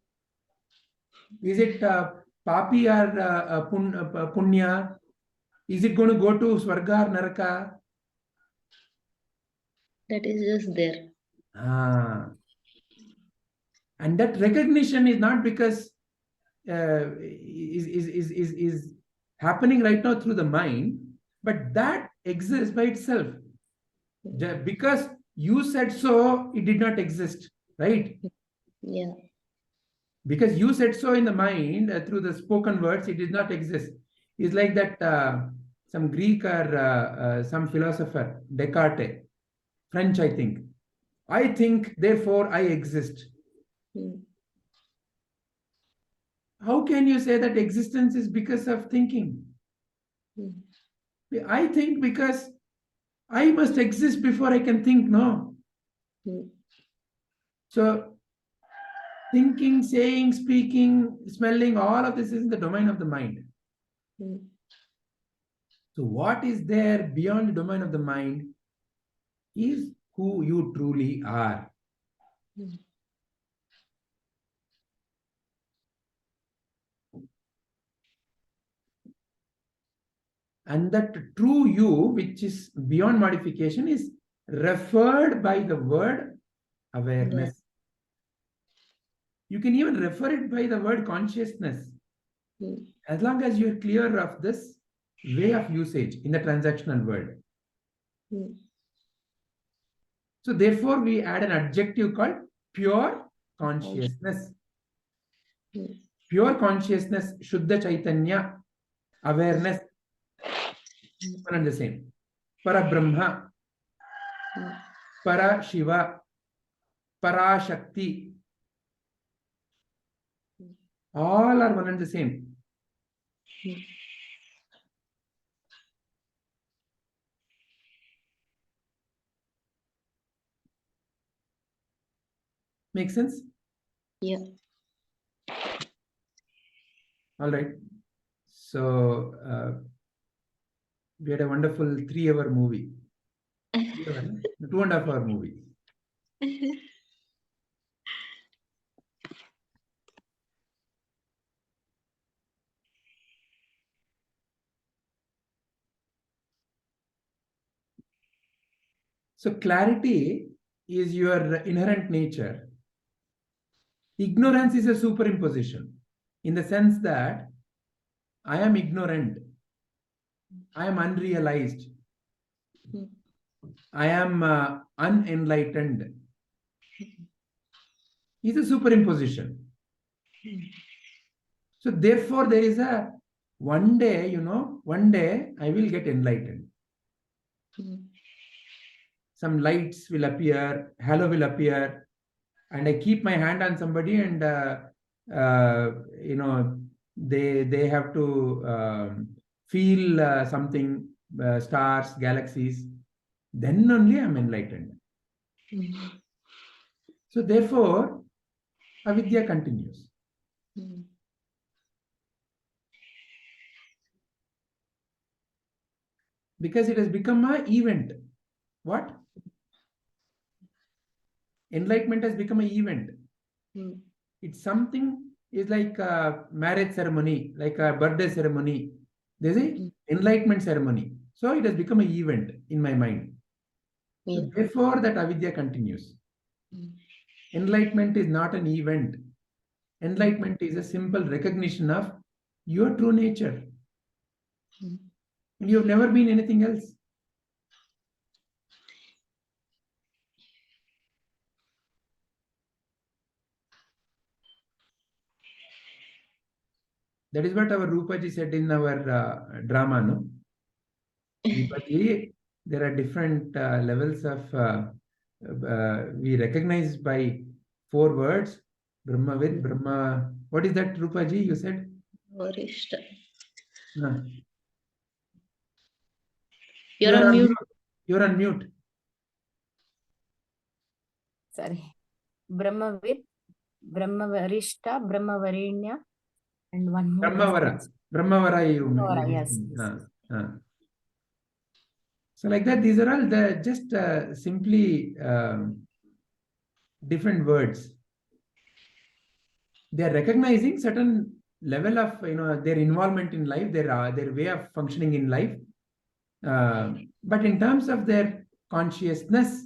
Is it papi or punya? Is it going to go to Swarga or Naraka? That is just there. And that recognition is not because is happening right now through the mind, but that exists by itself. Because you said so, it did not exist, right? Yeah. Because you said so in the mind through the spoken words, it did not exist. It's like that some Greek or some philosopher, Descartes, French, I think, therefore I exist. How can you say that existence is because of thinking? I think because I must exist before I can think, no? So thinking, saying, speaking, smelling, all of this is in the domain of the mind. So what is there beyond the domain of the mind is who you truly are. And that true you, which is beyond modification, is referred by the word awareness. You can even refer it by the word consciousness. As long as you're clear of this way of usage in the transactional world. So therefore, we add an adjective called pure consciousness. Pure consciousness, Shuddha Chaitanya, awareness, one and the same. Para Brahma, Para Shiva, Para Shakti, all are one and the same. Make sense? Yeah. All right. So we had a wonderful 3-hour movie. 2.5 hour movie. So clarity is your inherent nature. Ignorance is a superimposition in the sense that I am ignorant. I am unrealized. I am unenlightened. It's a superimposition. So therefore there is a one day I will get enlightened. Some lights will appear, halo will appear, and I keep my hand on somebody and they have to feel something, stars, galaxies. Then only I am enlightened. So therefore, avidya continues. Because it has become an event. What? Enlightenment has become an event. It's something, it's like a marriage ceremony, like a birthday ceremony. There's an enlightenment ceremony. So it has become an event in my mind. So therefore, that avidya continues. Enlightenment is not an event. Enlightenment is a simple recognition of your true nature. You have never been anything else. That is what our Rupaji said in our drama, no? Rupaji, there are different levels of, we recognize by 4 words, Brahmavid, Brahma, what is that, Rupaji, you said? Varishta. You're on mute. You're on mute. Sorry. Brahmavid, Brahmavarishta, Brahmavarinya, and one more. Brahmavara, yes. So like that, these are all just simply different words. They are recognizing certain level of their involvement in life, their way of functioning in life. But in terms of their consciousness,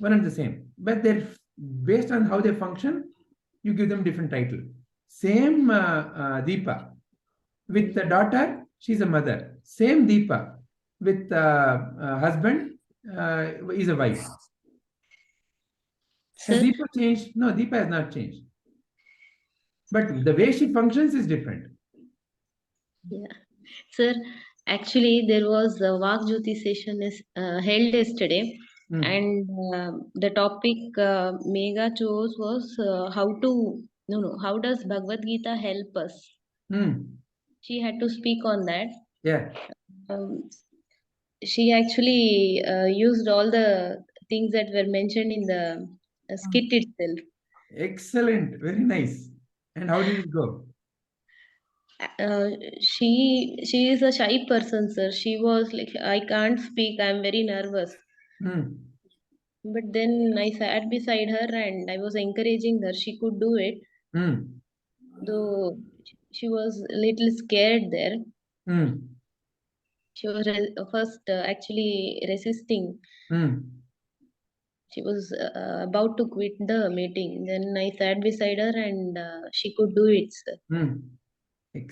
one and the same. But they're based on how they function, you give them different title. Same Deepa. With the daughter, she's a mother. Same Deepa. With husband, is a wife. Has Deepa changed? No, Deepa has not changed. But the way she functions is different. Yeah. Sir, actually, there was a Vagjyoti session is held yesterday. And the topic Megha chose was how does Bhagavad Gita help us? She had to speak on that. Yeah. She actually used all the things that were mentioned in the skit itself. Excellent. Very nice. And how did it go? She is a shy person, sir. She was like, I can't speak. I'm very nervous. But then I sat beside her and I was encouraging her. She could do it, though she was a little scared there. She was first actually resisting. She was about to quit the meeting. Then I sat beside her and she could do it, sir.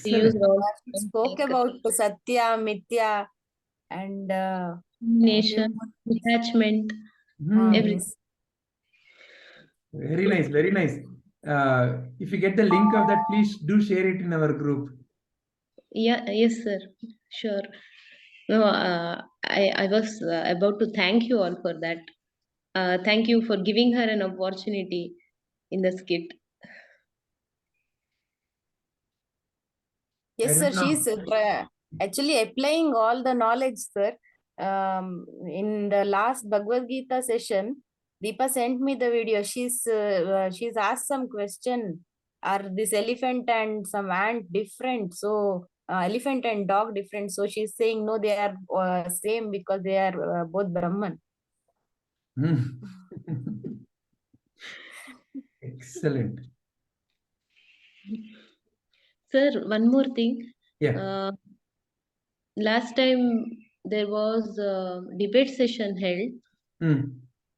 She used Excellent. all She spoke about Satya, Mithya, and nation, detachment, everything. yes. Very nice, very nice. If you get the link of that, please do share it in our group. Yeah, yes, sir. Sure. No, I was about to thank you all for that. Thank you for giving her an opportunity in the skit. Yes, sir. She's actually applying all the knowledge, sir. In the last Bhagavad Gita session, Deepa sent me the video. She's asked some question. Are this elephant and some ant different? So elephant and dog different. So she's saying no, they are same because they are both Brahman. Excellent. Sir, one more thing. Yeah. Last time there was a debate session held.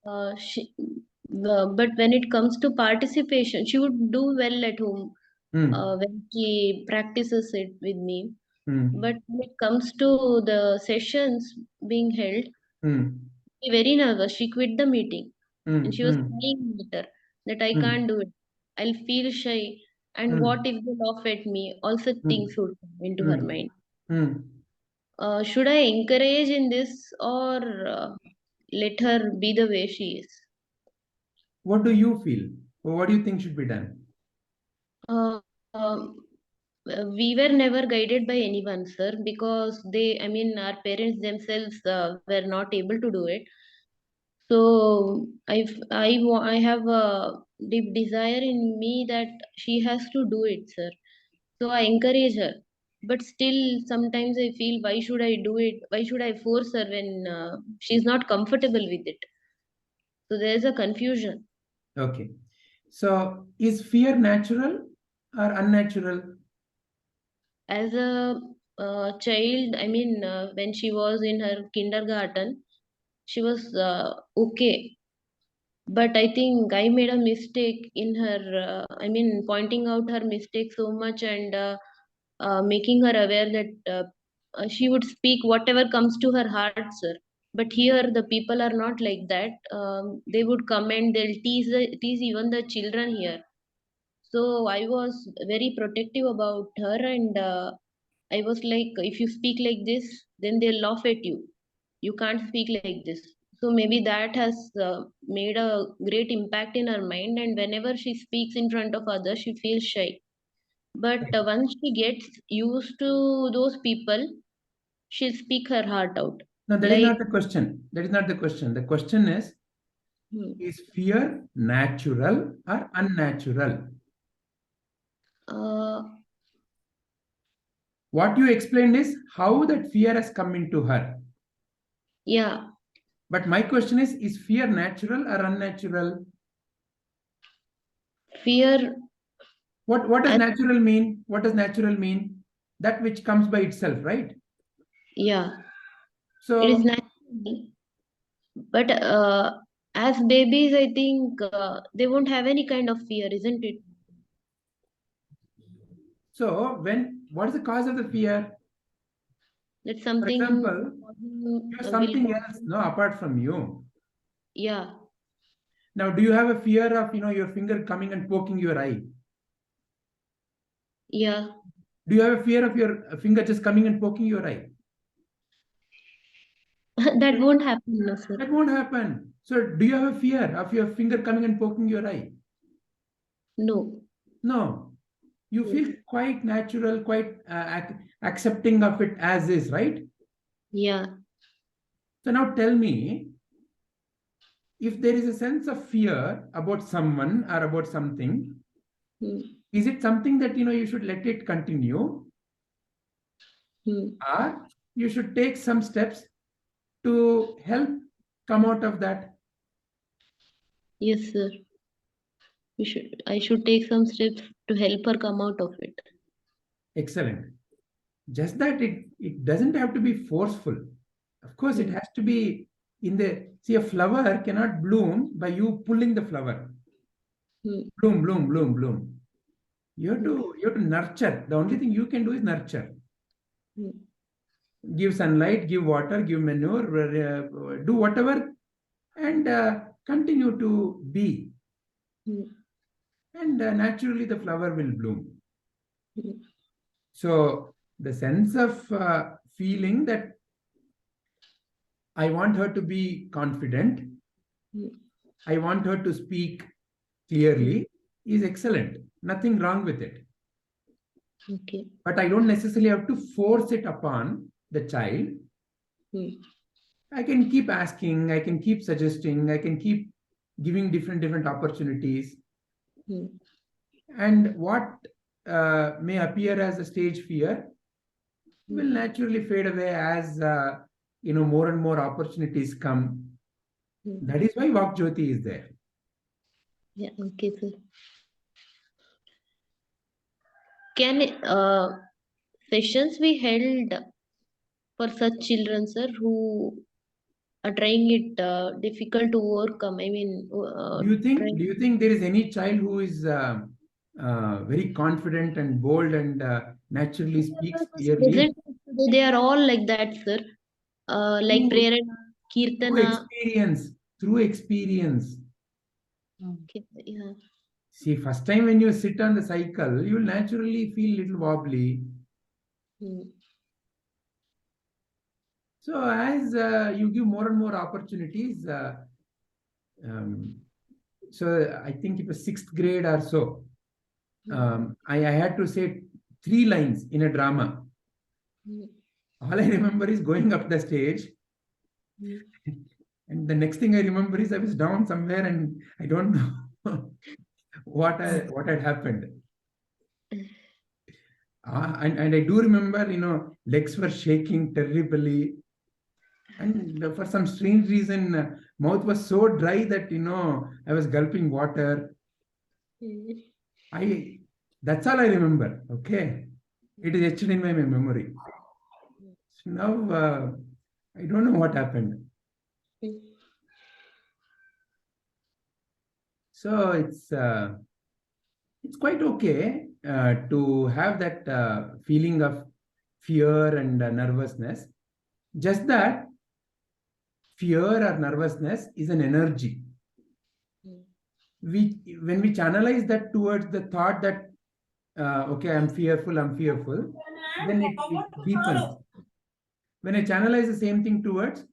But when it comes to participation, she would do well at home when she practices it with me. But when it comes to the sessions being held, she very nervous. She quit the meeting and she was saying later that I can't do it. I'll feel shy. And what if they laugh at me? All such things would come into her mind. Should I encourage in this or let her be the way she is? What do you feel? Or what do you think should be done? We were never guided by anyone, sir, because our parents themselves were not able to do it. So I have a deep desire in me that she has to do it, sir. So I encourage her. But still, sometimes I feel, why should I do it? Why should I force her when she's not comfortable with it? So there's a confusion. Okay. So is fear natural or unnatural? As a child, when she was in her kindergarten, she was okay. But I think I made a mistake in her, pointing out her mistake so much and making her aware that she would speak whatever comes to her heart, sir. But here, the people are not like that. They would come and they'll tease even the children here. So I was very protective about her, and I was like, if you speak like this, then they'll laugh at you. You can't speak like this. So maybe that has made a great impact in her mind. And whenever she speaks in front of others, she feels shy. But once she gets used to those people, she'll speak her heart out. No, that is not the question. That is not the question. The question is fear natural or unnatural? What you explained is how that fear has come into her. Yeah. But my question is fear natural or unnatural? Fear. What does natural mean? What does natural mean? That which comes by itself, right? Yeah. So it is natural. But as babies, I think they won't have any kind of fear, isn't it? So what is the cause of the fear? That something. For example, you have something else, no, apart from you. Yeah. Now, do you have a fear of your finger coming and poking your eye? Yeah. Do you have a fear of your finger just coming and poking your eye? That won't happen, no, sir. That won't happen. So, do you have a fear of your finger coming and poking your eye? No. No. You feel quite natural, quite accepting of it as is, right? Yeah. So now tell me, if there is a sense of fear about someone or about something, is it something that you should let it continue? Or you should take some steps to help come out of that? Yes, sir. I should take some steps to help her come out of it. Excellent. Just that it doesn't have to be forceful. Of course, it has to be see, a flower cannot bloom by you pulling the flower. Bloom, bloom, bloom, bloom. You have to nurture. The only thing you can do is nurture. Give sunlight, give water, give manure, do whatever, and continue to be. And naturally the flower will bloom. So the sense of feeling that I want her to be confident, I want her to speak clearly is excellent. Nothing wrong with it. Okay. But I don't necessarily have to force it upon the child. I can keep asking, I can keep suggesting, I can keep giving different opportunities. And what may appear as a stage fear will naturally fade away as more and more opportunities come. That is why Vak Jyoti is there. Yeah, okay, sir. Can sessions be held for such children, sir, who are trying it difficult to overcome? I mean, do you think there is any child who is very confident and bold and naturally speaks clearly? They are all like that, sir. Like prayer and kirtana. Through experience. Okay, yeah. See, first time when you sit on the cycle, you will naturally feel little wobbly. So as you give more and more opportunities, so I think it was 6th grade or so, I had to say 3 lines in a drama. All I remember is going up the stage. And the next thing I remember is I was down somewhere and I don't know what had happened. And I do remember, legs were shaking terribly. And for some strange reason, mouth was so dry that, I was gulping water. That's all I remember. Okay. It is etched in my memory. So now, I don't know what happened. So it's quite okay to have that feeling of fear and nervousness. Just that fear or nervousness is an energy. When we channelize that towards the thought that okay, I'm fearful, then it deepens. When I channelize the same thing towards,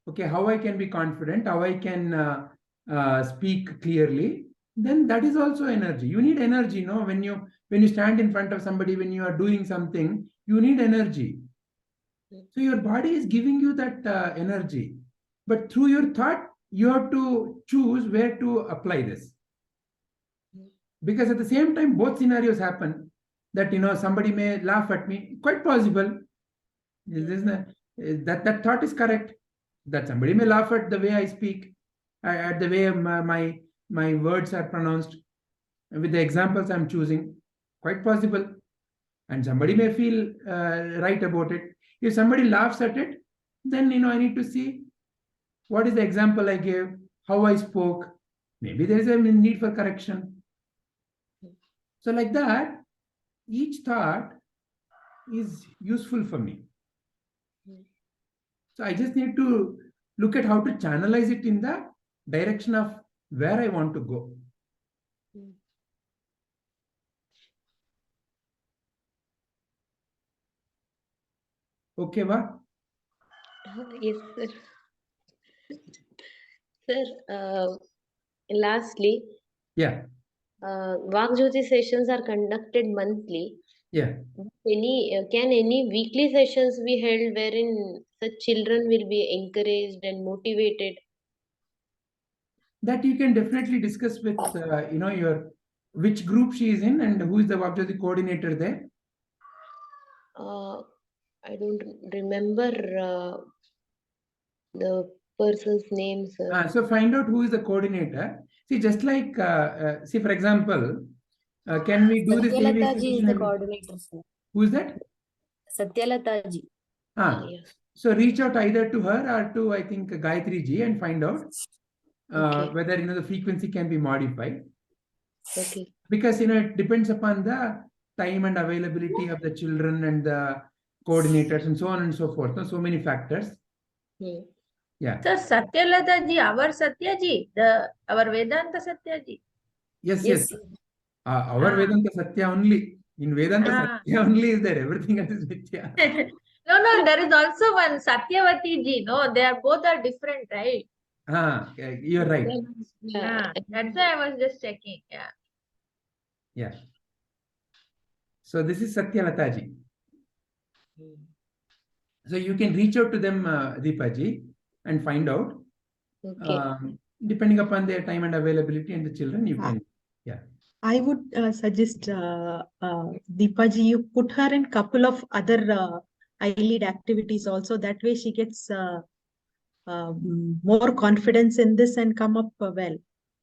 okay, how I can be confident, how I can speak clearly, then that is also energy. You need energy, when you stand in front of somebody, when you are doing something, you need energy. So your body is giving you that energy, but through your thought, you have to choose where to apply this. Because at the same time, both scenarios happen. That somebody may laugh at me. Quite possible. That thought is correct. That somebody may laugh at the way I speak, at the way my words are pronounced, with the examples I'm choosing. Quite possible. And somebody may feel right about it. If somebody laughs at it, then I need to see what is the example I gave, how I spoke. Maybe there is a need for correction. So like that, each thought is useful for me. So I just need to look at how to channelize it in the direction of where I want to go. Okay, va? Yes, sir. Sir, lastly, yeah. Vak Jyoti sessions are conducted monthly. Yeah. Can any weekly sessions be held wherein such children will be encouraged and motivated? That you can definitely discuss with which group she is in and who is the Vak Jyoti coordinator there. I don't remember the person's name, sir. So find out who is the coordinator. See, just like, see, for example, can we do this Satyalata AVSC ji is session the and- coordinator, sir. Who is that? Satyalata ji. Yes. So reach out either to her or to, I think, Gayatri ji and find out Okay. whether, the frequency can be modified. Okay. Because, it depends upon the time and availability of the children and the coordinators and so on and so forth. So many factors. Yeah. Sir, Satyalata ji, our Satya ji, our Vedanta Satya ji. Yes. Our Vedanta Satya only. In Vedanta Satya only is there. Everything else is Mithya. No, there is also one Satyavati ji. No, they are both are different, right? You're right. Yeah, that's why I was just checking. Yeah. So this is Satyalata ji. So you can reach out to them, Deepa ji, and find out. Okay. Depending upon their time and availability and the children, you can. Yeah. I would suggest Deepa ji, you put her in couple of other I-lead activities also. That way she gets more confidence in this and come up well.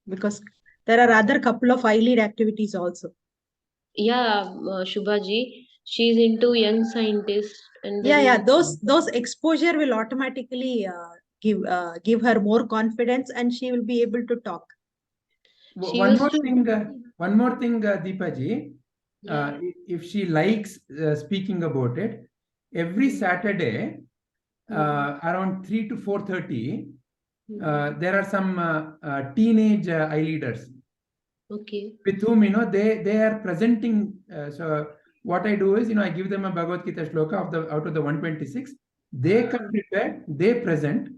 Because there are other couple of I-lead activities also. Yeah, Shubha ji, she's into young scientists and then Yeah. Those exposure will automatically give her more confidence, and she will be able to talk. One more thing, Deepa ji. If she likes speaking about it, every Saturday around 3 to 4:30, there are some teenage eye leaders. Okay. With whom they are presenting. So what I do is I give them a Bhagavad Gita shloka out of the 126. They come prepared, they present,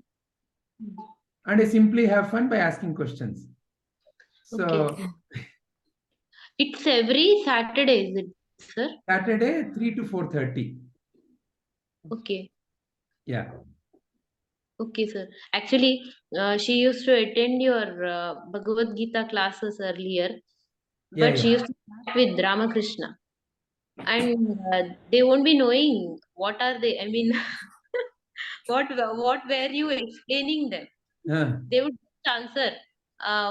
and I simply have fun by asking questions. So okay. It's every Saturday, is it, sir? Saturday 3 to 4:30. Okay. Yeah. Okay, sir. Actually, she used to attend your Bhagavad Gita classes earlier, but she used to start with Ramakrishna. And they won't be knowing what are they, I mean, what were you explaining them? They would just answer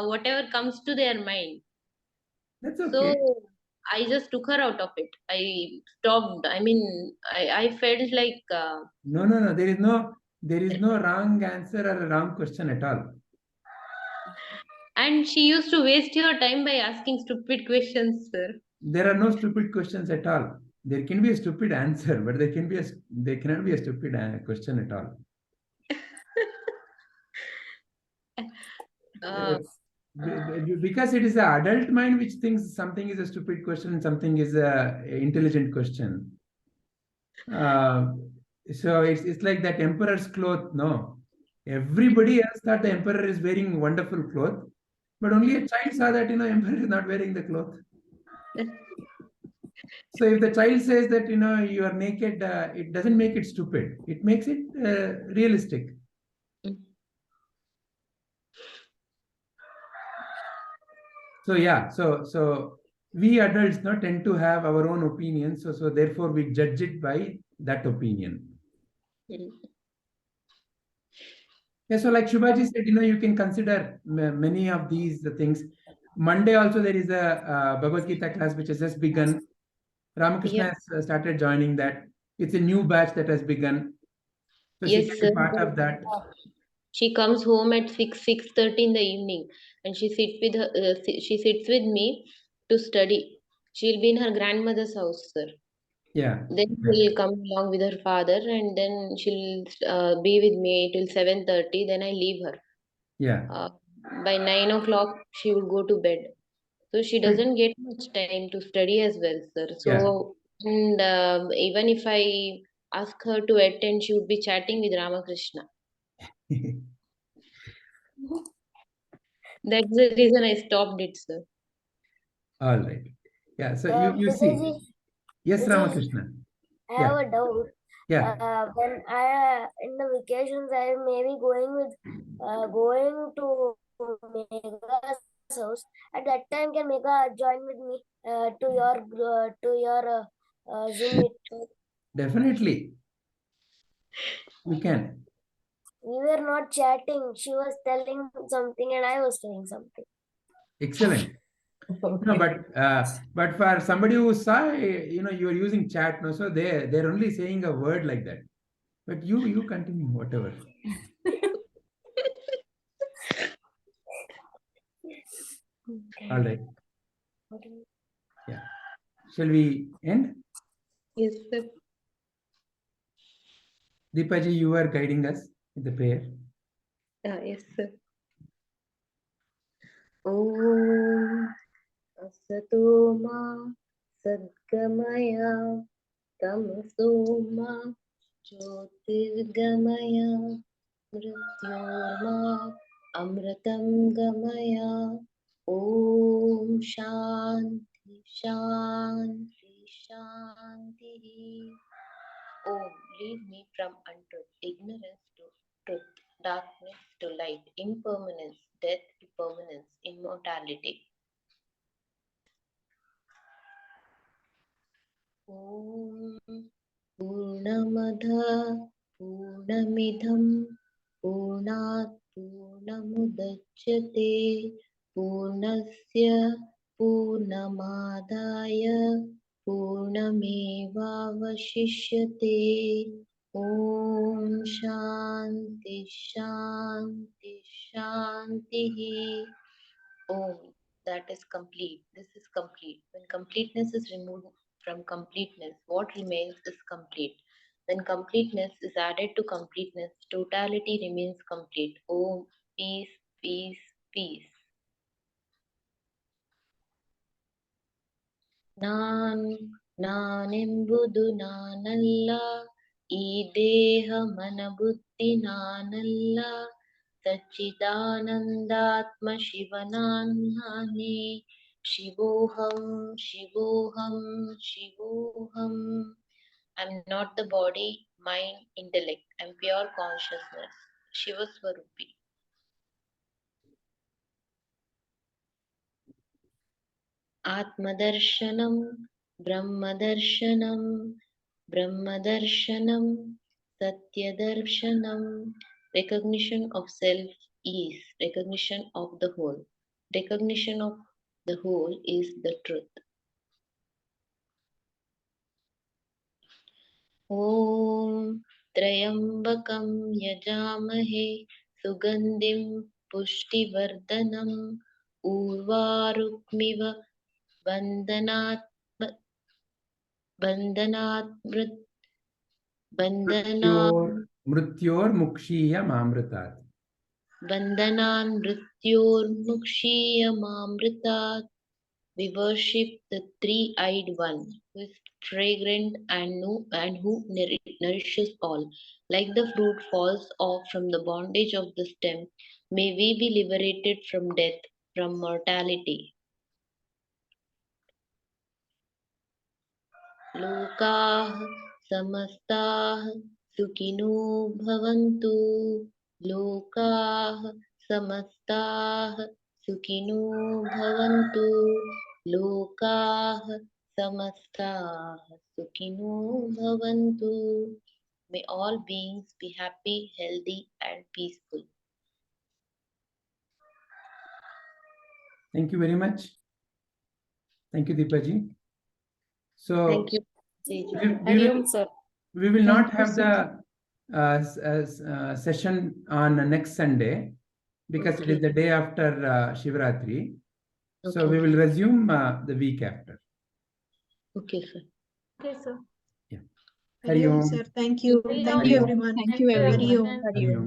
whatever comes to their mind. That's okay. So I just took her out of it. I stopped. I mean, I felt like No. There is no wrong answer or a wrong question at all. And she used to waste your time by asking stupid questions, sir. There are no stupid questions at all. There can be a stupid answer, but there cannot be a stupid question at all. Because it is the adult mind which thinks something is a stupid question and something is a intelligent question. So it's like that emperor's cloth. No, everybody else thought the emperor is wearing wonderful cloth, but only a child saw that emperor is not wearing the cloth. So if the child says that you are naked, it doesn't make it stupid. It makes it realistic. So yeah, so we adults tend to have our own opinions. So therefore we judge it by that opinion. Yeah, so like Shubhaji said, you can consider many of these things. Monday also there is a Bhagavad Gita class which has just begun. Ramakrishna has started joining that. It's a new batch that has begun. So she can be part of that. She comes home at 6:30 in the evening, and she sits with me to study. She'll be in her grandmother's house, sir. Yeah. Then she'll come along with her father, and then she'll be with me till 7:30. Then I leave her. Yeah. By 9 o'clock, she would go to bed. So she doesn't get much time to study as well, sir. So, and even if I ask her to attend, she would be chatting with Ramakrishna. That's the reason I stopped it, sir. All right. Yeah. So you see. Yes, Ramakrishna. I have a doubt. Yeah. When I in the vacations, I may be going to Megha's house. At that time, can Megha join with me to your Zoom meet? Definitely. You can. We were not chatting. She was telling something and I was telling something. Excellent. Okay. No, but for somebody who saw, you know, you are using chat, no, so they're only saying a word like that. But you continue, whatever. All right. Yeah. Shall we end? Yes, sir. Deepaji, you are guiding us in the prayer. Yes, sir. Om Asato Ma Sadgamaya Tamaso Ma Jyotirgamaya Mrityorma Amratam Gamaya. Om Shanti Shanti Shanti. Om, lead me from untruth, ignorance to truth, darkness to light, impermanence, death to permanence, immortality. Om Purnamada Purnamidham Purnat Purnamudachyate Purnasya Purnamadaya Purnamevavashishyate. Om Shanti Shanti Shanti. Om, that is complete. This is complete. When completeness is removed from completeness, what remains is complete. When completeness is added to completeness, totality remains complete. Om, peace, peace, peace. ನಾನೆಂಬುದು ನಾನಲ್ಲ, ಈ ದೇಹ ಮನಬುದ್ಧಿ ನಾನಲ್ಲ, ಸಚ್ಚಿದಾನಂದಾತ್ಮ ಶಿವನಾನ್ನೇ. ಶಿವೋಹಂ ಶಿವೋಹಂ ಶಿವೋಹಂ. I'm not the body, mind, intellect. I'm pure consciousness. Shiva Swarupi. Atmadarshanam, Brahmadarshanam, Brahmadarshanam, Satyadarshanam. Recognition of self is recognition of the whole. Recognition of the whole is the truth. Om Trayambakam Yajamahe Sugandhim Pushtivardhanam Urvarukmiva Bandhanat Mrityor Mukshiyam Amritat. Bandhanan Mrityor Mukshiyam Amritat. We worship the three-eyed one, who is fragrant and who nourishes all. Like the fruit falls off from the bondage of the stem, may we be liberated from death, from mortality. Lokah samastah sukino bhavantu. Lokah samastah sukino bhavantu. Lokah samastah sukino bhavantu. May all beings be happy, healthy, and peaceful. Thank you very much. Thank you, Deepaji. So, thank you. We will not have the session on next Sunday because it is the day after Shivratri. So we will resume the week after. Okay, sir. Okay, sir. Yeah. Hari Om, sir. Thank you. Thank you, everyone. Thank you, everyone. Hari Om.